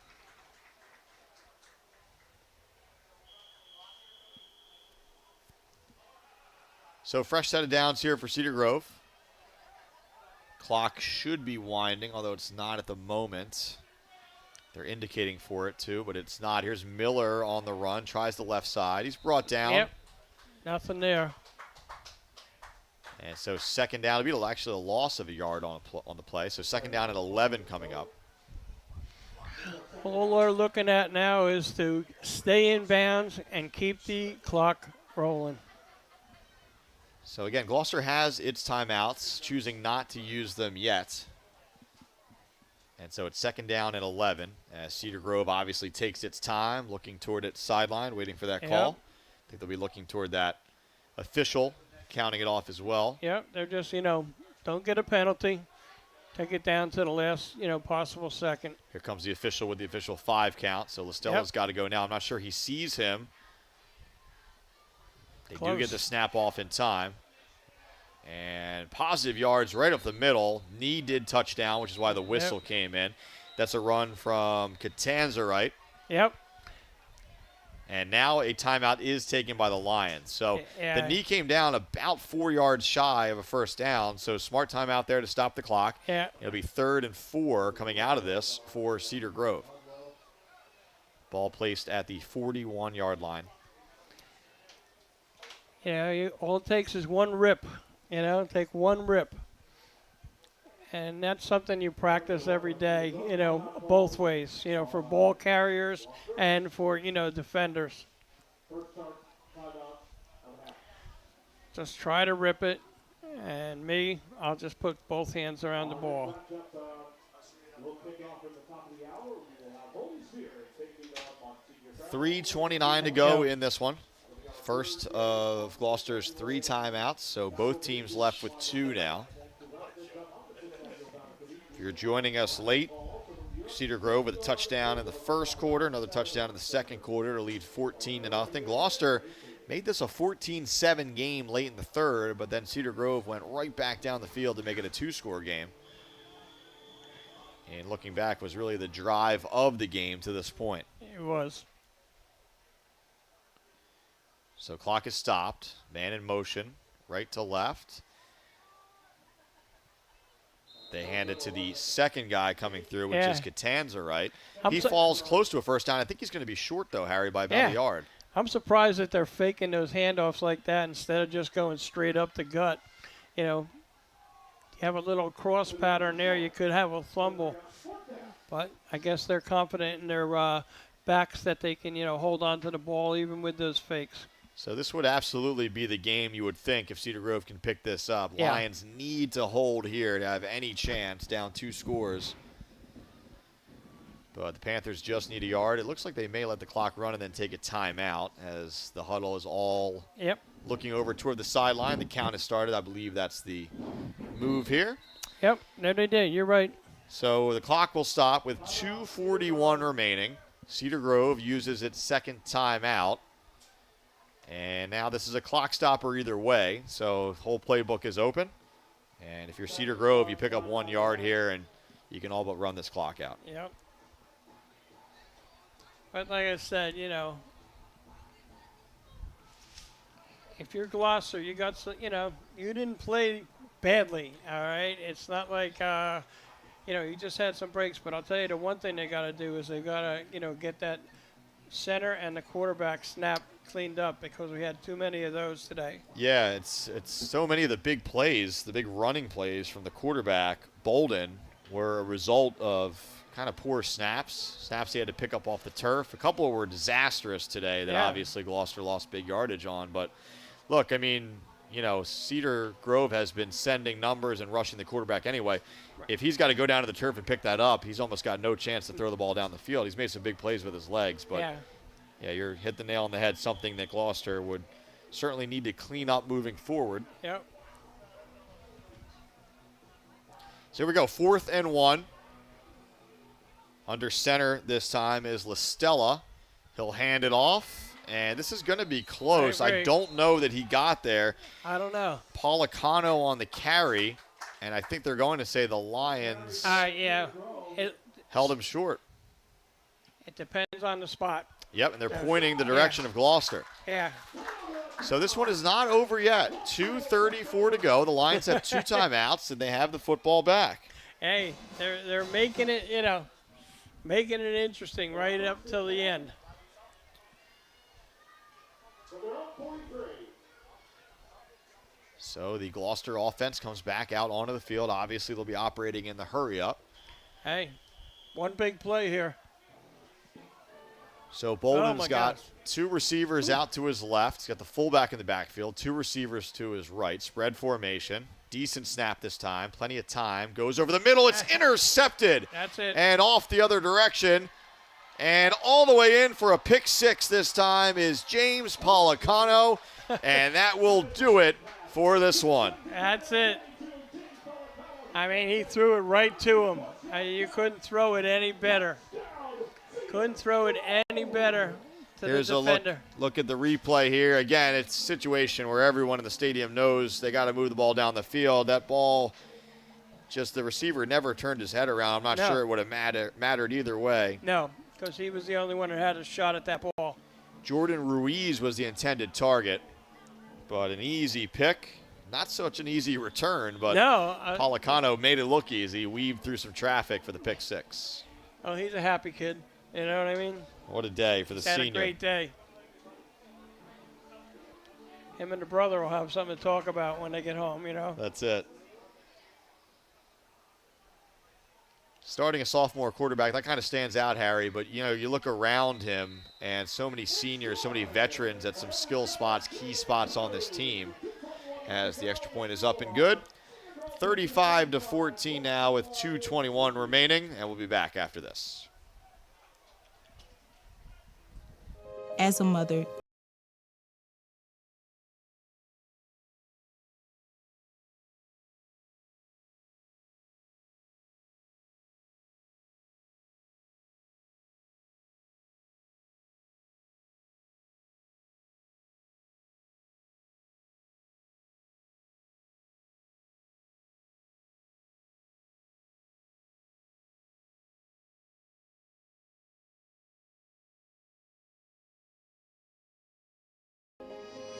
[SPEAKER 1] So fresh set of downs here for Cedar Grove. Clock should be winding, although it's not at the moment. They're indicating for it too, but it's not. Here's Miller on the run, tries the left side. He's brought down.
[SPEAKER 2] Yep. Nothing there.
[SPEAKER 1] And so 2nd down. It'll be actually a loss of a yard on the play. So 2nd down at 11 coming up.
[SPEAKER 2] All we're looking at now is to stay in bounds and keep the clock rolling.
[SPEAKER 1] So again, Gloucester has its timeouts, choosing not to use them yet. And so it's 2nd down and 11 as Cedar Grove obviously takes its time, looking toward its sideline, waiting for that call. I think they'll be looking toward that official, counting it off as well.
[SPEAKER 2] Yep, they're just, don't get a penalty. Take it down to the last, possible second.
[SPEAKER 1] Here comes the official with the official 5 count. So Listella's got to go now. I'm not sure he sees him. They do get the snap off in time. And positive yards right up the middle. Knee did touchdown, which is why the whistle came in. That's a run from Catanza, right?
[SPEAKER 2] Yep.
[SPEAKER 1] And now a timeout is taken by the Lions. So the knee came down about 4 yards shy of a first down. So smart timeout there to stop the clock.
[SPEAKER 2] Yeah.
[SPEAKER 1] It'll be 3rd and 4 coming out of this for Cedar Grove. Ball placed at the 41-yard line.
[SPEAKER 2] Yeah, all it takes is one rip. Take one rip. And that's something you practice every day, both ways, for ball carriers and for, defenders. Just try to rip it. And I'll just put both hands around the ball.
[SPEAKER 1] 3:29 to go in this one. First of Gloucester's 3 timeouts, so both teams left with 2 now. If you're joining us late, Cedar Grove with a touchdown in the first quarter, another touchdown in the second quarter to lead 14-0. Gloucester made this a 14-7 game late in the third, but then Cedar Grove went right back down the field to make it a 2-score game. And looking back, was really the drive of the game to this point.
[SPEAKER 2] It was.
[SPEAKER 1] So clock is stopped. Man in motion, right to left. They hand it to the second guy coming through, which is Catanza, right? He falls close to a first down. I think he's going to be short, though, Harry, by about a yard.
[SPEAKER 2] I'm surprised that they're faking those handoffs like that instead of just going straight up the gut. You have a little cross pattern there. You could have a fumble. But I guess they're confident in their backs that they can, hold on to the ball even with those fakes.
[SPEAKER 1] So this would absolutely be the game you would think if Cedar Grove can pick this up.
[SPEAKER 2] Yeah.
[SPEAKER 1] Lions need to hold here to have any chance, down 2 scores. But the Panthers just need a yard. It looks like they may let the clock run and then take a timeout as the huddle is all looking over toward the sideline. The count has started. I believe that's the move here.
[SPEAKER 2] Yep, no, they did. You're right.
[SPEAKER 1] So the clock will stop with 2:41 remaining. Cedar Grove uses its second timeout. And now this is a clock stopper either way, so the whole playbook is open. And if you're Cedar Grove, you pick up 1 yard here, and you can all but run this clock out.
[SPEAKER 2] Yep. But like I said, you know, if you're Gloucester, you got some, you know, you didn't play badly, all right? It's not like, you know, you just had some breaks. But I'll tell you, the one thing they got to do is they got to, you know, get that center and the quarterback snap cleaned up, because we had too many of those today.
[SPEAKER 1] Yeah, it's so many of the big plays, the big running plays from the quarterback, Bolden, were a result of kind of poor snaps he had to pick up off the turf. A couple were disastrous today that obviously Gloucester lost big yardage on. But look, I mean, you know, Cedar Grove has been sending numbers and rushing the quarterback anyway. If he's got to go down to the turf and pick that up, he's almost got no chance to throw the ball down the field. He's made some big plays with his legs, but yeah, you're hit the nail on the head, something that Gloucester would certainly need to clean up moving forward.
[SPEAKER 2] Yep.
[SPEAKER 1] So here we go, 4th and 1. Under center this time is LaStella. He'll hand it off, and this is going to be close. I don't know that he got there.
[SPEAKER 2] I don't know.
[SPEAKER 1] Policano on the carry, and I think they're going to say the Lions held him short.
[SPEAKER 2] It depends on the spot.
[SPEAKER 1] Yep, and they're pointing the direction of Gloucester.
[SPEAKER 2] Yeah.
[SPEAKER 1] So this one is not over yet. 2:34 to go. The Lions have 2 timeouts, and they have the football back.
[SPEAKER 2] Hey, they're making it, you know, making it interesting right up till the end.
[SPEAKER 1] So the Gloucester offense comes back out onto the field. Obviously, they'll be operating in the hurry-up.
[SPEAKER 2] Hey, one big play here.
[SPEAKER 1] So Bolden's got 2 receivers out to his left. He's got the fullback in the backfield, 2 receivers to his right. Spread formation. Decent snap this time. Plenty of time. Goes over the middle. It's intercepted.
[SPEAKER 2] That's it.
[SPEAKER 1] And off the other direction. And all the way in for a pick 6 this time is James Policano. And that will do it for this one.
[SPEAKER 2] That's it. I mean, he threw it right to him. You couldn't throw it any better. Couldn't throw it any better to
[SPEAKER 1] Here's
[SPEAKER 2] the defender.
[SPEAKER 1] a look at the replay here. Again, it's a situation where everyone in the stadium knows they got to move the ball down the field. That ball, just the receiver never turned his head around. I'm not sure it would have mattered either way.
[SPEAKER 2] No, because he was the only one that had a shot at that ball.
[SPEAKER 1] Jordan Ruiz was the intended target, but an easy pick. Not such an easy return, but Policano made it look easy. Weaved through some traffic for the pick 6.
[SPEAKER 2] Oh, he's a happy kid. You know what I mean?
[SPEAKER 1] What a day for the senior.
[SPEAKER 2] Had a great day. Him and the brother will have something to talk about when they get home, you know?
[SPEAKER 1] That's it. Starting a sophomore quarterback, that kind of stands out, Harry. But, you know, you look around him and so many seniors, so many veterans at some skill spots, key spots on this team, as the extra point is up and good. 35-14 now with 2:21 remaining, and we'll be back after this.
[SPEAKER 3] As a mother,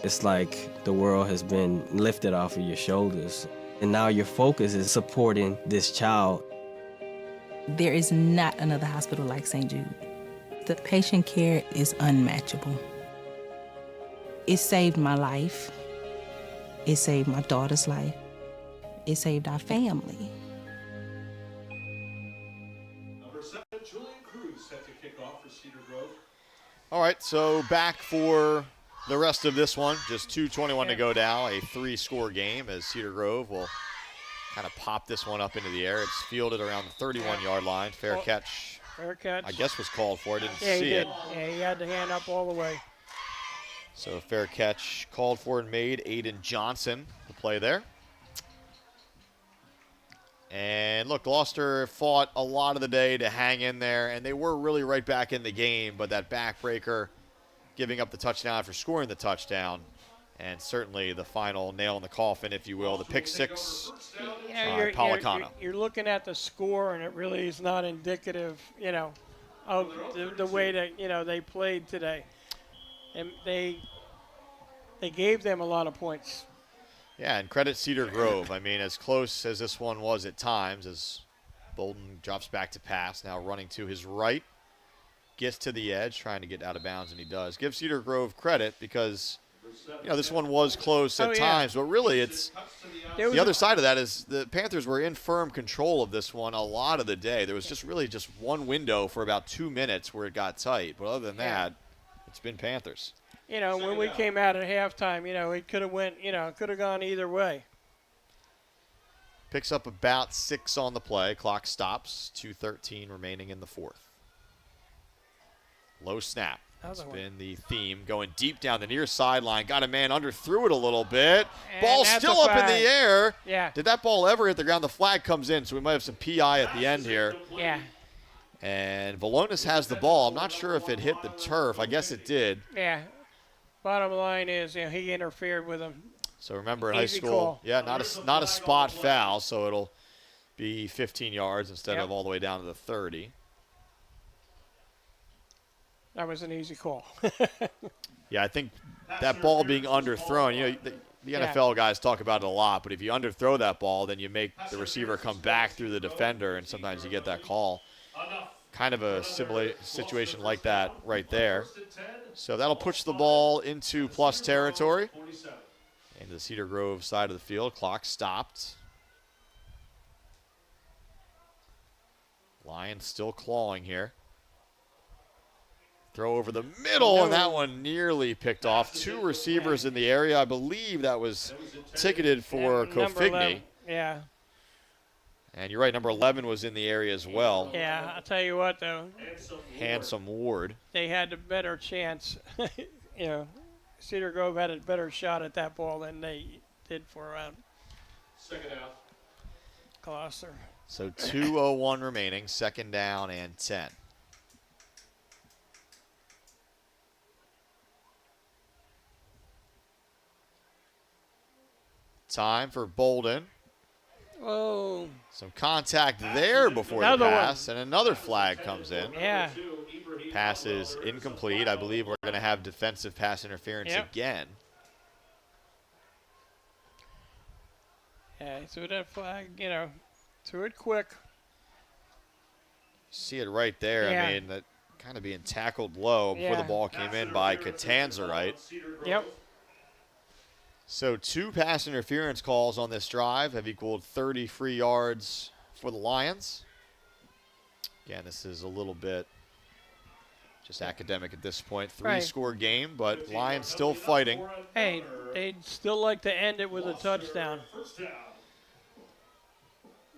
[SPEAKER 6] It's like the world has been lifted off of your shoulders, and now your focus is supporting this child.
[SPEAKER 3] there is not another hospital like St. Jude. The patient care is unmatchable. It saved my life. It saved my daughter's life. It saved our family.
[SPEAKER 7] Number 7, Julian Cruz set to kick off for Cedar Grove.
[SPEAKER 1] All right, so back for the rest of this one. Just 2:21 to go now. A 3-score game as Cedar Grove will kind of pop this one up into the air. It's fielded around the 31-yard line. Fair catch.
[SPEAKER 2] Fair catch.
[SPEAKER 1] I guess was called for. I didn't
[SPEAKER 2] he
[SPEAKER 1] see
[SPEAKER 2] did.
[SPEAKER 1] it.
[SPEAKER 2] Yeah, he had the hand up all the way.
[SPEAKER 1] So fair catch called for and made. Aiden Johnson, the play there. And look, Gloucester fought a lot of the day to hang in there, and they were really right back in the game, but that backbreaker giving up the touchdown after scoring the touchdown. And certainly the final nail in the coffin, if you will, the pick six
[SPEAKER 2] You're,
[SPEAKER 1] Policano.
[SPEAKER 2] you're looking at the score, and it really is not indicative, of the way that, they played today. And they gave them a lot of points.
[SPEAKER 1] Yeah, and credit Cedar Grove. I mean, as close as this one was at times, as Bolden drops back to pass, now running to his right, gets to the edge, trying to get out of bounds, and he does. Give Cedar Grove credit because, this one was close at times, but really it's the other side of that is the Panthers were in firm control of this one a lot of the day. There was just one window for about 2 minutes where it got tight, but other than that, it's been Panthers.
[SPEAKER 2] When we came out at halftime, it could have could have gone either way.
[SPEAKER 1] Picks up about 6 on the play. Clock stops. 2:13 remaining in the fourth. Low snap. That's been the theme. Going deep down the near sideline. Got a man underthrew it a little bit.
[SPEAKER 2] And
[SPEAKER 1] ball still up in the air.
[SPEAKER 2] Yeah.
[SPEAKER 1] Did that ball ever hit the ground? The flag comes in, so we might have some PI at the end here.
[SPEAKER 2] Yeah.
[SPEAKER 1] And Valonis has the ball. I'm not sure if it hit the turf. I guess it did.
[SPEAKER 2] Yeah. Bottom line is, he interfered with him.
[SPEAKER 1] So remember in high
[SPEAKER 2] Easy
[SPEAKER 1] school,
[SPEAKER 2] call.
[SPEAKER 1] not a spot foul, so it'll be 15 yards instead of all the way down to the 30.
[SPEAKER 2] That was an easy call.
[SPEAKER 1] Yeah, I think that ball being underthrown, the NFL guys talk about it a lot, but if you underthrow that ball, then you make the receiver come back through the defender, and sometimes you get that call. Kind of a similar situation like that right there. So that'll push the ball into plus territory. Into the Cedar Grove side of the field. Clock stopped. Lions still clawing here. Throw over the middle, and that one nearly picked off. 2 receivers in the area. I believe that was ticketed for Kofigny.
[SPEAKER 2] Yeah.
[SPEAKER 1] And you're right, number 11 was in the area as well.
[SPEAKER 2] Yeah, I'll tell you what, though.
[SPEAKER 1] Handsome Ward.
[SPEAKER 2] They had a better chance. Cedar Grove had a better shot at that ball than they did for
[SPEAKER 7] Second out.
[SPEAKER 2] Gloucester.
[SPEAKER 1] So 2:01 remaining, second down and 10. Time for Bolden.
[SPEAKER 2] Oh.
[SPEAKER 1] Some contact there before the pass, and another flag comes in.
[SPEAKER 2] Yeah.
[SPEAKER 1] Pass is incomplete. I believe we're going to have defensive pass interference again.
[SPEAKER 2] Yeah, he threw that flag, threw it quick.
[SPEAKER 1] See it right there.
[SPEAKER 2] Yeah.
[SPEAKER 1] I mean, that kind of being tackled low before the ball came in by Catanzarite.
[SPEAKER 2] Yep.
[SPEAKER 1] So 2 pass interference calls on this drive have equaled 30 free yards for the Lions. Again, this is a little bit just academic at this point. 3-score game, but Lions still fighting.
[SPEAKER 2] Hey, they'd still like to end it with a touchdown.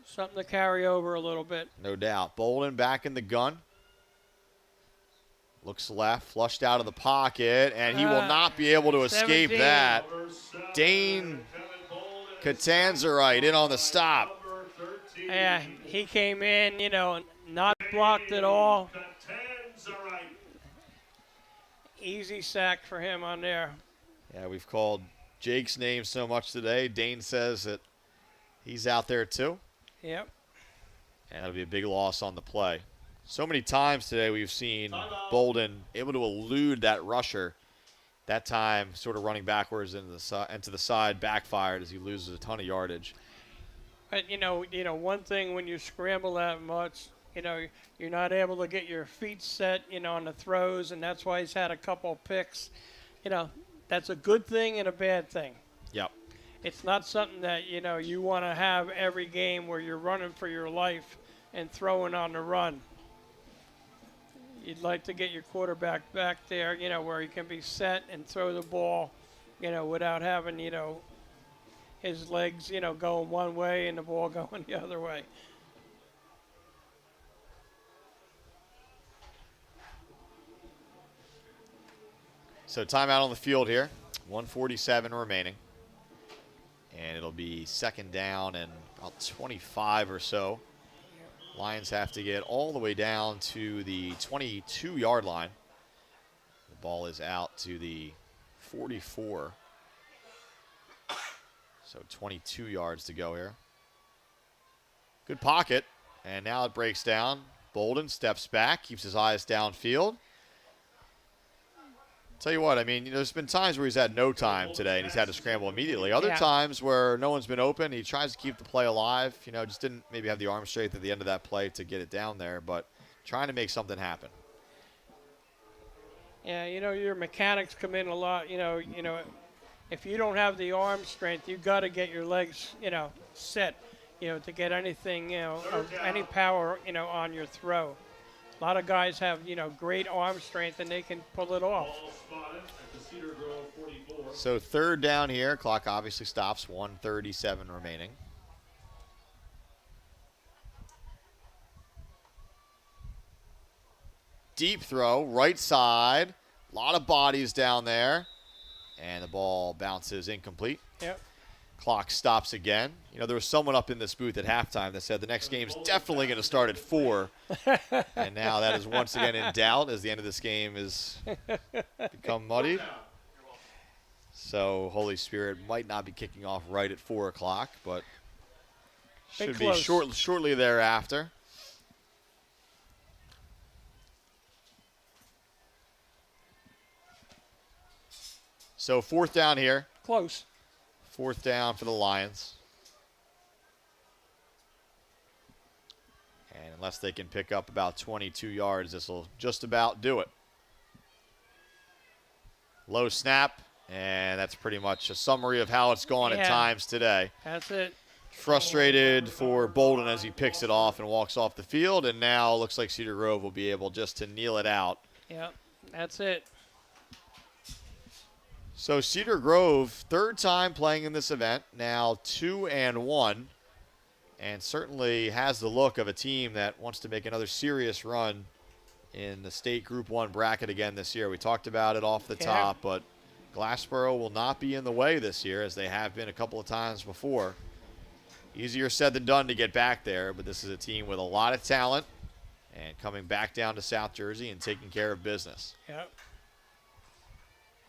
[SPEAKER 2] Something to carry over a little bit.
[SPEAKER 1] No doubt. Bolden back in the gun. Looks left, flushed out of the pocket, and he will not be able to escape
[SPEAKER 2] 17.
[SPEAKER 1] that. Dane Catanzarite in on the stop.
[SPEAKER 2] Yeah, he came in, not blocked at all. Easy sack for him on there.
[SPEAKER 1] Yeah, we've called Jake's name so much today. Dane says that he's out there too.
[SPEAKER 2] Yep.
[SPEAKER 1] And that'll be a big loss on the play. So many times today we've seen Bolden able to elude that rusher. That time sort of running backwards into the side, backfired as he loses a ton of yardage.
[SPEAKER 2] But, one thing when you scramble that much, you're not able to get your feet set, on the throws, and that's why he's had a couple picks. That's a good thing and a bad thing.
[SPEAKER 1] Yep.
[SPEAKER 2] It's not something that, you want to have every game where you're running for your life and throwing on the run. You'd like to get your quarterback back there, where he can be set and throw the ball, without having, his legs, going one way and the ball going the other way.
[SPEAKER 1] So timeout on the field here. 1:47 remaining. And it'll be second down and about 25 or so. Lions have to get all the way down to the 22-yard line. The ball is out to the 44. So 22 yards to go here. Good pocket, and now it breaks down. Bolden steps back, keeps his eyes downfield. Tell you what, I mean, there's been times where he's had no time today and he's had to scramble immediately. Other times where no one's been open, he tries to keep the play alive. Just didn't maybe have the arm strength at the end of that play to get it down there, but trying to make something happen.
[SPEAKER 2] Yeah, your mechanics come in a lot. If you don't have the arm strength, you got to get your legs, set, to get anything, of any power, on your throw. A lot of guys have, great arm strength and they can pull it off.
[SPEAKER 1] So third down here. Clock obviously stops. 1:37 remaining. Deep throw, right side. A lot of bodies down there. And the ball bounces incomplete.
[SPEAKER 2] Yep.
[SPEAKER 1] Clock stops again. There was someone up in this booth at halftime that said the next game's definitely going to start at 4. And now that is once again in doubt as the end of this game has become muddied. So Holy Spirit might not be kicking off right at 4 o'clock, but should be shortly thereafter. So fourth down here.
[SPEAKER 2] Close.
[SPEAKER 1] Fourth down for the Lions. And unless they can pick up about 22 yards, this will just about do it. Low snap, and that's pretty much a summary of how it's gone at times today.
[SPEAKER 2] That's it.
[SPEAKER 1] Frustrated for Bolden as he picks it off and walks off the field, and now looks like Cedar Grove will be able just to kneel it out.
[SPEAKER 2] Yep, that's it.
[SPEAKER 1] So Cedar Grove, third time playing in this event, now 2-1, and certainly has the look of a team that wants to make another serious run in the state Group 1 bracket again this year. We talked about it off the top, but Glassboro will not be in the way this year as they have been a couple of times before. Easier said than done to get back there, but this is a team with a lot of talent and coming back down to South Jersey and taking care of business.
[SPEAKER 2] Yep.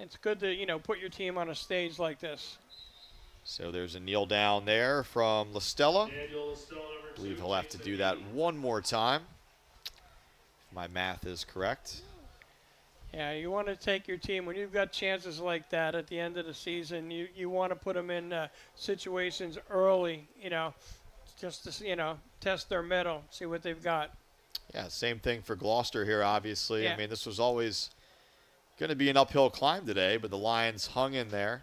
[SPEAKER 2] It's good to, put your team on a stage like this.
[SPEAKER 1] So there's a kneel down there from LaStella. I believe he'll have to do that one more time, if my math is correct.
[SPEAKER 2] Yeah, you want to take your team, when you've got chances like that at the end of the season, you want to put them in situations early, just to, test their mettle, see what they've got.
[SPEAKER 1] Yeah, same thing for Gloucester here, obviously.
[SPEAKER 2] Yeah.
[SPEAKER 1] I mean, this was always going to be an uphill climb today, but the Lions hung in there.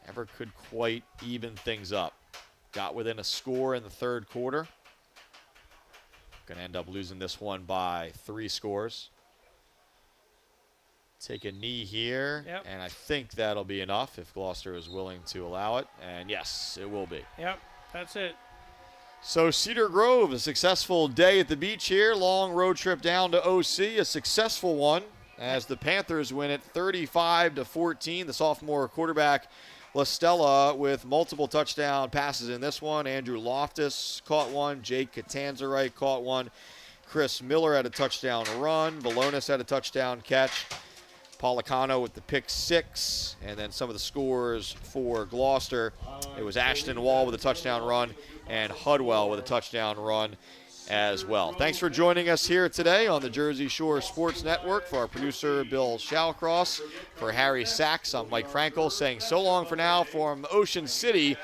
[SPEAKER 1] Never could quite even things up. Got within a score in the third quarter. Going to end up losing this one by 3 scores. Take a knee here, and I think that'll be enough if Gloucester is willing to allow it. And yes, it will be.
[SPEAKER 2] Yep, that's it.
[SPEAKER 1] So Cedar Grove, a successful day at the beach here. Long road trip down to OC, a successful one as the Panthers win it 35-14. The sophomore quarterback LaStella with multiple touchdown passes in this one. Andrew Loftus caught one. Jake Catanzarite caught one. Chris Miller had a touchdown run. Valonis had a touchdown catch. Policano with the pick 6. And then some of the scores for Gloucester. It was Ashton Wall with a touchdown run and Hudwell with a touchdown run as well. Thanks for joining us here today on the Jersey Shore Sports Network. For our producer, Bill Shallcross, for Harry Sachs, I'm Mike Frankel saying so long for now from Ocean City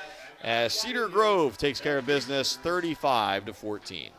[SPEAKER 1] as Cedar Grove takes care of business 35-14.